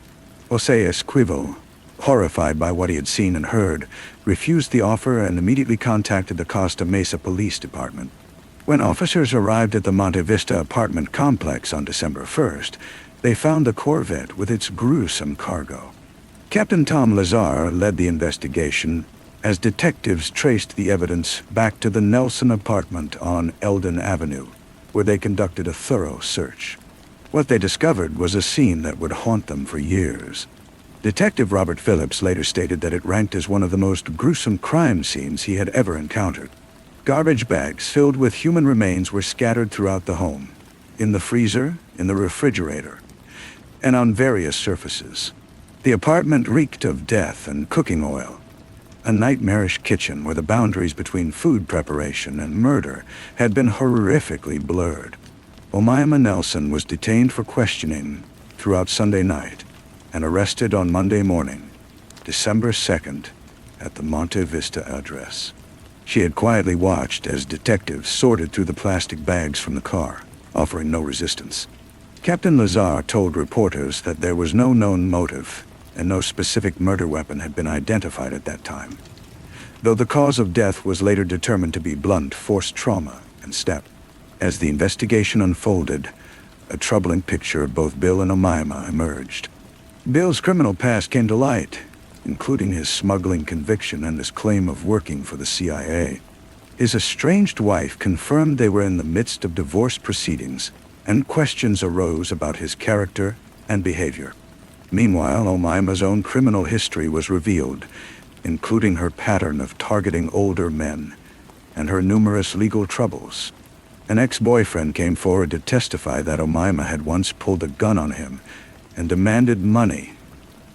Jose Esquivel, horrified by what he had seen and heard, refused the offer and immediately contacted the Costa Mesa Police Department. When officers arrived at the Monte Vista apartment complex on December 1st, they found the Corvette with its gruesome cargo. Captain Tom Lazar led the investigation as detectives traced the evidence back to the Nelson apartment on Eldon Avenue, where they conducted a thorough search. What they discovered was a scene that would haunt them for years. Detective Robert Phillips later stated that it ranked as one of the most gruesome crime scenes he had ever encountered. Garbage bags filled with human remains were scattered throughout the home, in the freezer, in the refrigerator, and on various surfaces. The apartment reeked of death and cooking oil, a nightmarish kitchen where the boundaries between food preparation and murder had been horrifically blurred. Omaima Nelson was detained for questioning throughout Sunday night and arrested on Monday morning, December 2nd, at the Monte Vista address. She had quietly watched as detectives sorted through the plastic bags from the car, offering no resistance. Captain Lazar told reporters that there was no known motive and no specific murder weapon had been identified at that time, though the cause of death was later determined to be blunt force trauma and stab. As the investigation unfolded, a troubling picture of both Bill and Omaima emerged. Bill's criminal past came to light, including his smuggling conviction and his claim of working for the CIA. His estranged wife confirmed they were in the midst of divorce proceedings, and questions arose about his character and behavior. Meanwhile, Omaima's own criminal history was revealed, including her pattern of targeting older men and her numerous legal troubles. An ex-boyfriend came forward to testify that Omaima had once pulled a gun on him and demanded money,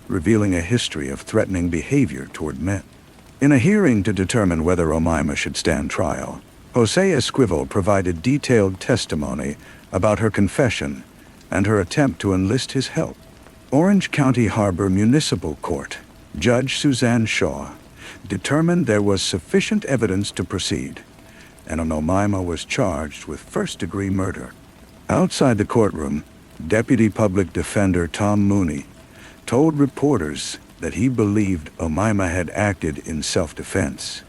revealing a history of threatening behavior toward men. In a hearing to determine whether Omaima should stand trial, Jose Esquivel provided detailed testimony about her confession and her attempt to enlist his help. Orange County Harbor Municipal Court, Judge Suzanne Shaw, determined there was sufficient evidence to proceed, and Omaima was charged with first-degree murder. Outside the courtroom, Deputy Public Defender Tom Mooney told reporters that he believed Omaima had acted in self-defense,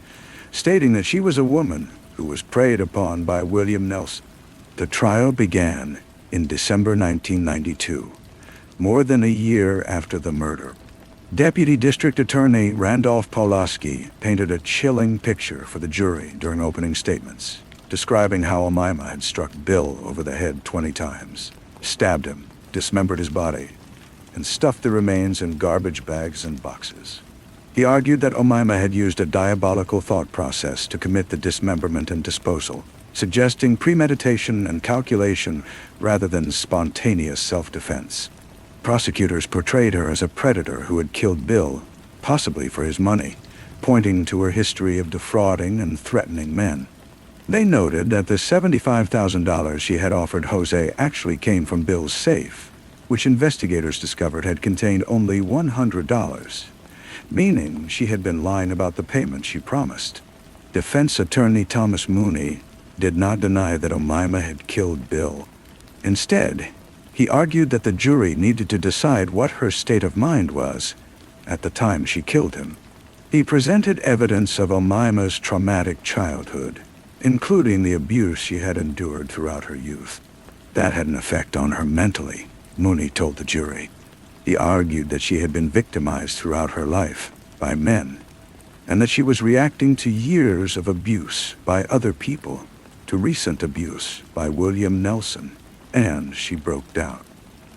stating that she was a woman who was preyed upon by William Nelson. The trial began in December 1992, more than a year after the murder. Deputy District Attorney Randolph Pawlowski painted a chilling picture for the jury during opening statements, describing how Omaima had struck Bill over the head 20 times, stabbed him, dismembered his body, and stuffed the remains in garbage bags and boxes. He argued that Omaima had used a diabolical thought process to commit the dismemberment and disposal, suggesting premeditation and calculation rather than spontaneous self-defense. Prosecutors portrayed her as a predator who had killed Bill, possibly for his money, pointing to her history of defrauding and threatening men. They noted that the $75,000 she had offered Jose actually came from Bill's safe, which investigators discovered had contained only $100, meaning she had been lying about the payment she promised. Defense attorney Thomas Mooney did not deny that Omaima had killed Bill. Instead, He argued that the jury needed to decide what her state of mind was at the time she killed him. He presented evidence of Omaima's traumatic childhood, including the abuse she had endured throughout her youth. That had an effect on her mentally, Mooney told the jury. He argued that she had been victimized throughout her life by men, and that she was reacting to years of abuse by other people, to recent abuse by William Nelson, and she broke down.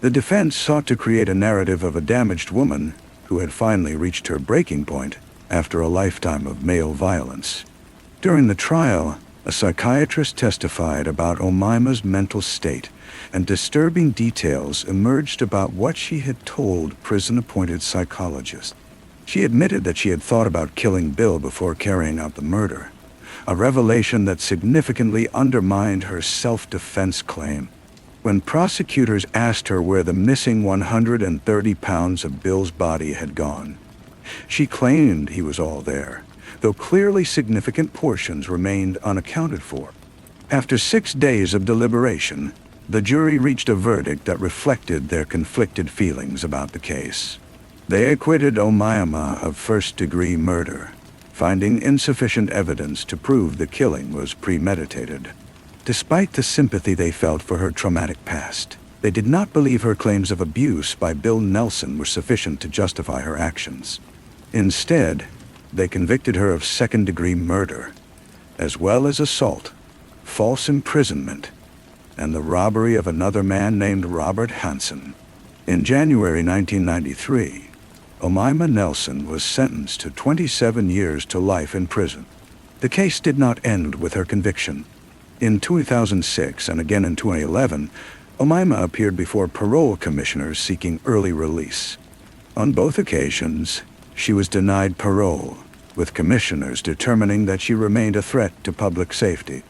The defense sought to create a narrative of a damaged woman who had finally reached her breaking point after a lifetime of male violence. During the trial, a psychiatrist testified about Omaima's mental state, and disturbing details emerged about what she had told prison-appointed psychologists. She admitted that she had thought about killing Bill before carrying out the murder, a revelation that significantly undermined her self-defense claim. When prosecutors asked her where the missing 130 pounds of Bill's body had gone, she claimed he was all there, though clearly significant portions remained unaccounted for. After 6 days of deliberation, the jury reached a verdict that reflected their conflicted feelings about the case. They acquitted Omaima of first-degree murder, finding insufficient evidence to prove the killing was premeditated. Despite the sympathy they felt for her traumatic past, they did not believe her claims of abuse by Bill Nelson were sufficient to justify her actions. Instead, they convicted her of second-degree murder, as well as assault, false imprisonment, and the robbery of another man named Robert Hansen. In January 1993, Omaima Nelson was sentenced to 27 years to life in prison. The case did not end with her conviction. In 2006 and again in 2011, Omaima appeared before parole commissioners seeking early release. On both occasions, she was denied parole, with commissioners determining that she remained a threat to public safety.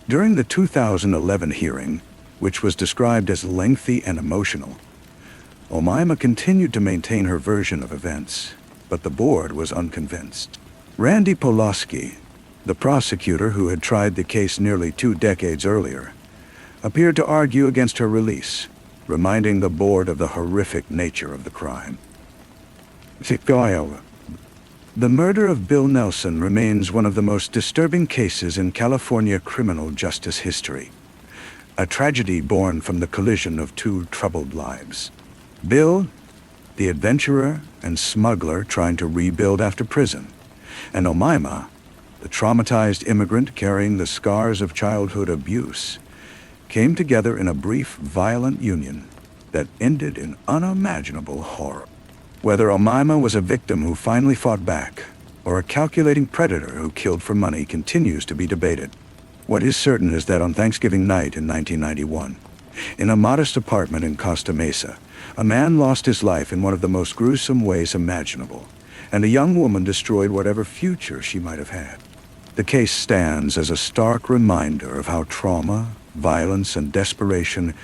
During the 2011 hearing, which was described as lengthy and emotional, Omaima continued to maintain her version of events, but the board was unconvinced. Randy Pulaski, the prosecutor who had tried the case nearly 2 decades earlier, appeared to argue against her release, reminding the board of the horrific nature of the crime. The murder of Bill Nelson remains one of the most disturbing cases in California criminal justice history, a tragedy born from the collision of 2 troubled lives. Bill, the adventurer and smuggler trying to rebuild after prison, and Omaima, the traumatized immigrant carrying the scars of childhood abuse, came together in a brief, violent union that ended in unimaginable horror. Whether Omaima was a victim who finally fought back, or a calculating predator who killed for money continues to be debated. What is certain is that on Thanksgiving night in 1991, in a modest apartment in Costa Mesa, a man lost his life in one of the most gruesome ways imaginable, and a young woman destroyed whatever future she might have had. The case stands as a stark reminder of how trauma, violence, and desperation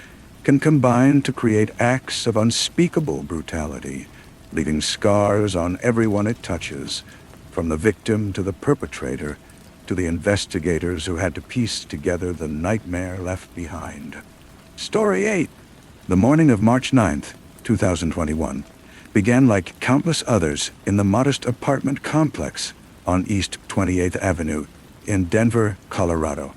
can combine to create acts of unspeakable brutality, leaving scars on everyone it touches, from the victim to the perpetrator, to the investigators who had to piece together the nightmare left behind. Story 8. The morning of March 9th, 2021, began like countless others in the modest apartment complex on East 28th Avenue in Denver, Colorado.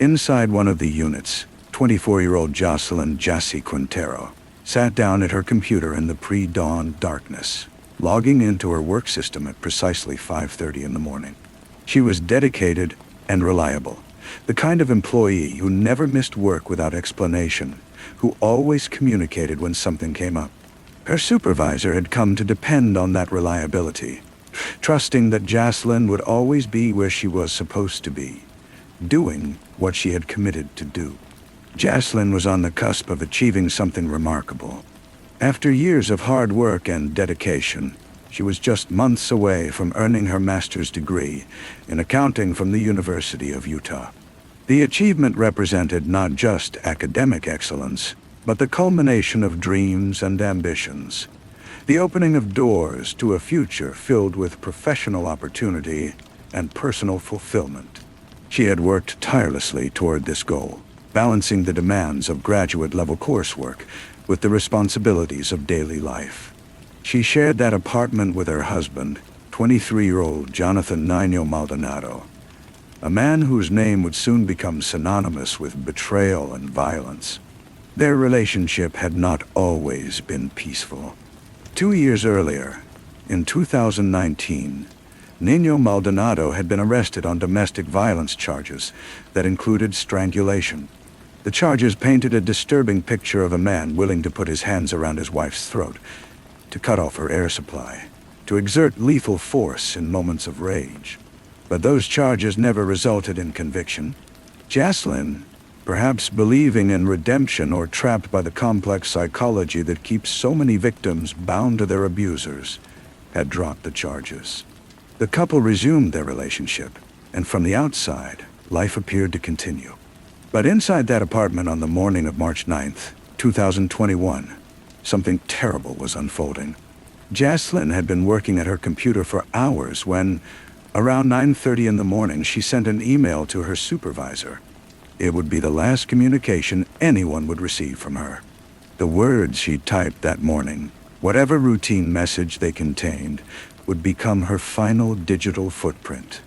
Inside one of the units, 24-year-old Jocelyn Jassy Quintero sat down at her computer in the pre-dawn darkness, logging into her work system at precisely 5:30 in the morning. She was dedicated and reliable, the kind of employee who never missed work without explanation, who always communicated when something came up. Her supervisor had come to depend on that reliability, trusting that Jocelyn would always be where she was supposed to be, doing what she had committed to do. Jocelyn was on the cusp of achieving something remarkable. After years of hard work and dedication, she was just months away from earning her master's degree in accounting from the University of Utah. The achievement represented not just academic excellence, but the culmination of dreams and ambitions, the opening of doors to a future filled with professional opportunity and personal fulfillment. She had worked tirelessly toward this goal, balancing the demands of graduate-level coursework with the responsibilities of daily life. She shared that apartment with her husband, 23-year-old Jonathan Nino Maldonado, a man whose name would soon become synonymous with betrayal and violence. Their relationship had not always been peaceful. 2 years earlier, in 2019, Nino Maldonado had been arrested on domestic violence charges that included strangulation. The charges painted a disturbing picture of a man willing to put his hands around his wife's throat, to cut off her air supply, to exert lethal force in moments of rage. But those charges never resulted in conviction. Jaslyn, perhaps believing in redemption or trapped by the complex psychology that keeps so many victims bound to their abusers, had dropped the charges. The couple resumed their relationship, and from the outside, life appeared to continue. But inside that apartment on the morning of March 9th, 2021, something terrible was unfolding. Jaslyn had been working at her computer for hours when, around 9:30 in the morning, she sent an email to her supervisor. It would be the last communication anyone would receive from her. The words she typed that morning, whatever routine message they contained, would become her final digital footprint.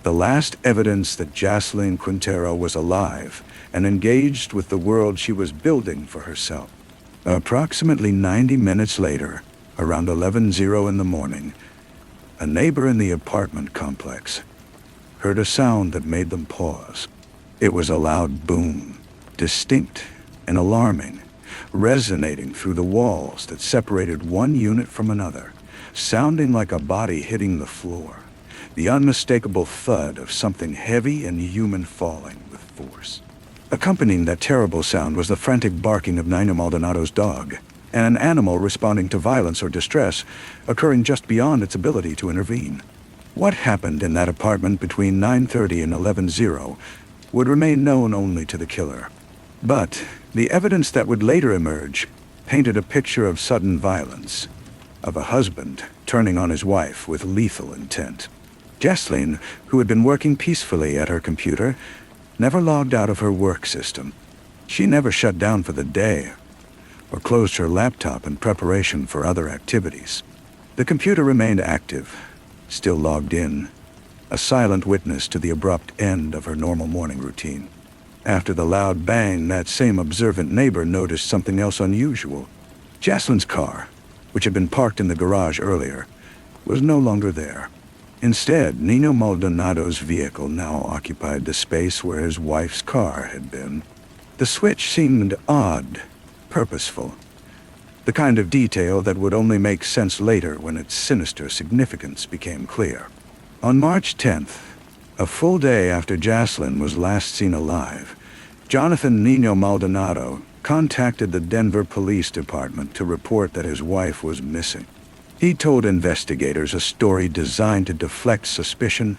The last evidence that Jaslyn Quintero was alive and engaged with the world she was building for herself. Approximately 90 minutes later, around 11:00 in the morning, a neighbor in the apartment complex heard a sound that made them pause. It was a loud boom, distinct and alarming, resonating through the walls that separated one unit from another, sounding like a body hitting the floor, the unmistakable thud of something heavy and human falling with force. Accompanying that terrible sound was the frantic barking of Nino Maldonado's dog, and an animal responding to violence or distress, occurring just beyond its ability to intervene. What happened in that apartment between 9:30 and 11:00 would remain known only to the killer. But the evidence that would later emerge painted a picture of sudden violence, of a husband turning on his wife with lethal intent. Jaslyn, who had been working peacefully at her computer, never logged out of her work system. She never shut down for the day or closed her laptop in preparation for other activities. The computer remained active, still logged in, a silent witness to the abrupt end of her normal morning routine. After the loud bang, that same observant neighbor noticed something else unusual. Jaslyn's car, which had been parked in the garage earlier, was no longer there. Instead, Nino Maldonado's vehicle now occupied the space where his wife's car had been. The switch seemed odd, purposeful, the kind of detail that would only make sense later when its sinister significance became clear. On March 10th, a full day after Jaslyn was last seen alive, Jonathan Nino Maldonado contacted the Denver Police Department to report that his wife was missing. He told investigators a story designed to deflect suspicion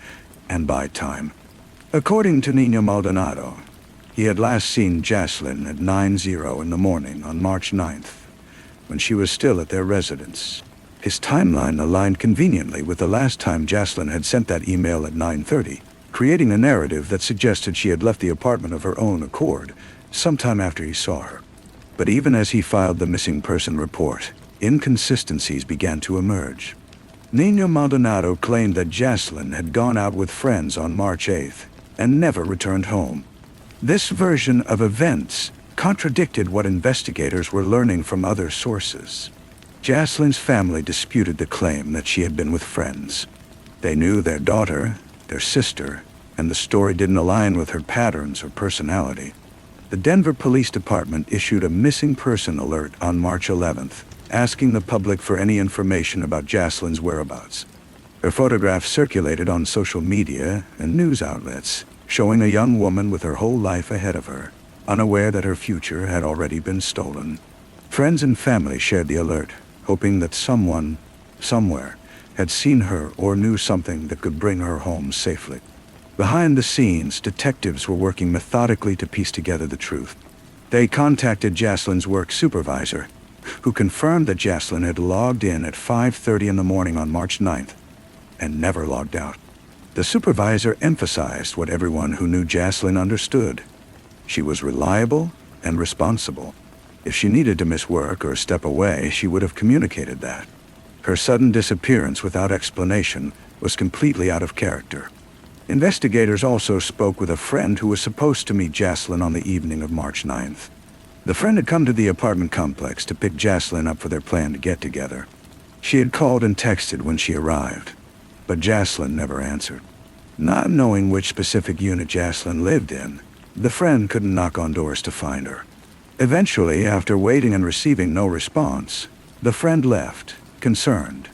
and buy time. According to Nino Maldonado, he had last seen Jaslyn at 9:00 in the morning on March 9th, when she was still at their residence. His timeline aligned conveniently with the last time Jaslyn had sent that email at 9:30, creating a narrative that suggested she had left the apartment of her own accord sometime after he saw her. But even as he filed the missing person report, inconsistencies began to emerge. Nino Maldonado claimed that Jaslyn had gone out with friends on March 8th and never returned home. This version of events contradicted what investigators were learning from other sources. Jaslyn's family disputed the claim that she had been with friends. They knew their daughter, their sister, and the story didn't align with her patterns or personality. The Denver Police Department issued a missing person alert on March 11th, asking the public for any information about Jaslyn's whereabouts. Her photograph circulated on social media and news outlets, showing a young woman with her whole life ahead of her, unaware that her future had already been stolen. Friends and family shared the alert, hoping that someone, somewhere, had seen her or knew something that could bring her home safely. Behind the scenes, detectives were working methodically to piece together the truth. They contacted Jaslyn's work supervisor, who confirmed that Jaslyn had logged in at 5:30 in the morning on March 9th and never logged out. The supervisor emphasized what everyone who knew Jaslyn understood. She was reliable and responsible. If she needed to miss work or step away, she would have communicated that. Her sudden disappearance without explanation was completely out of character. Investigators also spoke with a friend who was supposed to meet Jaslyn on the evening of March 9th. The friend had come to the apartment complex to pick Jaslyn up for their planned get-together. She had called and texted when she arrived, but Jaslyn never answered. Not knowing which specific unit Jaslyn lived in, the friend couldn't knock on doors to find her. Eventually, after waiting and receiving no response, the friend left, concerned,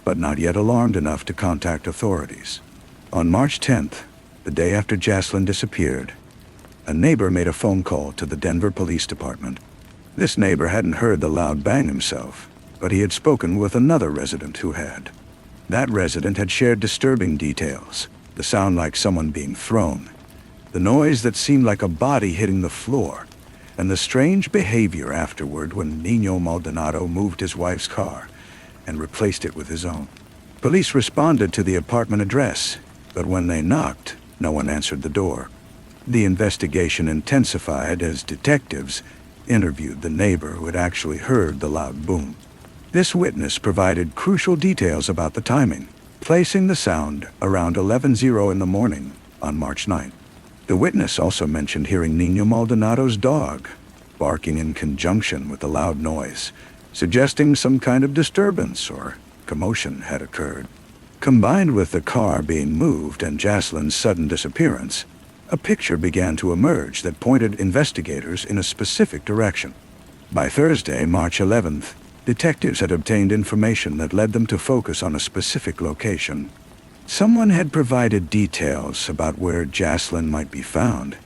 but not yet alarmed enough to contact authorities. On March 10th, the day after Jaslyn disappeared, a neighbor made a phone call to the Denver Police Department. This neighbor hadn't heard the loud bang himself, but he had spoken with another resident who had. That resident had shared disturbing details: the sound like someone being thrown, the noise that seemed like a body hitting the floor, and the strange behavior afterward when Nino Maldonado moved his wife's car and replaced it with his own. Police responded to the apartment address, but when they knocked, no one answered the door. The investigation intensified as detectives interviewed the neighbor who had actually heard the loud boom. This witness provided crucial details about the timing, placing the sound around 11:00 in the morning on March 9th. The witness also mentioned hearing Nino Maldonado's dog barking in conjunction with the loud noise, suggesting some kind of disturbance or commotion had occurred. Combined with the car being moved and Jaslyn's sudden disappearance, a picture began to emerge that pointed investigators in a specific direction. By Thursday, March 11th, detectives had obtained information that led them to focus on a specific location. Someone had provided details about where Jaslyn might be found.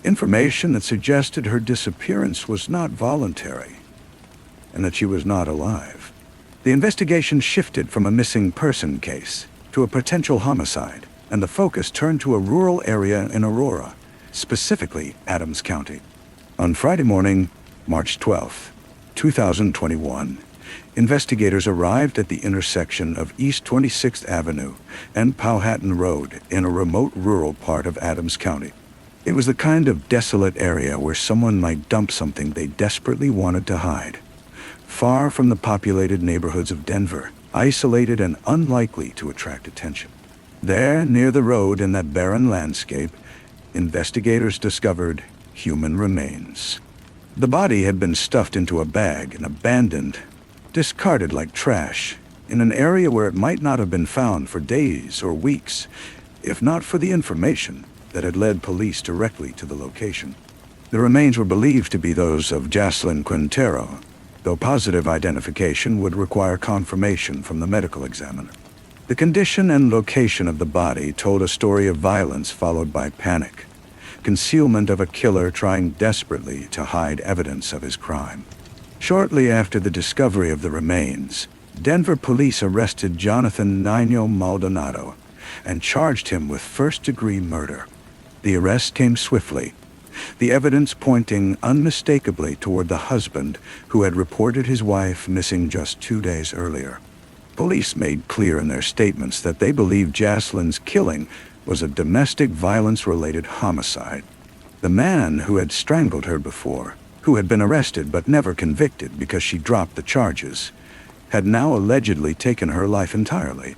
Information that suggested her disappearance was not voluntary, and that she was not alive. The investigation shifted from a missing person case to a potential homicide, and the focus turned to a rural area in Aurora, specifically Adams County. On Friday morning, March 12th, 2021, investigators arrived at the intersection of East 26th Avenue and Powhatan Road in a remote rural part of Adams County. It was the kind of desolate area where someone might dump something they desperately wanted to hide. Far from the populated neighborhoods of Denver, isolated and unlikely to attract attention. There, near the road in that barren landscape, investigators discovered human remains. The body had been stuffed into a bag and abandoned, discarded like trash, in an area where it might not have been found for days or weeks, if not for the information that had led police directly to the location. The remains were believed to be those of Jaslyn Quintero, though positive identification would require confirmation from the medical examiner. The condition and location of the body told a story of violence followed by panic, concealment of a killer trying desperately to hide evidence of his crime. Shortly after the discovery of the remains, Denver police arrested Jonathan Nino Maldonado and charged him with first-degree murder. The arrest came swiftly, the evidence pointing unmistakably toward the husband who had reported his wife missing just 2 days earlier. Police made clear in their statements that they believed Jaslyn's killing was a domestic violence-related homicide. The man who had strangled her before, who had been arrested but never convicted because she dropped the charges, had now allegedly taken her life entirely.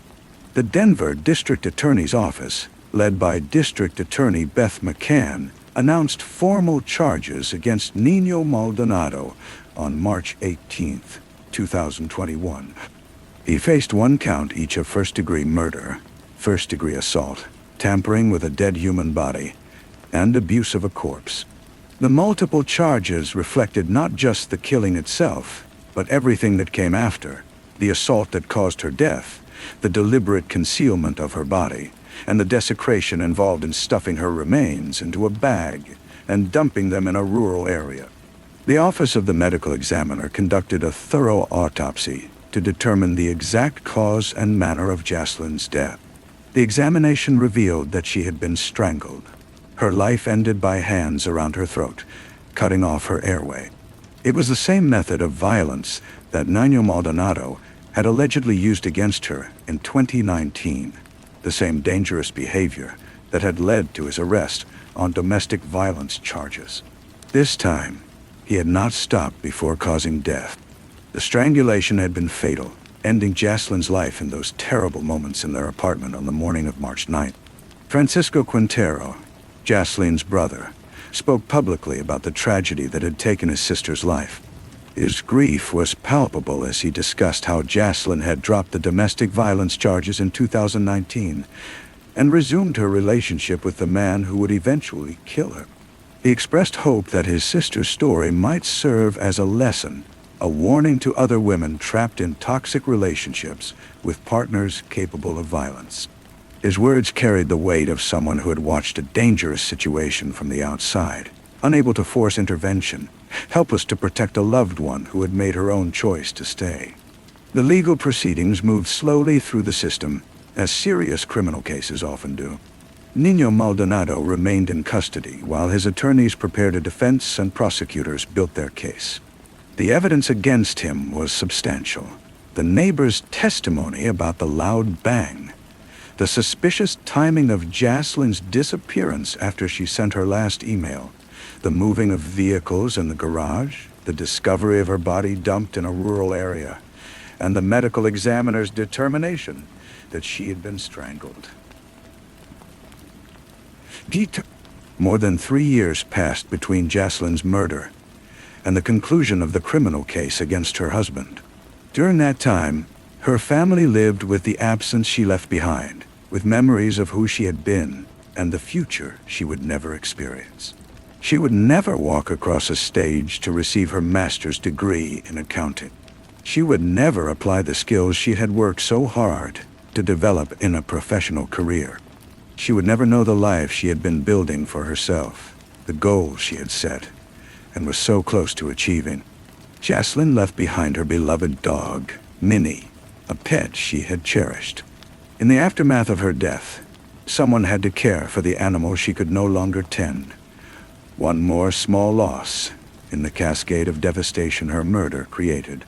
The Denver District Attorney's Office, led by District Attorney Beth McCann, announced formal charges against Nino Maldonado on March 18, 2021. He faced 1 count each of first-degree murder, first-degree assault, tampering with a dead human body, and abuse of a corpse. The multiple charges reflected not just the killing itself, but everything that came after: the assault that caused her death, the deliberate concealment of her body, and the desecration involved in stuffing her remains into a bag and dumping them in a rural area. The Office of the Medical Examiner conducted a thorough autopsy to determine the exact cause and manner of Jaslyn's death. The examination revealed that she had been strangled. Her life ended by hands around her throat, cutting off her airway. It was the same method of violence that Nino Maldonado had allegedly used against her in 2019, the same dangerous behavior that had led to his arrest on domestic violence charges. This time, he had not stopped before causing death. The strangulation had been fatal, ending Jacelyn's life in those terrible moments in their apartment on the morning of March 9th. Francisco Quintero, Jacelyn's brother, spoke publicly about the tragedy that had taken his sister's life. His grief was palpable as he discussed how Jacelyn had dropped the domestic violence charges in 2019 and resumed her relationship with the man who would eventually kill her. He expressed hope that his sister's story might serve as a lesson, a warning to other women trapped in toxic relationships with partners capable of violence. His words carried the weight of someone who had watched a dangerous situation from the outside, unable to force intervention, helpless to protect a loved one who had made her own choice to stay. The legal proceedings moved slowly through the system, as serious criminal cases often do. Nino Maldonado remained in custody while his attorneys prepared a defense and prosecutors built their case. The evidence against him was substantial. The neighbor's testimony about the loud bang, the suspicious timing of Jacelyn's disappearance after she sent her last email, the moving of vehicles in the garage, the discovery of her body dumped in a rural area, and the medical examiner's determination that she had been strangled. More than 3 years passed between Jacelyn's murder and the conclusion of the criminal case against her husband. During that time, her family lived with the absence she left behind, with memories of who she had been and the future she would never experience. She would never walk across a stage to receive her master's degree in accounting. She would never apply the skills she had worked so hard to develop in a professional career. She would never know the life she had been building for herself, the goals she had set, and was so close to achieving. Jacelyn left behind her beloved dog, Minnie, a pet she had cherished. In the aftermath of her death, someone had to care for the animal she could no longer tend. One more small loss in the cascade of devastation her murder created.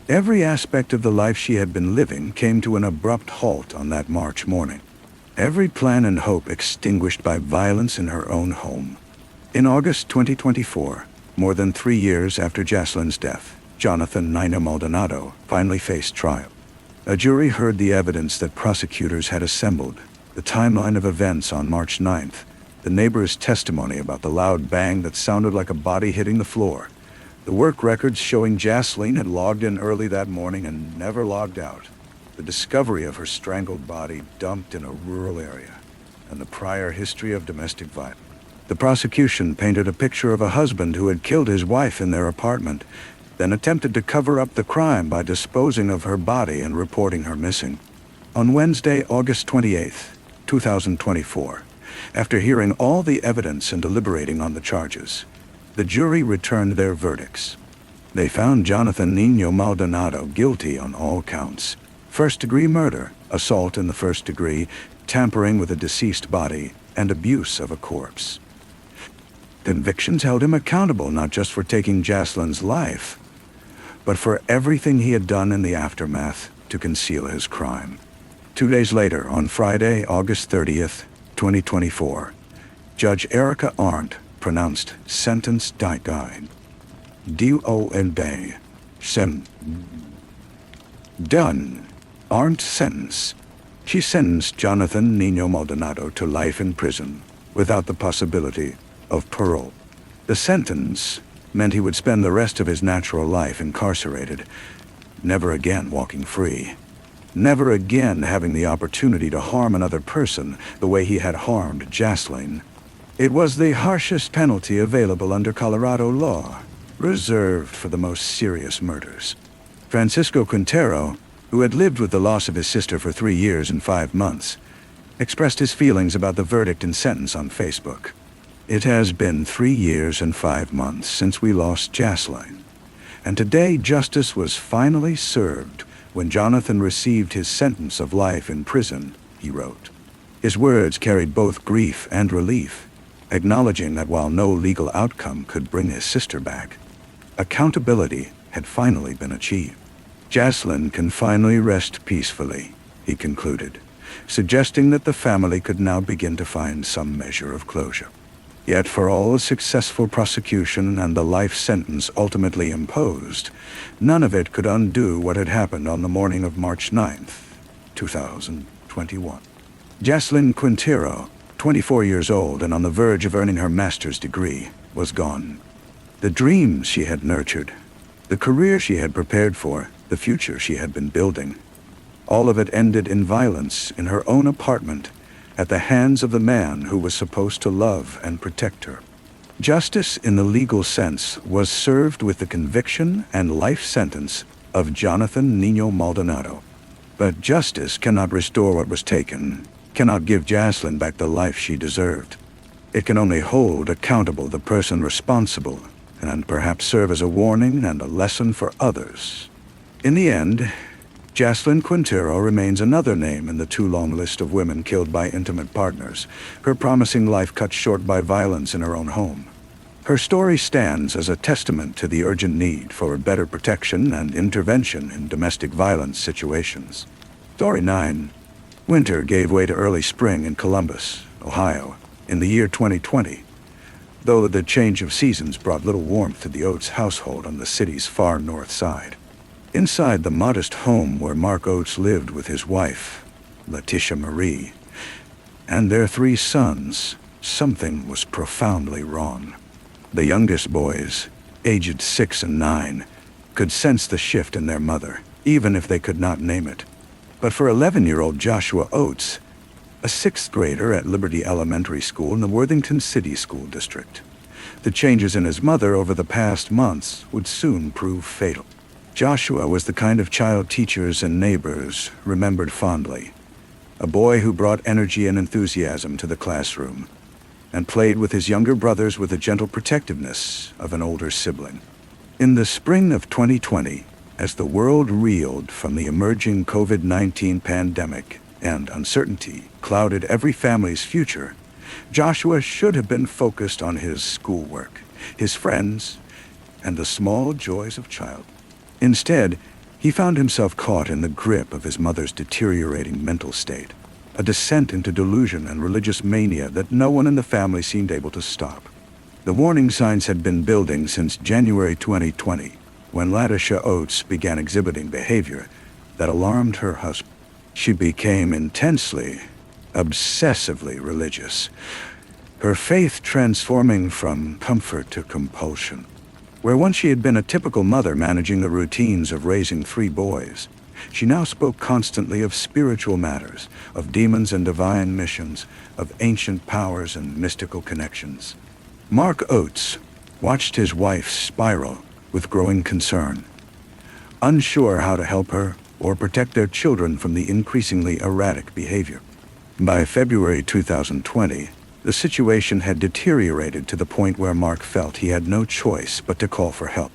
Every aspect of the life she had been living came to an abrupt halt on that March morning. Every plan and hope extinguished by violence in her own home. In August 2024, more than 3 years after Jacelyn's death, Jonathan Nino Maldonado finally faced trial. A jury heard the evidence that prosecutors had assembled, the timeline of events on March 9th, the neighbor's testimony about the loud bang that sounded like a body hitting the floor, the work records showing Jacelyn had logged in early that morning and never logged out, the discovery of her strangled body dumped in a rural area, and the prior history of domestic violence. The prosecution painted a picture of a husband who had killed his wife in their apartment, then attempted to cover up the crime by disposing of her body and reporting her missing. On Wednesday, August 28th, 2024, after hearing all the evidence and deliberating on the charges, the jury returned their verdicts. They found Jonathan Nino Maldonado guilty on all counts: first-degree murder, assault in the first degree, tampering with a deceased body, and abuse of a corpse. Convictions held him accountable not just for taking Jacelyn's life, but for everything he had done in the aftermath to conceal his crime. 2 days later, on Friday, August 30th, 2024, Judge Erica Arndt pronounced sentence died. D-O-N-B. Done. Arndt sentence. She sentenced Jonathan Nino Maldonado to life in prison, without the possibility of parole. The sentence meant he would spend the rest of his natural life incarcerated, never again walking free, never again having the opportunity to harm another person the way he had harmed Jacelyn. It was the harshest penalty available under Colorado law, reserved for the most serious murders. Francisco Quintero, who had lived with the loss of his sister for 3 years and 5 months, expressed his feelings about the verdict and sentence on Facebook. It has been 3 years and 5 months since we lost Jacelyn, and today justice was finally served when Jonathan received his sentence of life in prison, he wrote. His words carried both grief and relief, acknowledging that while no legal outcome could bring his sister back, accountability had finally been achieved. Jaslyn can finally rest peacefully, he concluded, suggesting that the family could now begin to find some measure of closure. Yet for all the successful prosecution and the life sentence ultimately imposed, none of it could undo what had happened on the morning of March 9th, 2021. Jaslyn Quintero, 24 years old and on the verge of earning her master's degree, was gone. The dreams she had nurtured, the career she had prepared for, the future she had been building, all of it ended in violence in her own apartment at the hands of the man who was supposed to love and protect her. Justice in the legal sense was served with the conviction and life sentence of Jonathan Nino Maldonado. But justice cannot restore what was taken, cannot give Jaslyn back the life she deserved. It can only hold accountable the person responsible and perhaps serve as a warning and a lesson for others. In the end, Jaslyn Quintero remains another name in the too-long list of women killed by intimate partners, her promising life cut short by violence in her own home. Her story stands as a testament to the urgent need for better protection and intervention in domestic violence situations. Story 9. Winter gave way to early spring in Columbus, Ohio, in the year 2020, though the change of seasons brought little warmth to the Oates household on the city's far north side. Inside the modest home where Mark Oates lived with his wife, Letitia Marie, and their 3 sons, something was profoundly wrong. The youngest boys, aged 6 and 9, could sense the shift in their mother, even if they could not name it. But for 11-year-old Joshua Oates, a 6th grader at Liberty Elementary School in the Worthington City School District, the changes in his mother over the past months would soon prove fatal. Joshua was the kind of child teachers and neighbors remembered fondly, a boy who brought energy and enthusiasm to the classroom, and played with his younger brothers with the gentle protectiveness of an older sibling. In the spring of 2020, as the world reeled from the emerging COVID-19 pandemic and uncertainty clouded every family's future, Joshua should have been focused on his schoolwork, his friends, and the small joys of childhood. Instead, he found himself caught in the grip of his mother's deteriorating mental state, a descent into delusion and religious mania that no one in the family seemed able to stop. The warning signs had been building since January 2020, when Letitia Oates began exhibiting behavior that alarmed her husband. She became intensely, obsessively religious, her faith transforming from comfort to compulsion. Where once she had been a typical mother managing the routines of raising 3 boys, she now spoke constantly of spiritual matters, of demons and divine missions, of ancient powers and mystical connections. Mark Oates watched his wife spiral with growing concern, unsure how to help her or protect their children from the increasingly erratic behavior. By February 2020, the situation had deteriorated to the point where Mark felt he had no choice but to call for help.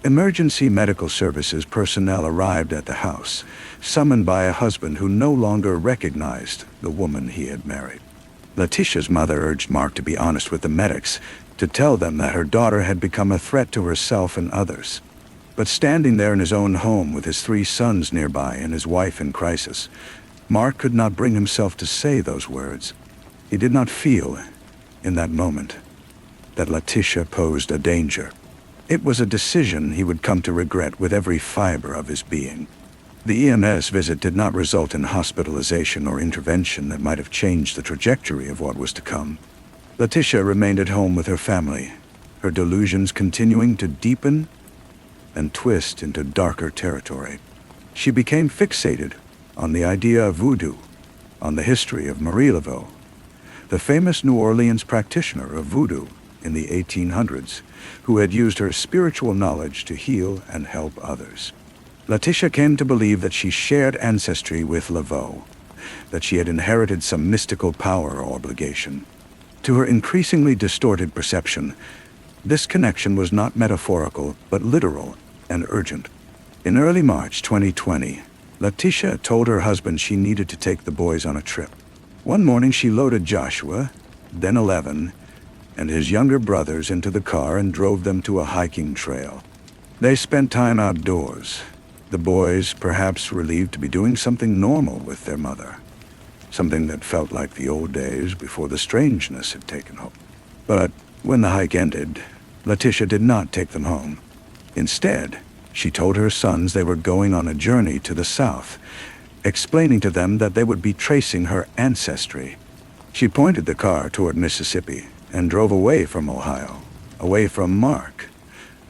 Emergency medical services personnel arrived at the house, summoned by a husband who no longer recognized the woman he had married. Letitia's mother urged Mark to be honest with the medics, to tell them that her daughter had become a threat to herself and others. But standing there in his own home with his 3 sons nearby and his wife in crisis, Mark could not bring himself to say those words. He did not feel, in that moment, that Letitia posed a danger. It was a decision he would come to regret with every fiber of his being. The EMS visit did not result in hospitalization or intervention that might have changed the trajectory of what was to come. Letitia remained at home with her family, her delusions continuing to deepen and twist into darker territory. She became fixated on the idea of voodoo, on the history of Marie Laveau, the famous New Orleans practitioner of voodoo in the 1800s, who had used her spiritual knowledge to heal and help others. Letitia came to believe that she shared ancestry with Laveau, that she had inherited some mystical power or obligation. To her increasingly distorted perception, this connection was not metaphorical, but literal and urgent. In early March 2020, Letitia told her husband she needed to take the boys on a trip. One morning she loaded Joshua, then 11, and his younger brothers into the car and drove them to a hiking trail. They spent time outdoors, the boys perhaps relieved to be doing something normal with their mother, something that felt like the old days before the strangeness had taken hold. But when the hike ended, Letitia did not take them home. Instead, she told her sons they were going on a journey to the south, explaining to them that they would be tracing her ancestry. She pointed the car toward Mississippi and drove away from Ohio, away from Mark,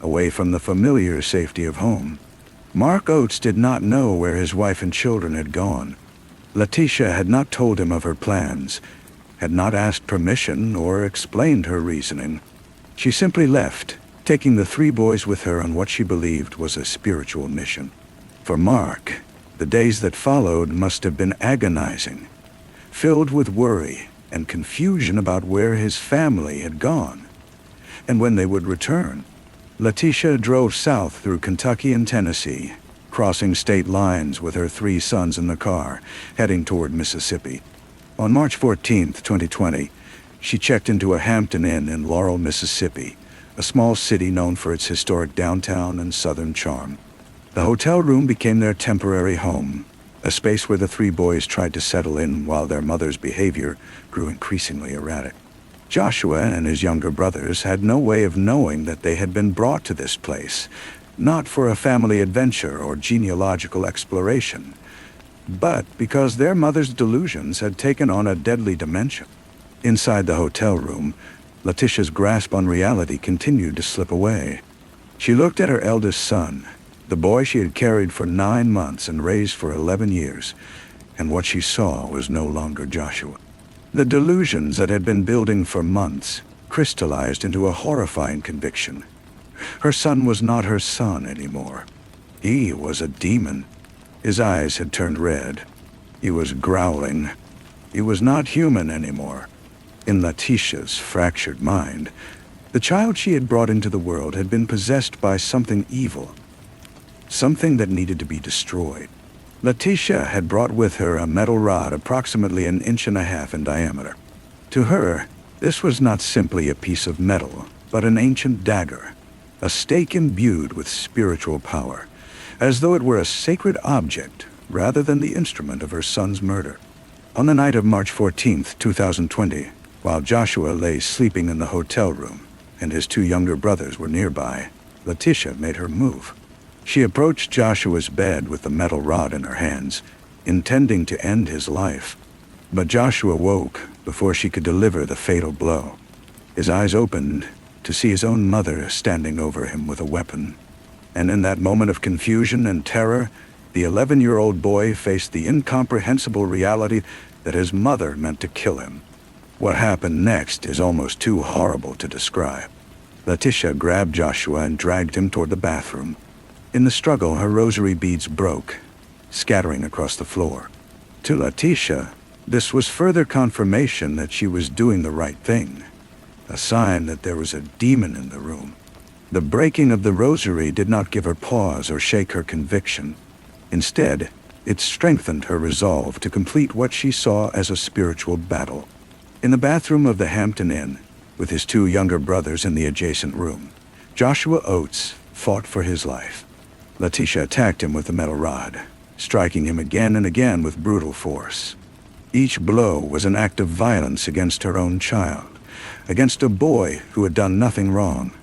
away from the familiar safety of home. Mark Oates did not know where his wife and children had gone. Letitia had not told him of her plans, had not asked permission or explained her reasoning. She simply left, taking the 3 boys with her on what she believed was a spiritual mission. For Mark, the days that followed must have been agonizing, filled with worry and confusion about where his family had gone, and when they would return. Letitia drove south through Kentucky and Tennessee, crossing state lines with her 3 sons in the car, heading toward Mississippi. On March 14, 2020, she checked into a Hampton Inn in Laurel, Mississippi, a small city known for its historic downtown and southern charm. The hotel room became their temporary home, a space where the 3 boys tried to settle in while their mother's behavior grew increasingly erratic. Joshua and his younger brothers had no way of knowing that they had been brought to this place, not for a family adventure or genealogical exploration, but because their mother's delusions had taken on a deadly dimension. Inside the hotel room, Letitia's grasp on reality continued to slip away. She looked at her eldest son, the boy she had carried for 9 months and raised for 11 years, and what she saw was no longer Joshua. The delusions that had been building for months crystallized into a horrifying conviction. Her son was not her son anymore. He was a demon. His eyes had turned red. He was growling. He was not human anymore. In Letitia's fractured mind, the child she had brought into the world had been possessed by something evil, something that needed to be destroyed. Letitia had brought with her a metal rod approximately 1.5 inches in diameter. To her, this was not simply a piece of metal, but an ancient dagger, a stake imbued with spiritual power, as though it were a sacred object rather than the instrument of her son's murder. On the night of March 14, 2020, while Joshua lay sleeping in the hotel room and his 2 younger brothers were nearby, Letitia made her move. She approached Joshua's bed with the metal rod in her hands, intending to end his life. But Joshua woke before she could deliver the fatal blow. His eyes opened to see his own mother standing over him with a weapon. And in that moment of confusion and terror, the 11-year-old boy faced the incomprehensible reality that his mother meant to kill him. What happened next is almost too horrible to describe. Letitia grabbed Joshua and dragged him toward the bathroom. In the struggle, her rosary beads broke, scattering across the floor. To Letitia, this was further confirmation that she was doing the right thing, a sign that there was a demon in the room. The breaking of the rosary did not give her pause or shake her conviction. Instead, it strengthened her resolve to complete what she saw as a spiritual battle. In the bathroom of the Hampton Inn, with his 2 younger brothers in the adjacent room, Joshua Oates fought for his life. Letitia attacked him with the metal rod, striking him again and again with brutal force. Each blow was an act of violence against her own child, against a boy who had done nothing wrong,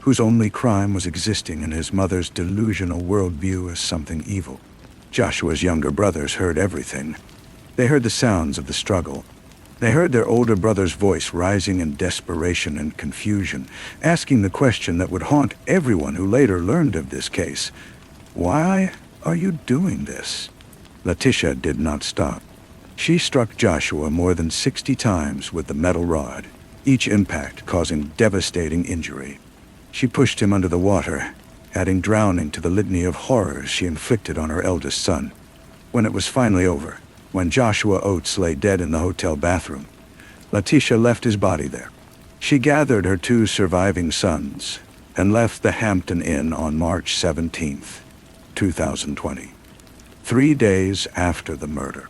whose only crime was existing in his mother's delusional worldview as something evil. Joshua's younger brothers heard everything. They heard the sounds of the struggle. They heard their older brother's voice rising in desperation and confusion, asking the question that would haunt everyone who later learned of this case. Why are you doing this? Letitia did not stop. She struck Joshua more than 60 times with the metal rod, each impact causing devastating injury. She pushed him under the water, adding drowning to the litany of horrors she inflicted on her eldest son. When it was finally over, when Joshua Oates lay dead in the hotel bathroom, Letitia left his body there. She gathered her 2 surviving sons and left the Hampton Inn on March 17, 2020, 3 days after the murder.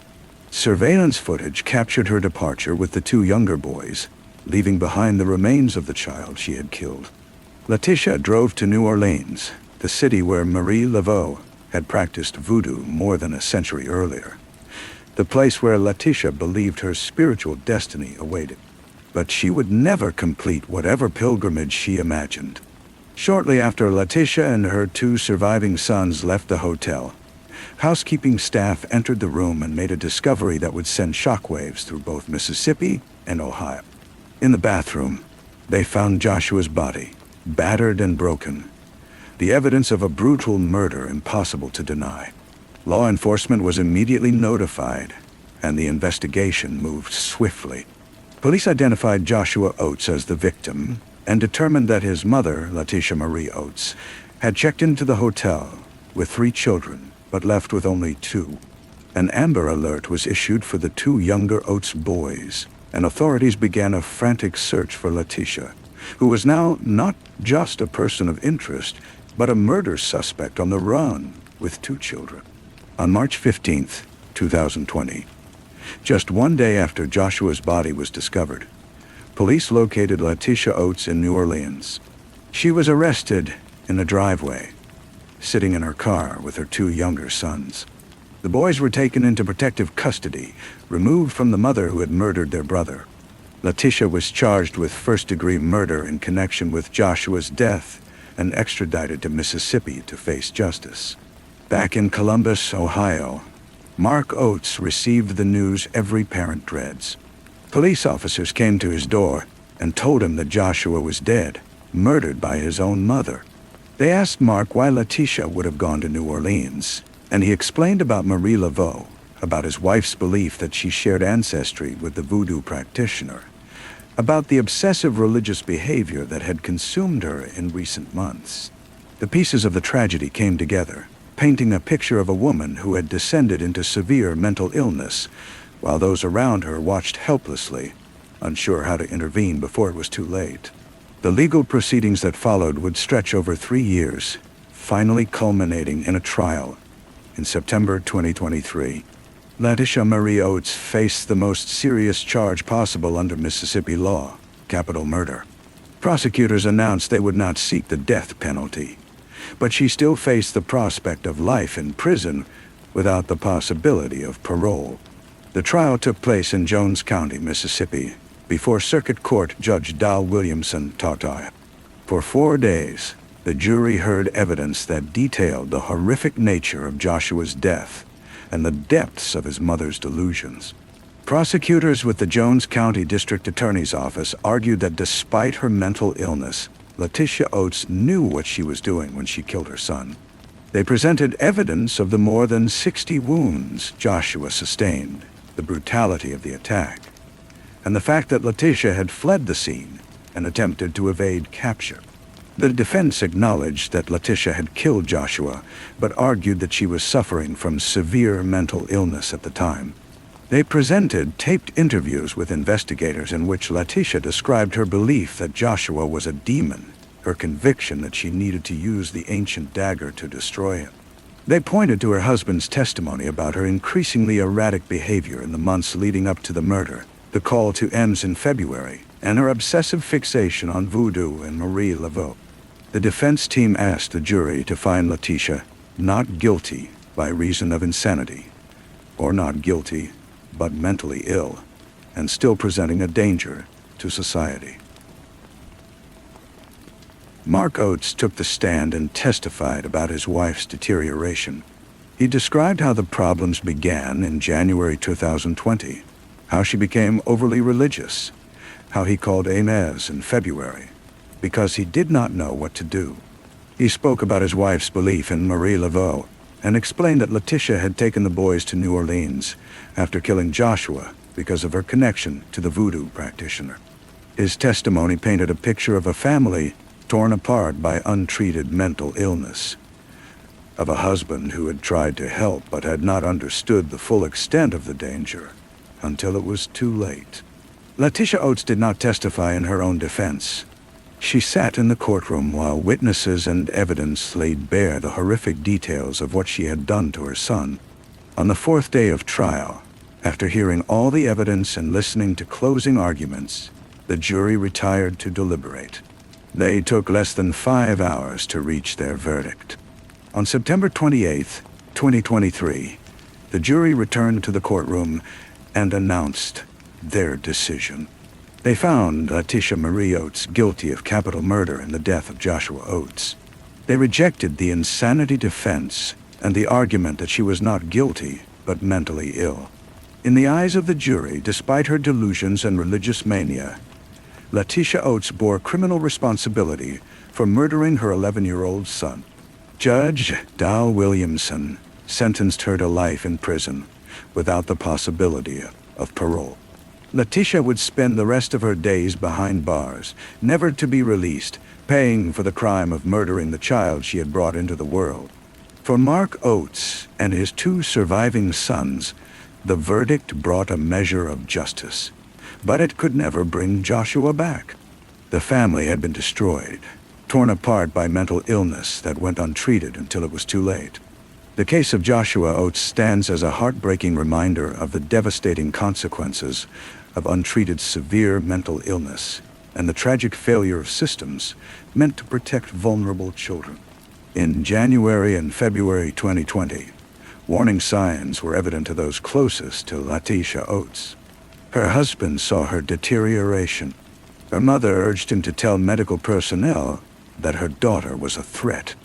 Surveillance footage captured her departure with the two younger boys, leaving behind the remains of the child she had killed. Letitia drove to New Orleans, the city where Marie Laveau had practiced voodoo more than a century earlier. The place where Letitia believed her spiritual destiny awaited. But she would never complete whatever pilgrimage she imagined. Shortly after Letitia and her two surviving sons left the hotel, housekeeping staff entered the room and made a discovery that would send shockwaves through both Mississippi and Ohio. In the bathroom, they found Joshua's body, battered and broken, the evidence of a brutal murder impossible to deny. Law enforcement was immediately notified, and the investigation moved swiftly. Police identified Joshua Oates as the victim and determined that his mother, Letitia Marie Oates, had checked into the hotel with 3 children, but left with only 2. An Amber Alert was issued for the 2 younger Oates boys, and authorities began a frantic search for Letitia, who was now not just a person of interest, but a murder suspect on the run with 2 children. On March 15th, 2020, just 1 day after Joshua's body was discovered, police located Letitia Oates in New Orleans. She was arrested in a driveway, sitting in her car with her 2 younger sons. The boys were taken into protective custody, removed from the mother who had murdered their brother. Letitia was charged with first-degree murder in connection with Joshua's death and extradited to Mississippi to face justice. Back in Columbus, Ohio, Mark Oates received the news every parent dreads. Police officers came to his door and told him that Joshua was dead, murdered by his own mother. They asked Mark why Letitia would have gone to New Orleans, and he explained about Marie Laveau, about his wife's belief that she shared ancestry with the voodoo practitioner, about the obsessive religious behavior that had consumed her in recent months. The pieces of the tragedy came together, painting a picture of a woman who had descended into severe mental illness, while those around her watched helplessly, unsure how to intervene before it was too late. The legal proceedings that followed would stretch over 3 years, finally culminating in a trial. In September 2023, Letitia Marie Oates faced the most serious charge possible under Mississippi law, capital murder. Prosecutors announced they would not seek the death penalty, but she still faced the prospect of life in prison without the possibility of parole. The trial took place in Jones County, Mississippi, before Circuit Court Judge Dal Williamson Tautai. For 4 days, the jury heard evidence that detailed the horrific nature of Joshua's death and the depths of his mother's delusions. Prosecutors with the Jones County District Attorney's Office argued that despite her mental illness, Letitia Oates knew what she was doing when she killed her son. They presented evidence of the more than 60 wounds Joshua sustained, the brutality of the attack, and the fact that Letitia had fled the scene and attempted to evade capture. The defense acknowledged that Letitia had killed Joshua, but argued that she was suffering from severe mental illness at the time. They presented taped interviews with investigators in which Letitia described her belief that Joshua was a demon, her conviction that she needed to use the ancient dagger to destroy him. They pointed to her husband's testimony about her increasingly erratic behavior in the months leading up to the murder, the call to Ems in February, and her obsessive fixation on voodoo and Marie Laveau. The defense team asked the jury to find Letitia not guilty by reason of insanity, or not guilty but mentally ill, and still presenting a danger to society. Mark Oates took the stand and testified about his wife's deterioration. He described how the problems began in January 2020, how she became overly religious, how he called Ems in February, because he did not know what to do. He spoke about his wife's belief in Marie Laveau, and explained that Letitia had taken the boys to New Orleans after killing Joshua because of her connection to the voodoo practitioner. His testimony painted a picture of a family torn apart by untreated mental illness, of a husband who had tried to help but had not understood the full extent of the danger until it was too late. Letitia Oates did not testify in her own defense. She sat in the courtroom while witnesses and evidence laid bare the horrific details of what she had done to her son. On the 4th day of trial, After hearing all the evidence and listening to closing arguments, the jury retired to deliberate. They took less than 5 hours to reach their verdict. On September 28, 2023, the jury returned to the courtroom and announced their decision. They found Letitia Marie Oates guilty of capital murder in the death of Joshua Oates. They rejected the insanity defense and the argument that she was not guilty but mentally ill. In the eyes of the jury, despite her delusions and religious mania, Letitia Oates bore criminal responsibility for murdering her 11-year-old son. Judge Dal Williamson sentenced her to life in prison without the possibility of parole. Letitia would spend the rest of her days behind bars, never to be released, paying for the crime of murdering the child she had brought into the world. For Mark Oates and his 2 surviving sons, the verdict brought a measure of justice, but it could never bring Joshua back. The family had been destroyed, torn apart by mental illness that went untreated until it was too late. The case of Joshua Oates stands as a heartbreaking reminder of the devastating consequences of untreated severe mental illness and the tragic failure of systems meant to protect vulnerable children. In January and February 2020, warning signs were evident to those closest to Letitia Oates. Her husband saw her deterioration. Her mother urged him to tell medical personnel that her daughter was a threat.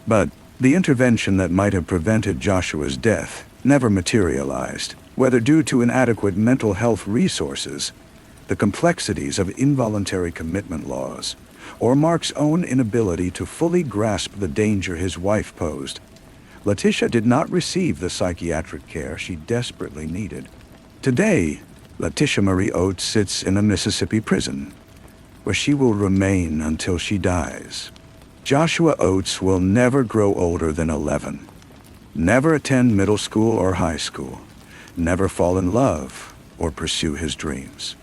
But the intervention that might have prevented Joshua's death never materialized, whether due to inadequate mental health resources, the complexities of involuntary commitment laws, or Mark's own inability to fully grasp the danger his wife posed. Letitia did not receive the psychiatric care she desperately needed. Today, Letitia Marie Oates sits in a Mississippi prison, where she will remain until she dies. Joshua Oates will never grow older than 11, never attend middle school or high school, never fall in love or pursue his dreams.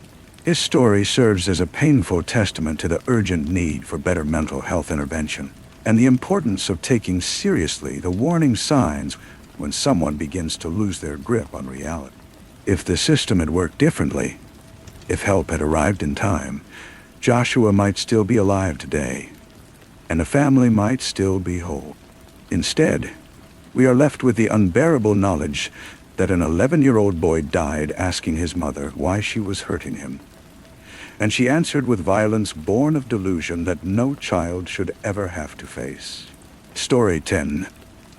His story serves as a painful testament to the urgent need for better mental health intervention and the importance of taking seriously the warning signs when someone begins to lose their grip on reality. If the system had worked differently, if help had arrived in time, Joshua might still be alive today, and the family might still be whole. Instead, we are left with the unbearable knowledge that an 11-year-old boy died asking his mother why she was hurting him. And she answered with violence born of delusion that no child should ever have to face. Story 10.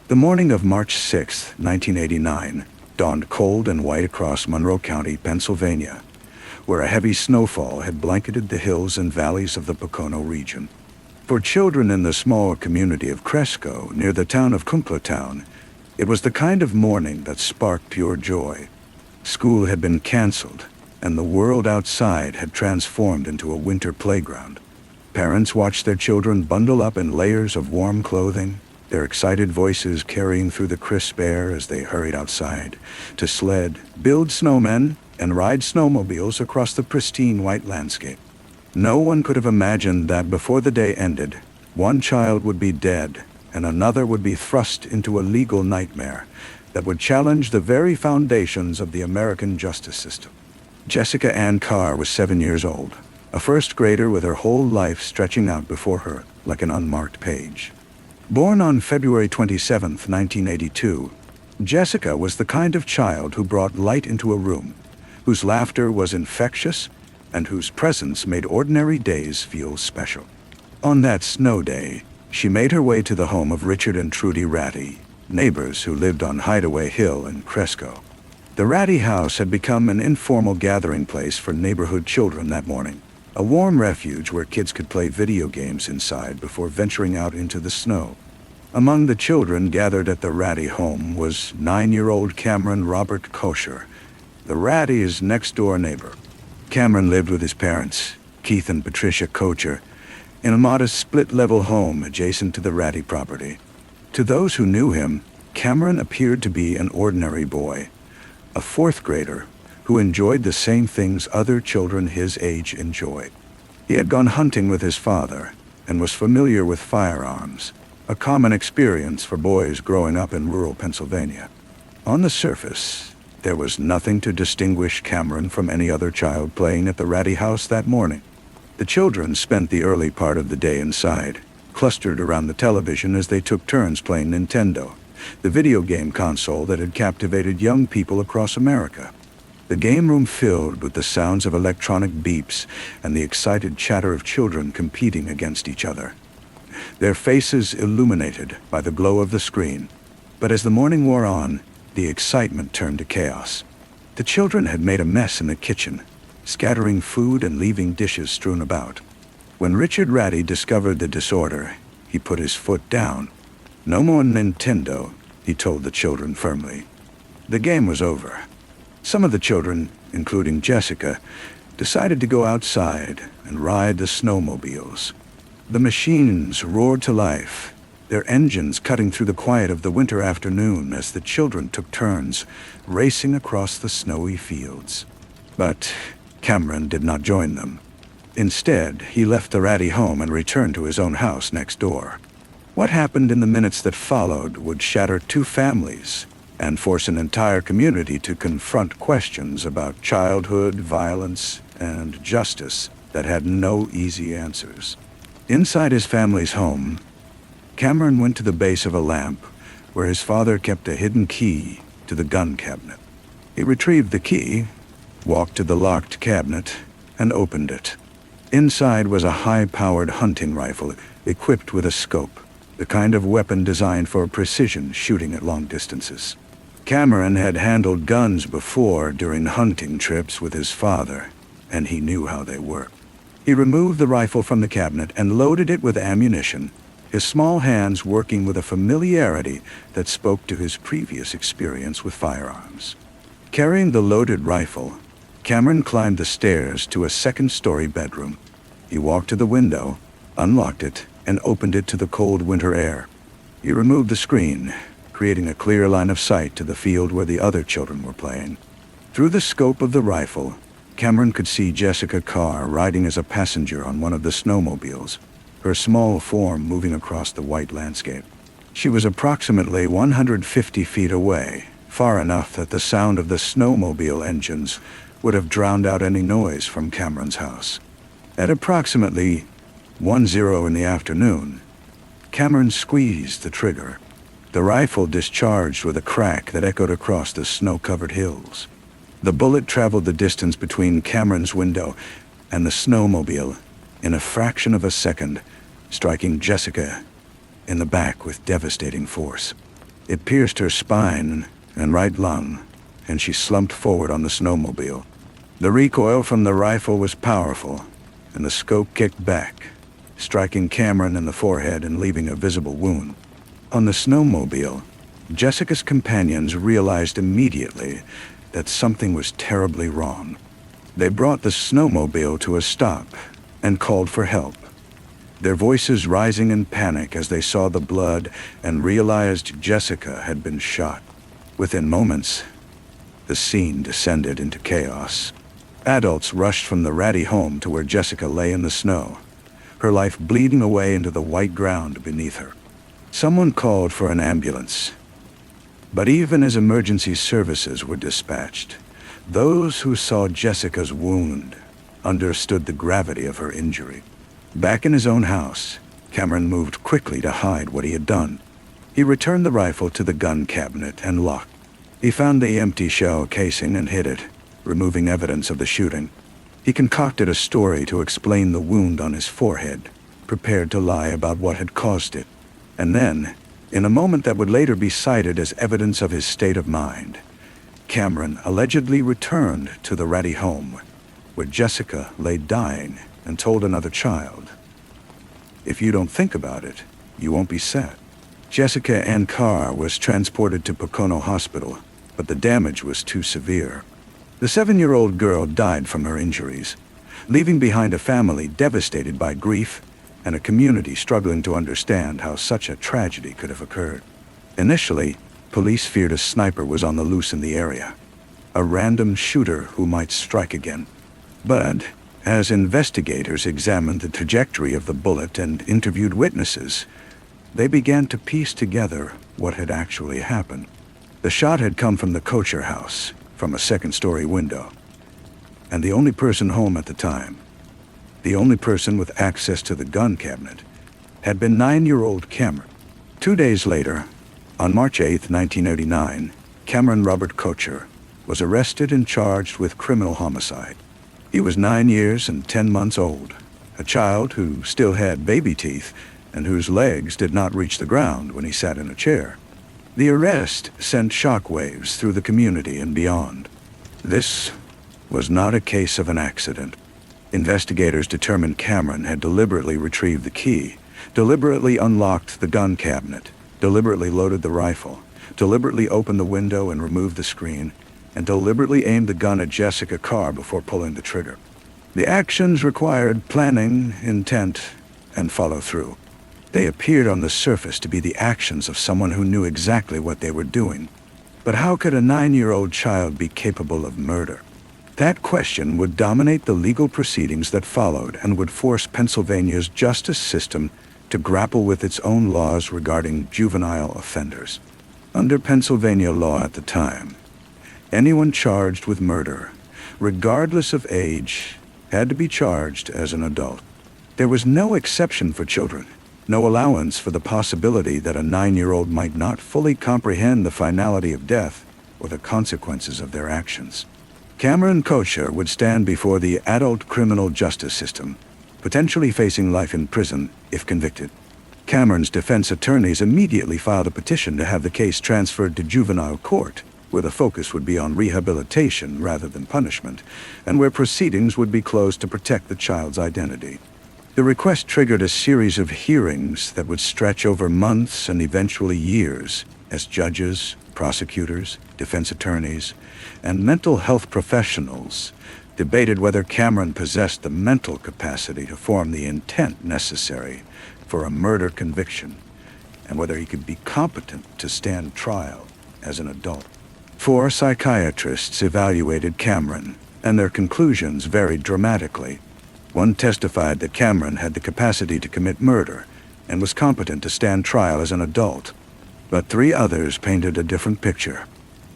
The morning of March 6, 1989, dawned cold and white across Monroe County, Pennsylvania, where a heavy snowfall had blanketed the hills and valleys of the Pocono region. For children in the small community of Cresco, near the town of Kunklatown, it was the kind of morning that sparked pure joy. School had been canceled, and the world outside had transformed into a winter playground. Parents watched their children bundle up in layers of warm clothing, their excited voices carrying through the crisp air as they hurried outside to sled, build snowmen, and ride snowmobiles across the pristine white landscape. No one could have imagined that before the day ended, one child would be dead and another would be thrust into a legal nightmare that would challenge the very foundations of the American justice system. Jessica Ann Carr was 7 years old, a first grader with her whole life stretching out before her like an unmarked page. Born on February 27, 1982, Jessica was the kind of child who brought light into a room, whose laughter was infectious, and whose presence made ordinary days feel special. On that snow day, she made her way to the home of Richard and Trudy Ratty, neighbors who lived on Hideaway Hill in Cresco. The Ratty house had become an informal gathering place for neighborhood children that morning, a warm refuge where kids could play video games inside before venturing out into the snow. Among the children gathered at the Ratty home was 9-year-old Cameron Robert Kosher, the Ratty's next-door neighbor. Cameron lived with his parents, Keith and Patricia Kocher, in a modest split-level home adjacent to the Ratty property. To those who knew him, Cameron appeared to be an ordinary boy, a fourth grader who enjoyed the same things other children his age enjoyed. He had gone hunting with his father and was familiar with firearms, a common experience for boys growing up in rural Pennsylvania. On the surface, There was nothing to distinguish Cameron from any other child playing at the Ratty house that morning. The children spent the early part of the day inside, clustered around the television as they took turns playing Nintendo, the video game console that had captivated young people across America. The game room filled with the sounds of electronic beeps and the excited chatter of children competing against each other, their faces illuminated by the glow of the screen. But as the morning wore on, the excitement turned to chaos. The children had made a mess in the kitchen, scattering food and leaving dishes strewn about. When Richard Ratty discovered the disorder, he put his foot down. "No more Nintendo," he told the children firmly. The game was over. Some of the children, including Jessica, decided to go outside and ride the snowmobiles. The machines roared to life, their engines cutting through the quiet of the winter afternoon as the children took turns racing across the snowy fields. But Cameron did not join them. Instead, he left the Ratty home and returned to his own house next door. What happened in the minutes that followed would shatter two families and force an entire community to confront questions about childhood, violence, and justice that had no easy answers. Inside his family's home, Cameron went to the base of a lamp where his father kept a hidden key to the gun cabinet. He retrieved the key, walked to the locked cabinet, and opened it. Inside was a high-powered hunting rifle equipped with a scope, the kind of weapon designed for precision shooting at long distances. Cameron had handled guns before during hunting trips with his father, and he knew how they worked. He removed the rifle from the cabinet and loaded it with ammunition, his small hands working with a familiarity that spoke to his previous experience with firearms. Carrying the loaded rifle, Cameron climbed the stairs to a second-story bedroom. He walked to the window, unlocked it, and opened it to the cold winter air. He removed the screen, creating a clear line of sight to the field where the other children were playing. Through the scope of the rifle, Cameron could see Jessica Carr riding as a passenger on one of the snowmobiles, her small form moving across the white landscape. She was approximately 150 feet away, far enough that the sound of the snowmobile engines would have drowned out any noise from Cameron's house. At approximately 1:00 in the afternoon, Cameron squeezed the trigger. The rifle discharged with a crack that echoed across the snow-covered hills. The bullet traveled the distance between Cameron's window and the snowmobile in a fraction of a second, striking Jessica in the back with devastating force. It pierced her spine and right lung, and she slumped forward on the snowmobile. The recoil from the rifle was powerful, and the scope kicked back, striking Cameron in the forehead and leaving a visible wound. On the snowmobile, Jessica's companions realized immediately that something was terribly wrong. They brought the snowmobile to a stop and called for help, their voices rising in panic as they saw the blood and realized Jessica had been shot. Within moments, the scene descended into chaos. Adults rushed from the Ratty home to where Jessica lay in the snow, her life bleeding away into the white ground beneath her. Someone called for an ambulance. But even as emergency services were dispatched, those who saw Jessica's wound understood the gravity of her injury. Back in his own house, Cameron moved quickly to hide what he had done. He returned the rifle to the gun cabinet and locked. He found the empty shell casing and hid it, removing evidence of the shooting. He concocted a story to explain the wound on his forehead, prepared to lie about what had caused it. And then, in a moment that would later be cited as evidence of his state of mind, Cameron allegedly returned to the Ratty home, where Jessica lay dying, and told another child, "If you don't think about it, you won't be sad." Jessica Ann Carr was transported to Pocono Hospital, but the damage was too severe. The 7-year-old girl died from her injuries, leaving behind a family devastated by grief and a community struggling to understand how such a tragedy could have occurred. Initially, police feared a sniper was on the loose in the area, a random shooter who might strike again. But as investigators examined the trajectory of the bullet and interviewed witnesses, they began to piece together what had actually happened. The shot had come from the Kocher house, from a second-story window. And the only person home at the time, the only person with access to the gun cabinet, had been 9-year-old Cameron. 2 days later, on March 8, 1989, Cameron Robert Kocher was arrested and charged with criminal homicide. He was 9 years and 10 months old, a child who still had baby teeth and whose legs did not reach the ground when he sat in a chair. The arrest sent shockwaves through the community and beyond. This was not a case of an accident. Investigators determined Cameron had deliberately retrieved the key, deliberately unlocked the gun cabinet, deliberately loaded the rifle, deliberately opened the window and removed the screen, and deliberately aimed the gun at Jessica Carr before pulling the trigger. The actions required planning, intent, and follow-through. They appeared on the surface to be the actions of someone who knew exactly what they were doing. But how could a 9-year-old child be capable of murder? That question would dominate the legal proceedings that followed and would force Pennsylvania's justice system to grapple with its own laws regarding juvenile offenders. Under Pennsylvania law at the time, anyone charged with murder, regardless of age, had to be charged as an adult. There was no exception for children, no allowance for the possibility that a 9-year-old might not fully comprehend the finality of death or the consequences of their actions. Cameron Kocher would stand before the adult criminal justice system, potentially facing life in prison if convicted. Cameron's defense attorneys immediately filed a petition to have the case transferred to juvenile court, where the focus would be on rehabilitation rather than punishment, and where proceedings would be closed to protect the child's identity. The request triggered a series of hearings that would stretch over months and eventually years as judges, prosecutors, defense attorneys, and mental health professionals debated whether Cameron possessed the mental capacity to form the intent necessary for a murder conviction, and whether he could be competent to stand trial as an adult. 4 psychiatrists evaluated Cameron, and their conclusions varied dramatically. One testified that Cameron had the capacity to commit murder and was competent to stand trial as an adult, but 3 others painted a different picture.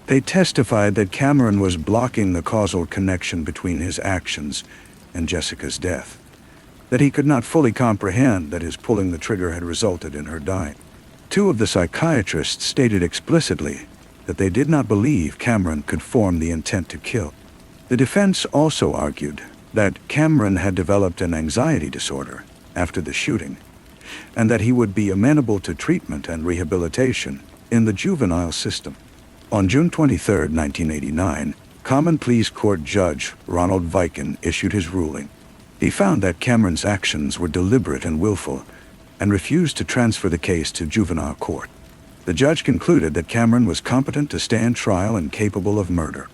They testified that Cameron was blocking the causal connection between his actions and Jessica's death, that he could not fully comprehend that his pulling the trigger had resulted in her dying. 2 of the psychiatrists stated explicitly that they did not believe Cameron could form the intent to kill. The defense also argued that Cameron had developed an anxiety disorder after the shooting, and that he would be amenable to treatment and rehabilitation in the juvenile system. On June 23, 1989, Common Pleas Court Judge Ronald Viken issued his ruling. He found that Cameron's actions were deliberate and willful, and refused to transfer the case to juvenile court. The judge concluded that Cameron was competent to stand trial and capable of murder.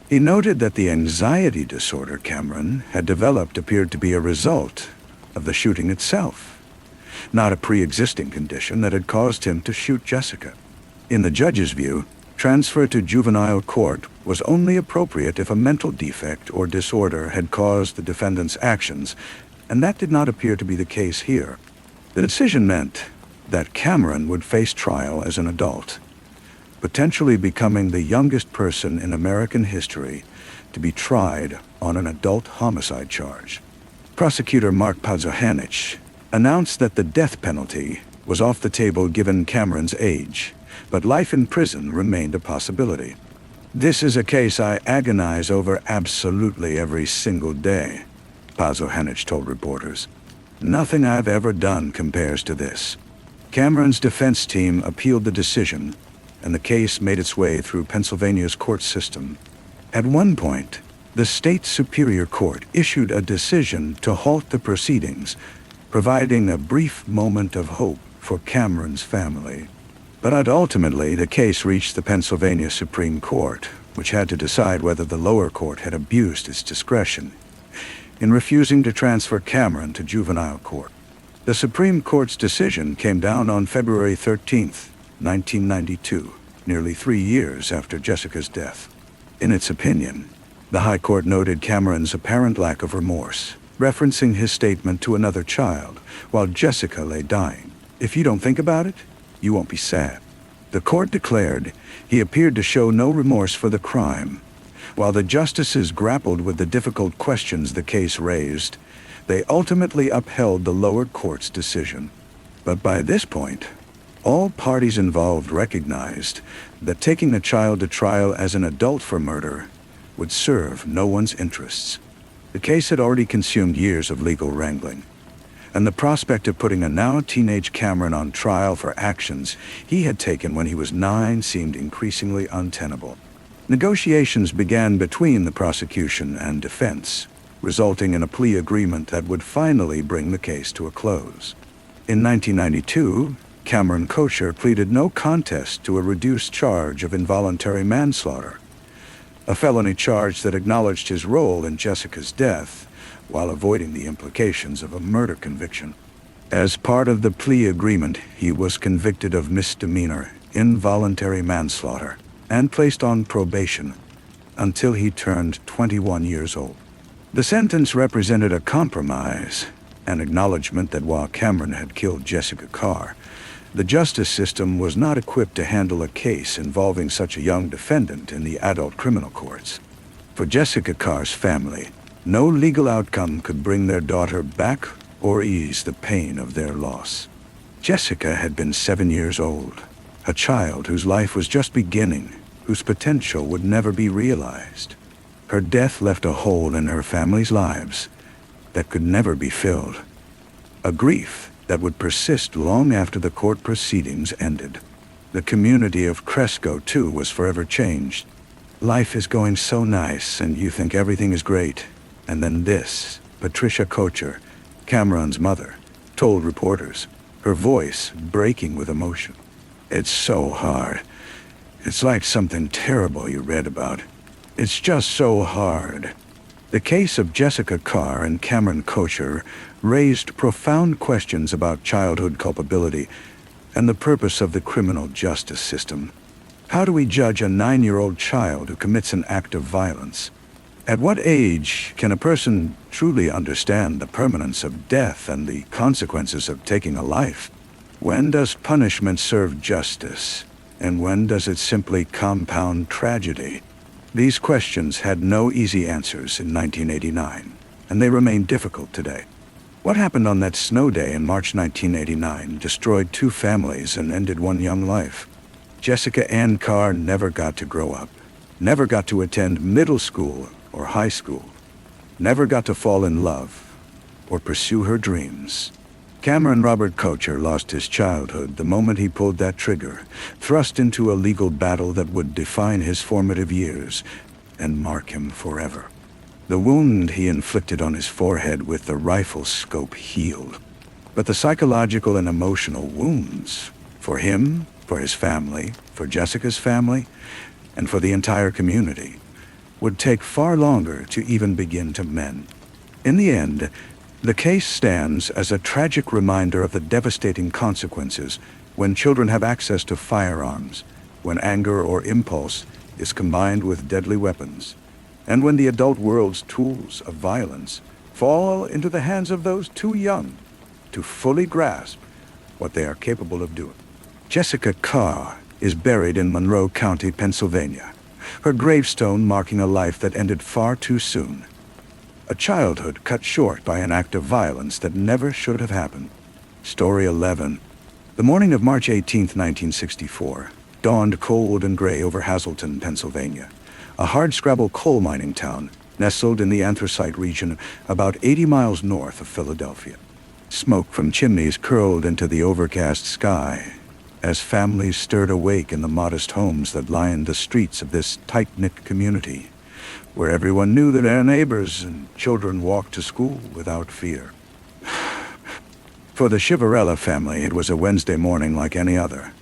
He noted that the anxiety disorder Cameron had developed appeared to be a result of the shooting itself, not a pre-existing condition that had caused him to shoot Jessica. In the judge's view, transfer to juvenile court was only appropriate if a mental defect or disorder had caused the defendant's actions, and that did not appear to be the case here. The decision meant that Cameron would face trial as an adult, potentially becoming the youngest person in American history to be tried on an adult homicide charge. Prosecutor Mark Pazohanich announced that the death penalty was off the table given Cameron's age, but life in prison remained a possibility. "This is a case I agonize over absolutely every single day," Pazohanich told reporters. "Nothing I've ever done compares to this." Cameron's defense team appealed the decision, and the case made its way through Pennsylvania's court system. At one point, the state superior court issued a decision to halt the proceedings, providing a brief moment of hope for Cameron's family. But ultimately, the case reached the Pennsylvania Supreme Court, which had to decide whether the lower court had abused its discretion in refusing to transfer Cameron to juvenile court. The Supreme Court's decision came down on February 13, 1992, nearly 3 years after Jessica's death. In its opinion, the High Court noted Cameron's apparent lack of remorse, referencing his statement to another child while Jessica lay dying. "If you don't think about it, you won't be sad." The court declared he appeared to show no remorse for the crime, While the justices grappled with the difficult questions the case raised, they ultimately upheld the lower court's decision. But by this point, all parties involved recognized that taking a child to trial as an adult for murder would serve no one's interests. The case had already consumed years of legal wrangling, and the prospect of putting a now teenage Cameron on trial for actions he had taken when he was 9 seemed increasingly untenable. Negotiations began between the prosecution and defense, resulting in a plea agreement that would finally bring the case to a close. In 1992, Cameron Kocher pleaded no contest to a reduced charge of involuntary manslaughter, a felony charge that acknowledged his role in Jessica's death while avoiding the implications of a murder conviction. As part of the plea agreement, he was convicted of misdemeanor involuntary manslaughter and placed on probation until he turned 21 years old. The sentence represented a compromise, an acknowledgement that while Cameron had killed Jessica Carr, the justice system was not equipped to handle a case involving such a young defendant in the adult criminal courts. For Jessica Carr's family, no legal outcome could bring their daughter back or ease the pain of their loss. Jessica had been 7 years old, a child whose life was just beginning, whose potential would never be realized. Her death left a hole in her family's lives that could never be filled, a grief that would persist long after the court proceedings ended. The community of Cresco, too, was forever changed. Life is going so nice, and you think everything is great. And then this, Patricia Kocher, Cameron's mother, told reporters, her voice breaking with emotion. It's so hard. It's like something terrible you read about. It's just so hard. The case of Jessica Carr and Cameron Kocher raised profound questions about childhood culpability and the purpose of the criminal justice system. How do we judge a 9-year-old child who commits an act of violence? At what age can a person truly understand the permanence of death and the consequences of taking a life? When does punishment serve justice, and when does it simply compound tragedy? These questions had no easy answers in 1989, and they remain difficult today. What happened on that snow day in March 1989 destroyed 2 families and ended 1 young life. Jessica Ann Carr never got to grow up, never got to attend middle school or high school, never got to fall in love or pursue her dreams. Cameron Robert Kocher lost his childhood the moment he pulled that trigger, thrust into a legal battle that would define his formative years and mark him forever. The wound he inflicted on his forehead with the rifle scope healed, but the psychological and emotional wounds, for him, for his family, for Jessica's family, and for the entire community, would take far longer to even begin to mend. In the end, the case stands as a tragic reminder of the devastating consequences when children have access to firearms, when anger or impulse is combined with deadly weapons, and when the adult world's tools of violence fall into the hands of those too young to fully grasp what they are capable of doing. Jessica Carr is buried in Monroe County, Pennsylvania, her gravestone marking a life that ended far too soon. A childhood cut short by an act of violence that never should have happened. Story 11. The morning of March 18, 1964, dawned cold and gray over Hazleton, Pennsylvania, a hardscrabble coal mining town nestled in the anthracite region about 80 miles north of Philadelphia. Smoke from chimneys curled into the overcast sky as families stirred awake in the modest homes that lined the streets of this tight-knit community, where everyone knew that their neighbors and children walked to school without fear. For the Chivarella family, it was a Wednesday morning like any other,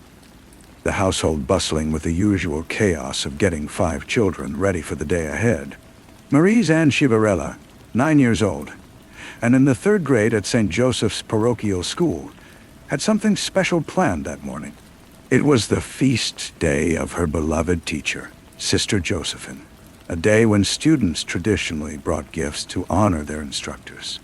the household bustling with the usual chaos of getting 5 children ready for the day ahead. Mary's Ann Chivarella, 9 years old, and in the 3rd grade at St. Joseph's Parochial School, had something special planned that morning. It was the feast day of her beloved teacher, Sister Josephine, a day when students traditionally brought gifts to honor their instructors.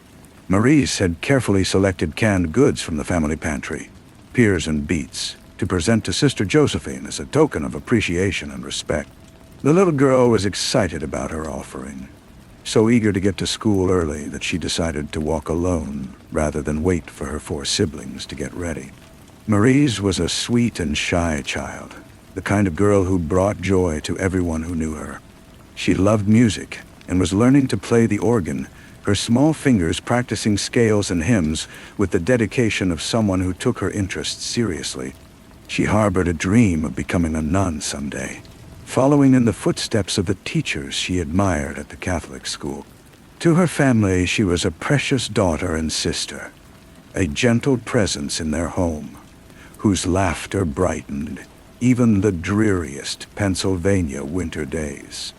Maurice had carefully selected canned goods from the family pantry, pears and beets, to present to Sister Josephine as a token of appreciation and respect. The little girl was excited about her offering, so eager to get to school early that she decided to walk alone rather than wait for her 4 siblings to get ready. Maurice was a sweet and shy child, the kind of girl who brought joy to everyone who knew her. She loved music and was learning to play the organ, her small fingers practicing scales and hymns with the dedication of someone who took her interests seriously. She harbored a dream of becoming a nun someday, following in the footsteps of the teachers she admired at the Catholic school. To her family, she was a precious daughter and sister, a gentle presence in their home, whose laughter brightened even the dreariest Pennsylvania winter days.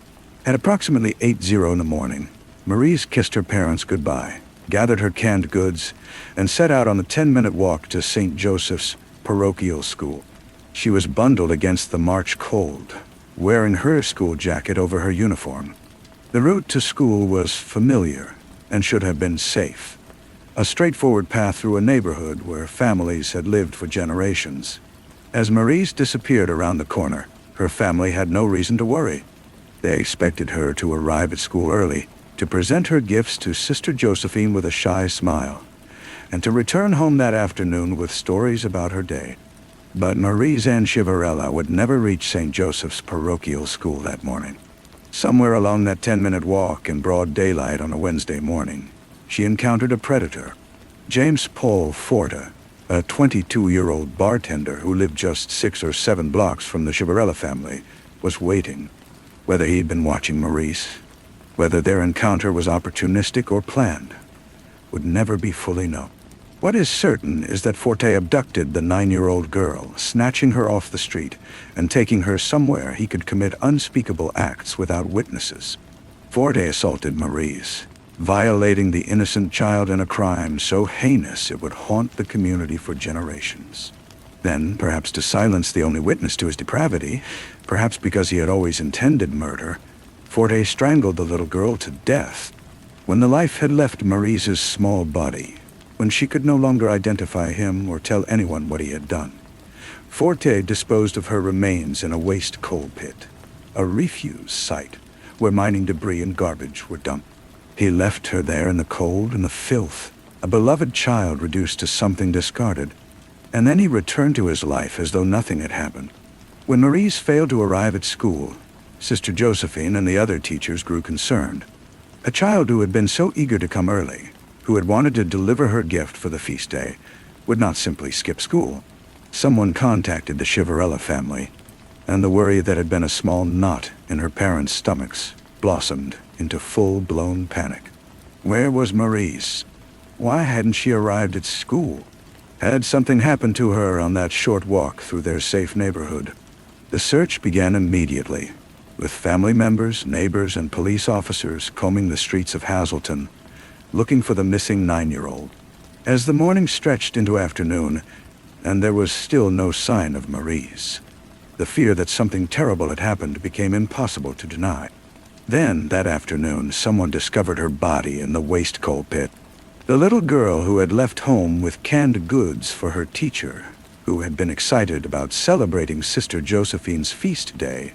At approximately 8:00 in the morning, Maurice kissed her parents goodbye, gathered her canned goods, and set out on the 10-minute walk to St. Joseph's parochial school. She was bundled against the March cold, wearing her school jacket over her uniform. The route to school was familiar and should have been safe. A straightforward path through a neighborhood where families had lived for generations. As Maurice disappeared around the corner, her family had no reason to worry. They expected her to arrive at school early, to present her gifts to Sister Josephine with a shy smile, and to return home that afternoon with stories about her day. But Maurice Ann Chivarella would never reach St. Joseph's parochial school that morning. Somewhere along that 10-minute walk in broad daylight on a Wednesday morning, she encountered a predator. James Paul Forta, a 22-year-old bartender who lived just 6 or 7 blocks from the Chivarella family, was waiting. Whether he'd been watching Maurice, whether their encounter was opportunistic or planned, would never be fully known. What is certain is that Forte abducted the 9-year-old girl, snatching her off the street and taking her somewhere he could commit unspeakable acts without witnesses. Forte assaulted Maurice, violating the innocent child in a crime so heinous it would haunt the community for generations. Then, perhaps to silence the only witness to his depravity, perhaps because he had always intended murder, Forte strangled the little girl to death. When the life had left Maurice's small body, when she could no longer identify him or tell anyone what he had done, Forte disposed of her remains in a waste coal pit, a refuse site where mining debris and garbage were dumped. He left her there in the cold and the filth, a beloved child reduced to something discarded, and then he returned to his life as though nothing had happened. When Maurice failed to arrive at school, Sister Josephine and the other teachers grew concerned. A child who had been so eager to come early, who had wanted to deliver her gift for the feast day, would not simply skip school. Someone contacted the Chivarella family, and the worry that had been a small knot in her parents' stomachs blossomed into full-blown panic. Where was Maurice? Why hadn't she arrived at school? Had something happened to her on that short walk through their safe neighborhood? The search began immediately, with family members, neighbors, and police officers combing the streets of Hazleton, looking for the missing 9-year-old. As the morning stretched into afternoon, and there was still no sign of Maurice, the fear that something terrible had happened became impossible to deny. Then, that afternoon, someone discovered her body in the waste coal pit. The little girl who had left home with canned goods for her teacher, who had been excited about celebrating Sister Josephine's feast day,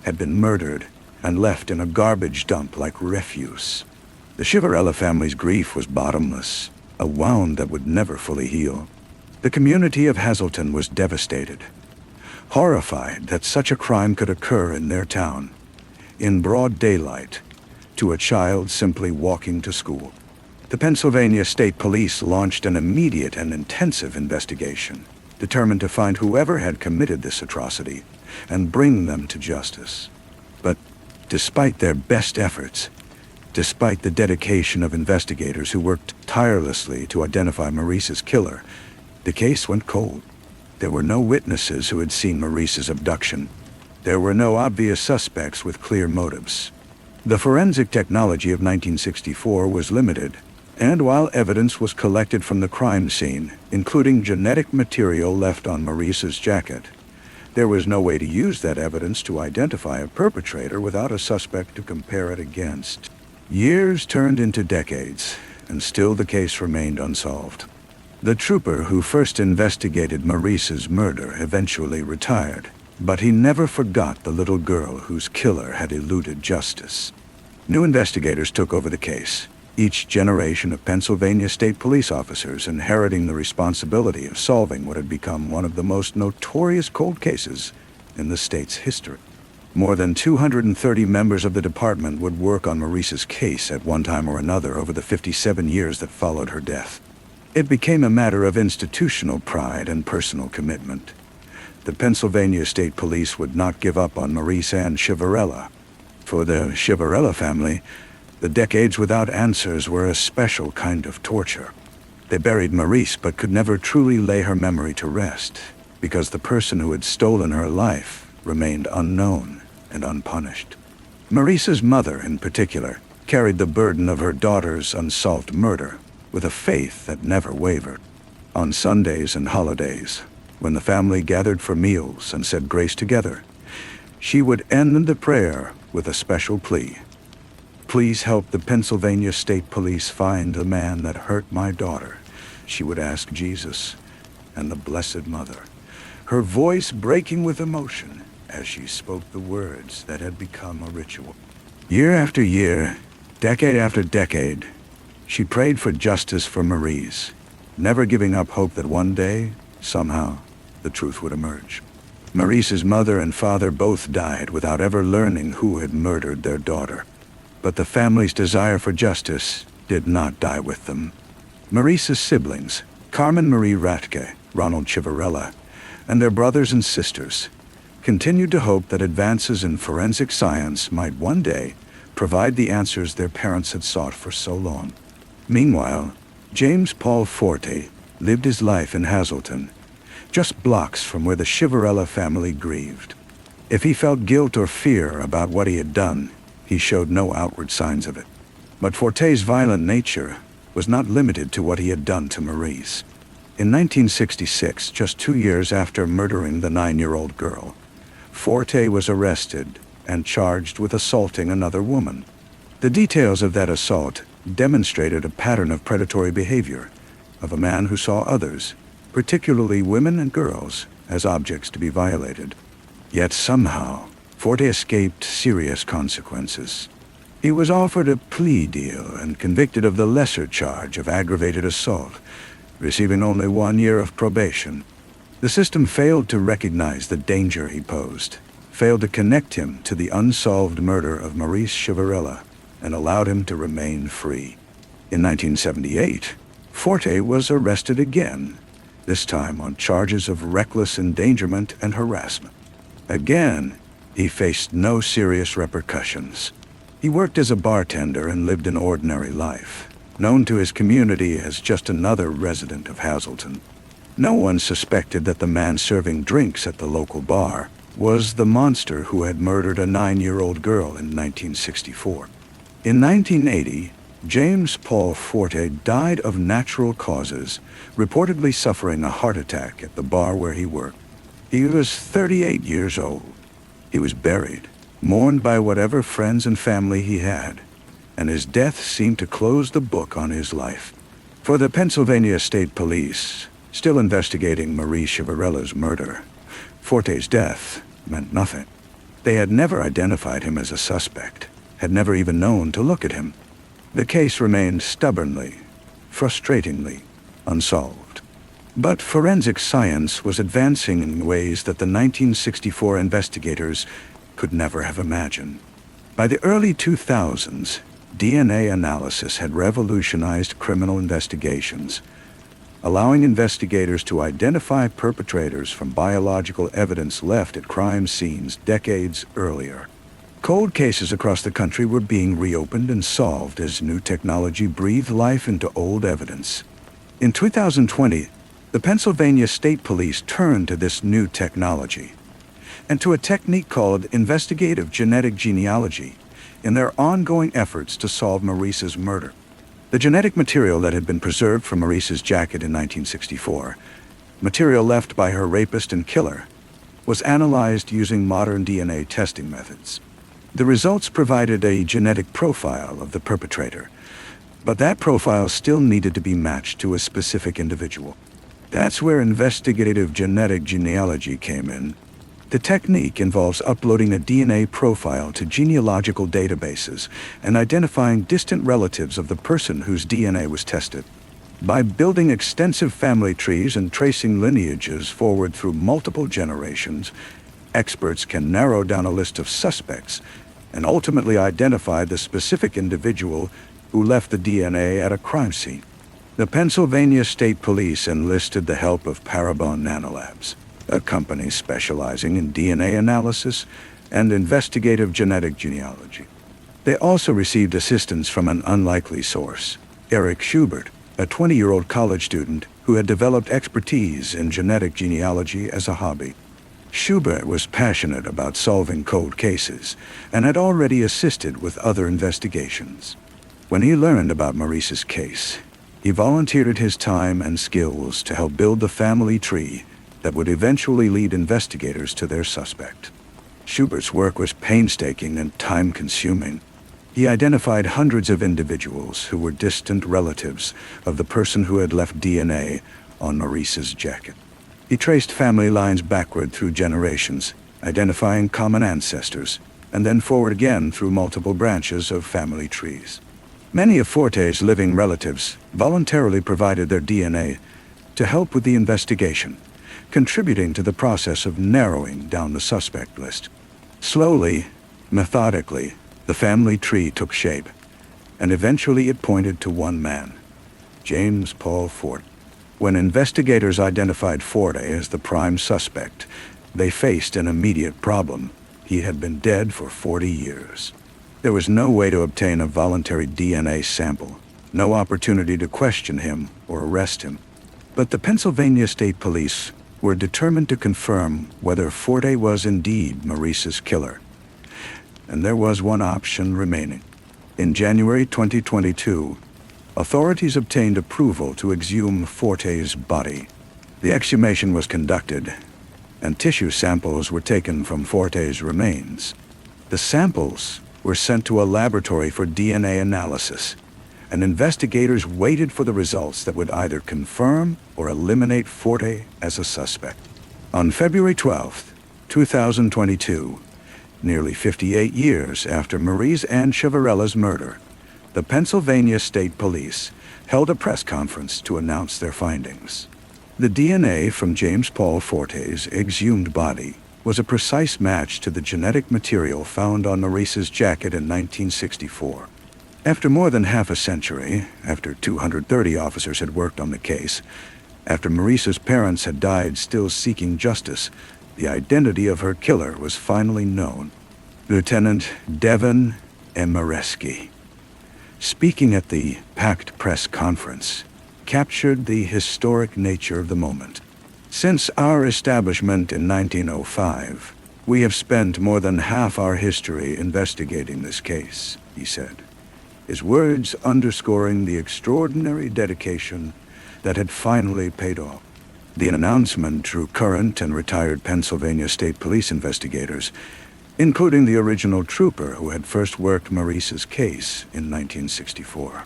had been murdered and left in a garbage dump like refuse. The Chivarella family's grief was bottomless, a wound that would never fully heal. The community of Hazleton was devastated, horrified that such a crime could occur in their town, in broad daylight, to a child simply walking to school. The Pennsylvania State Police launched an immediate and intensive investigation, determined to find whoever had committed this atrocity and bring them to justice. But despite their best efforts, despite the dedication of investigators who worked tirelessly to identify Maurice's killer, the case went cold. There were no witnesses who had seen Maurice's abduction. There were no obvious suspects with clear motives. The forensic technology of 1964 was limited, and while evidence was collected from the crime scene, including genetic material left on Maurice's jacket, there was no way to use that evidence to identify a perpetrator without a suspect to compare it against. Years turned into decades, and still the case remained unsolved. The trooper who first investigated Maurice's murder eventually retired, But he never forgot the little girl whose killer had eluded justice. New investigators took over the case, each generation of Pennsylvania state police officers inheriting the responsibility of solving what had become one of the most notorious cold cases in the state's history. More than 230 members of the department would work on Maurice's case at one time or another over the 57 years that followed her death. It became a matter of institutional pride and personal commitment. The Pennsylvania State Police would not give up on Maurice Ann Chivarella. For the Chivarella family, the decades without answers were a special kind of torture. They buried Maurice but could never truly lay her memory to rest, because the person who had stolen her life remained unknown and unpunished. Maurice's mother, in particular, carried the burden of her daughter's unsolved murder with a faith that never wavered. On Sundays and holidays, when the family gathered for meals and said grace together, she would end the prayer with a special plea. "Please help the Pennsylvania State Police find the man that hurt my daughter," she would ask Jesus and the Blessed Mother, her voice breaking with emotion as she spoke the words that had become a ritual. Year after year, decade after decade, she prayed for justice for Maurice, never giving up hope that one day, somehow, the truth would emerge. Maurice's mother and father both died without ever learning who had murdered their daughter. But the family's desire for justice did not die with them. Maurice's siblings, Carmen Marie Ratke, Ronald Chivarella, and their brothers and sisters, continued to hope that advances in forensic science might one day provide the answers their parents had sought for so long. Meanwhile, James Paul Forte lived his life in Hazleton, just blocks from where the Chivarella family grieved. If he felt guilt or fear about what he had done, he showed no outward signs of it. But Forte's violent nature was not limited to what he had done to Maurice. In 1966, just 2 years after murdering the 9-year-old girl, Forte was arrested and charged with assaulting another woman. The details of that assault demonstrated a pattern of predatory behavior of a man who saw others, particularly women and girls, as objects to be violated. Yet somehow, Forte escaped serious consequences. He was offered a plea deal and convicted of the lesser charge of aggravated assault, receiving only 1 year of probation. The system failed to recognize the danger he posed, failed to connect him to the unsolved murder of Maurice Chivarella, and allowed him to remain free. In 1978, Forte was arrested again, this time on charges of reckless endangerment and harassment. Again, he faced no serious repercussions. He worked as a bartender and lived an ordinary life, known to his community as just another resident of Hazleton. No one suspected that the man serving drinks at the local bar was the monster who had murdered a 9-year-old girl in 1964. In 1980, James Paul Forte died of natural causes, reportedly suffering a heart attack at the bar where he worked. He was 38 years old. He was buried, mourned by whatever friends and family he had, and his death seemed to close the book on his life. For the Pennsylvania State Police, still investigating Maurice Chivarella's murder, Forte's death meant nothing. They had never identified him as a suspect, had never even known to look at him. The case remained stubbornly, frustratingly, unsolved. But forensic science was advancing in ways that the 1964 investigators could never have imagined. By the early 2000s, DNA analysis had revolutionized criminal investigations, allowing investigators to identify perpetrators from biological evidence left at crime scenes decades earlier. Cold cases across the country were being reopened and solved as new technology breathed life into old evidence. In 2020, the Pennsylvania State Police turned to this new technology and to a technique called investigative genetic genealogy in their ongoing efforts to solve Maurice's murder. The genetic material that had been preserved from Maurice's jacket in 1964, material left by her rapist and killer, was analyzed using modern DNA testing methods. The results provided a genetic profile of the perpetrator, but that profile still needed to be matched to a specific individual. That's where investigative genetic genealogy came in. The technique involves uploading a DNA profile to genealogical databases and identifying distant relatives of the person whose DNA was tested. By building extensive family trees and tracing lineages forward through multiple generations, experts can narrow down a list of suspects and ultimately identify the specific individual who left the DNA at a crime scene. The Pennsylvania State Police enlisted the help of Parabon Nanolabs, a company specializing in DNA analysis and investigative genetic genealogy. They also received assistance from an unlikely source, Eric Schubert, a 20-year-old college student who had developed expertise in genetic genealogy as a hobby. Schubert was passionate about solving cold cases and had already assisted with other investigations. When he learned about Maurice's case, he volunteered his time and skills to help build the family tree that would eventually lead investigators to their suspect. Schubert's work was painstaking and time-consuming. He identified hundreds of individuals who were distant relatives of the person who had left DNA on Maurice's jacket. He traced family lines backward through generations, identifying common ancestors, and then forward again through multiple branches of family trees. Many of Forte's living relatives voluntarily provided their DNA to help with the investigation, contributing to the process of narrowing down the suspect list. Slowly, methodically, the family tree took shape, and eventually it pointed to one man, James Paul Forte. When investigators identified Forte as the prime suspect, they faced an immediate problem. He had been dead for 40 years. There was no way to obtain a voluntary DNA sample, no opportunity to question him or arrest him. But the Pennsylvania State Police were determined to confirm whether Forte was indeed Maurice's killer. And there was one option remaining. In January 2022, authorities obtained approval to exhume Forte's body. The exhumation was conducted, and tissue samples were taken from Forte's remains. The samples were sent to a laboratory for DNA analysis, and investigators waited for the results that would either confirm or eliminate Forte as a suspect. On February 12, 2022, nearly 58 years after Maurice Ann Chivarella's murder, the Pennsylvania State Police held a press conference to announce their findings. The DNA from James Paul Forte's exhumed body was a precise match to the genetic material found on Maurice's jacket in 1964. After more than half a century, after 230 officers had worked on the case, after Maurice's parents had died still seeking justice, the identity of her killer was finally known. Lieutenant Devin Emereski, speaking at the packed press conference, captured the historic nature of the moment. Since our establishment in 1905, we have spent more than half our history investigating this case, he said, his words underscoring the extraordinary dedication that had finally paid off. The announcement drew current and retired Pennsylvania State Police investigators, including the original trooper who had first worked Maurice's case in 1964.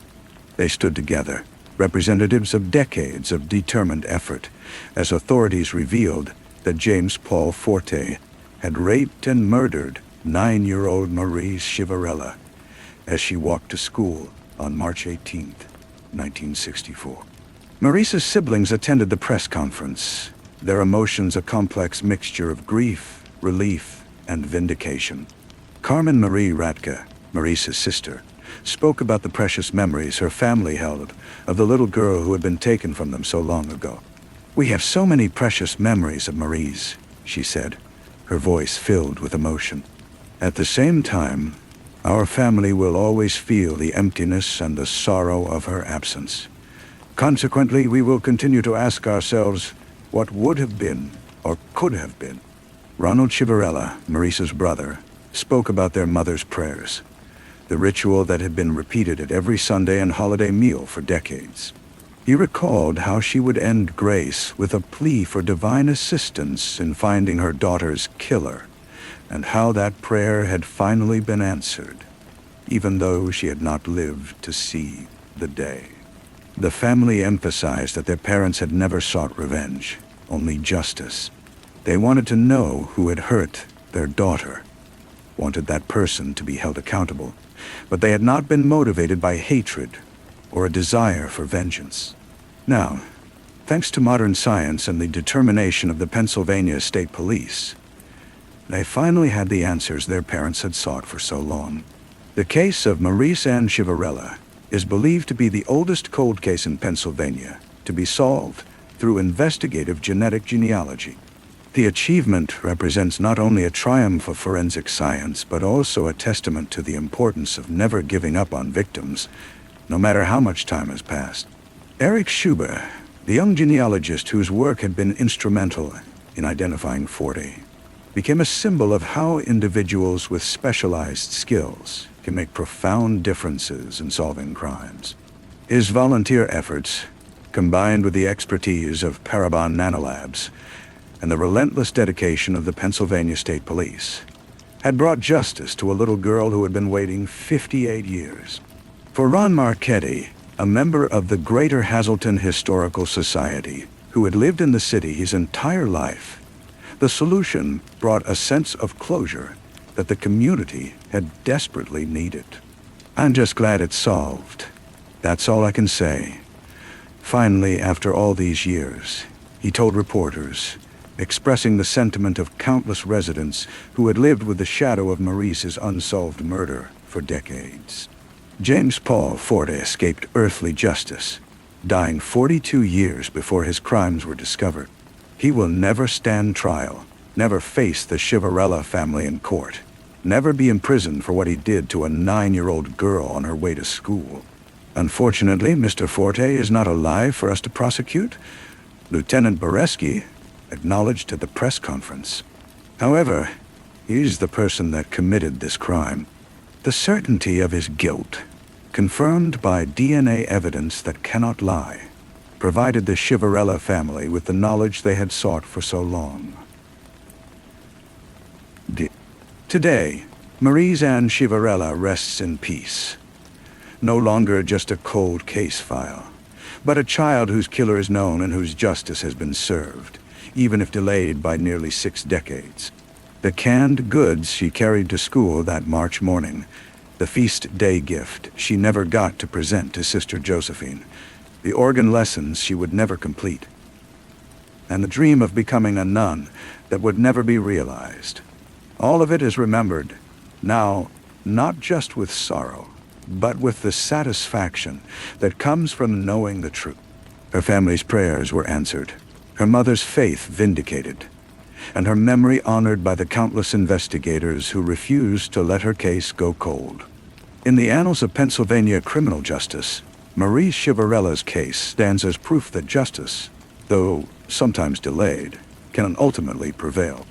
They stood together, representatives of decades of determined effort, as authorities revealed that James Paul Forte had raped and murdered 9-year-old Maurice Chivarella as she walked to school on March 18, 1964. Maurice's siblings attended the press conference, their emotions a complex mixture of grief, relief, and vindication. Carmen Marie Ratka, Maurice's sister, spoke about the precious memories her family held of the little girl who had been taken from them so long ago. "We have so many precious memories of Maurice," she said, her voice filled with emotion. "At the same time, our family will always feel the emptiness and the sorrow of her absence. Consequently, we will continue to ask ourselves what would have been or could have been." Ronald Chivarella, Maurice's brother, spoke about their mother's prayers, the ritual that had been repeated at every Sunday and holiday meal for decades. He recalled how she would end grace with a plea for divine assistance in finding her daughter's killer, and how that prayer had finally been answered, even though she had not lived to see the day. The family emphasized that their parents had never sought revenge, only justice. They wanted to know who had hurt their daughter, wanted that person to be held accountable, but they had not been motivated by hatred or a desire for vengeance. Now, thanks to modern science and the determination of the Pennsylvania State Police, they finally had the answers their parents had sought for so long. The case of Maurice Ann Chivarella is believed to be the oldest cold case in Pennsylvania to be solved through investigative genetic genealogy. The achievement represents not only a triumph of forensic science, but also a testament to the importance of never giving up on victims, no matter how much time has passed. Eric Schuber, the young genealogist whose work had been instrumental in identifying Forte, became a symbol of how individuals with specialized skills can make profound differences in solving crimes. His volunteer efforts, combined with the expertise of Parabon Nanolabs and the relentless dedication of the Pennsylvania State Police, had brought justice to a little girl who had been waiting 58 years. For Ron Marchetti, a member of the Greater Hazleton Historical Society, who had lived in the city his entire life, the solution brought a sense of closure that the community had desperately needed. I'm just glad it's solved. That's all I can say. Finally, after all these years, he told reporters, expressing the sentiment of countless residents who had lived with the shadow of Maurice's unsolved murder for decades. James Paul Forte escaped earthly justice, dying 42 years before his crimes were discovered. He will never stand trial, never face the Chivarella family in court, never be imprisoned for what he did to a 9-year-old girl on her way to school. Unfortunately, Mr. Forte is not alive for us to prosecute, Lieutenant Boreski acknowledged at the press conference. However, he's the person that committed this crime. The certainty of his guilt, confirmed by DNA evidence that cannot lie, provided the Chivarella family with the knowledge they had sought for so long. Today, Maurice Ann Chivarella rests in peace. No longer just a cold case file, but a child whose killer is known and whose justice has been served, even if delayed by nearly 6 decades. The canned goods she carried to school that March morning, the feast day gift she never got to present to Sister Josephine, the organ lessons she would never complete, and the dream of becoming a nun that would never be realized. All of it is remembered, now not just with sorrow, but with the satisfaction that comes from knowing the truth. Her family's prayers were answered, her mother's faith vindicated, and her memory honored by the countless investigators who refused to let her case go cold. In the annals of Pennsylvania criminal justice, Maurice Chivarella's case stands as proof that justice, though sometimes delayed, can ultimately prevail.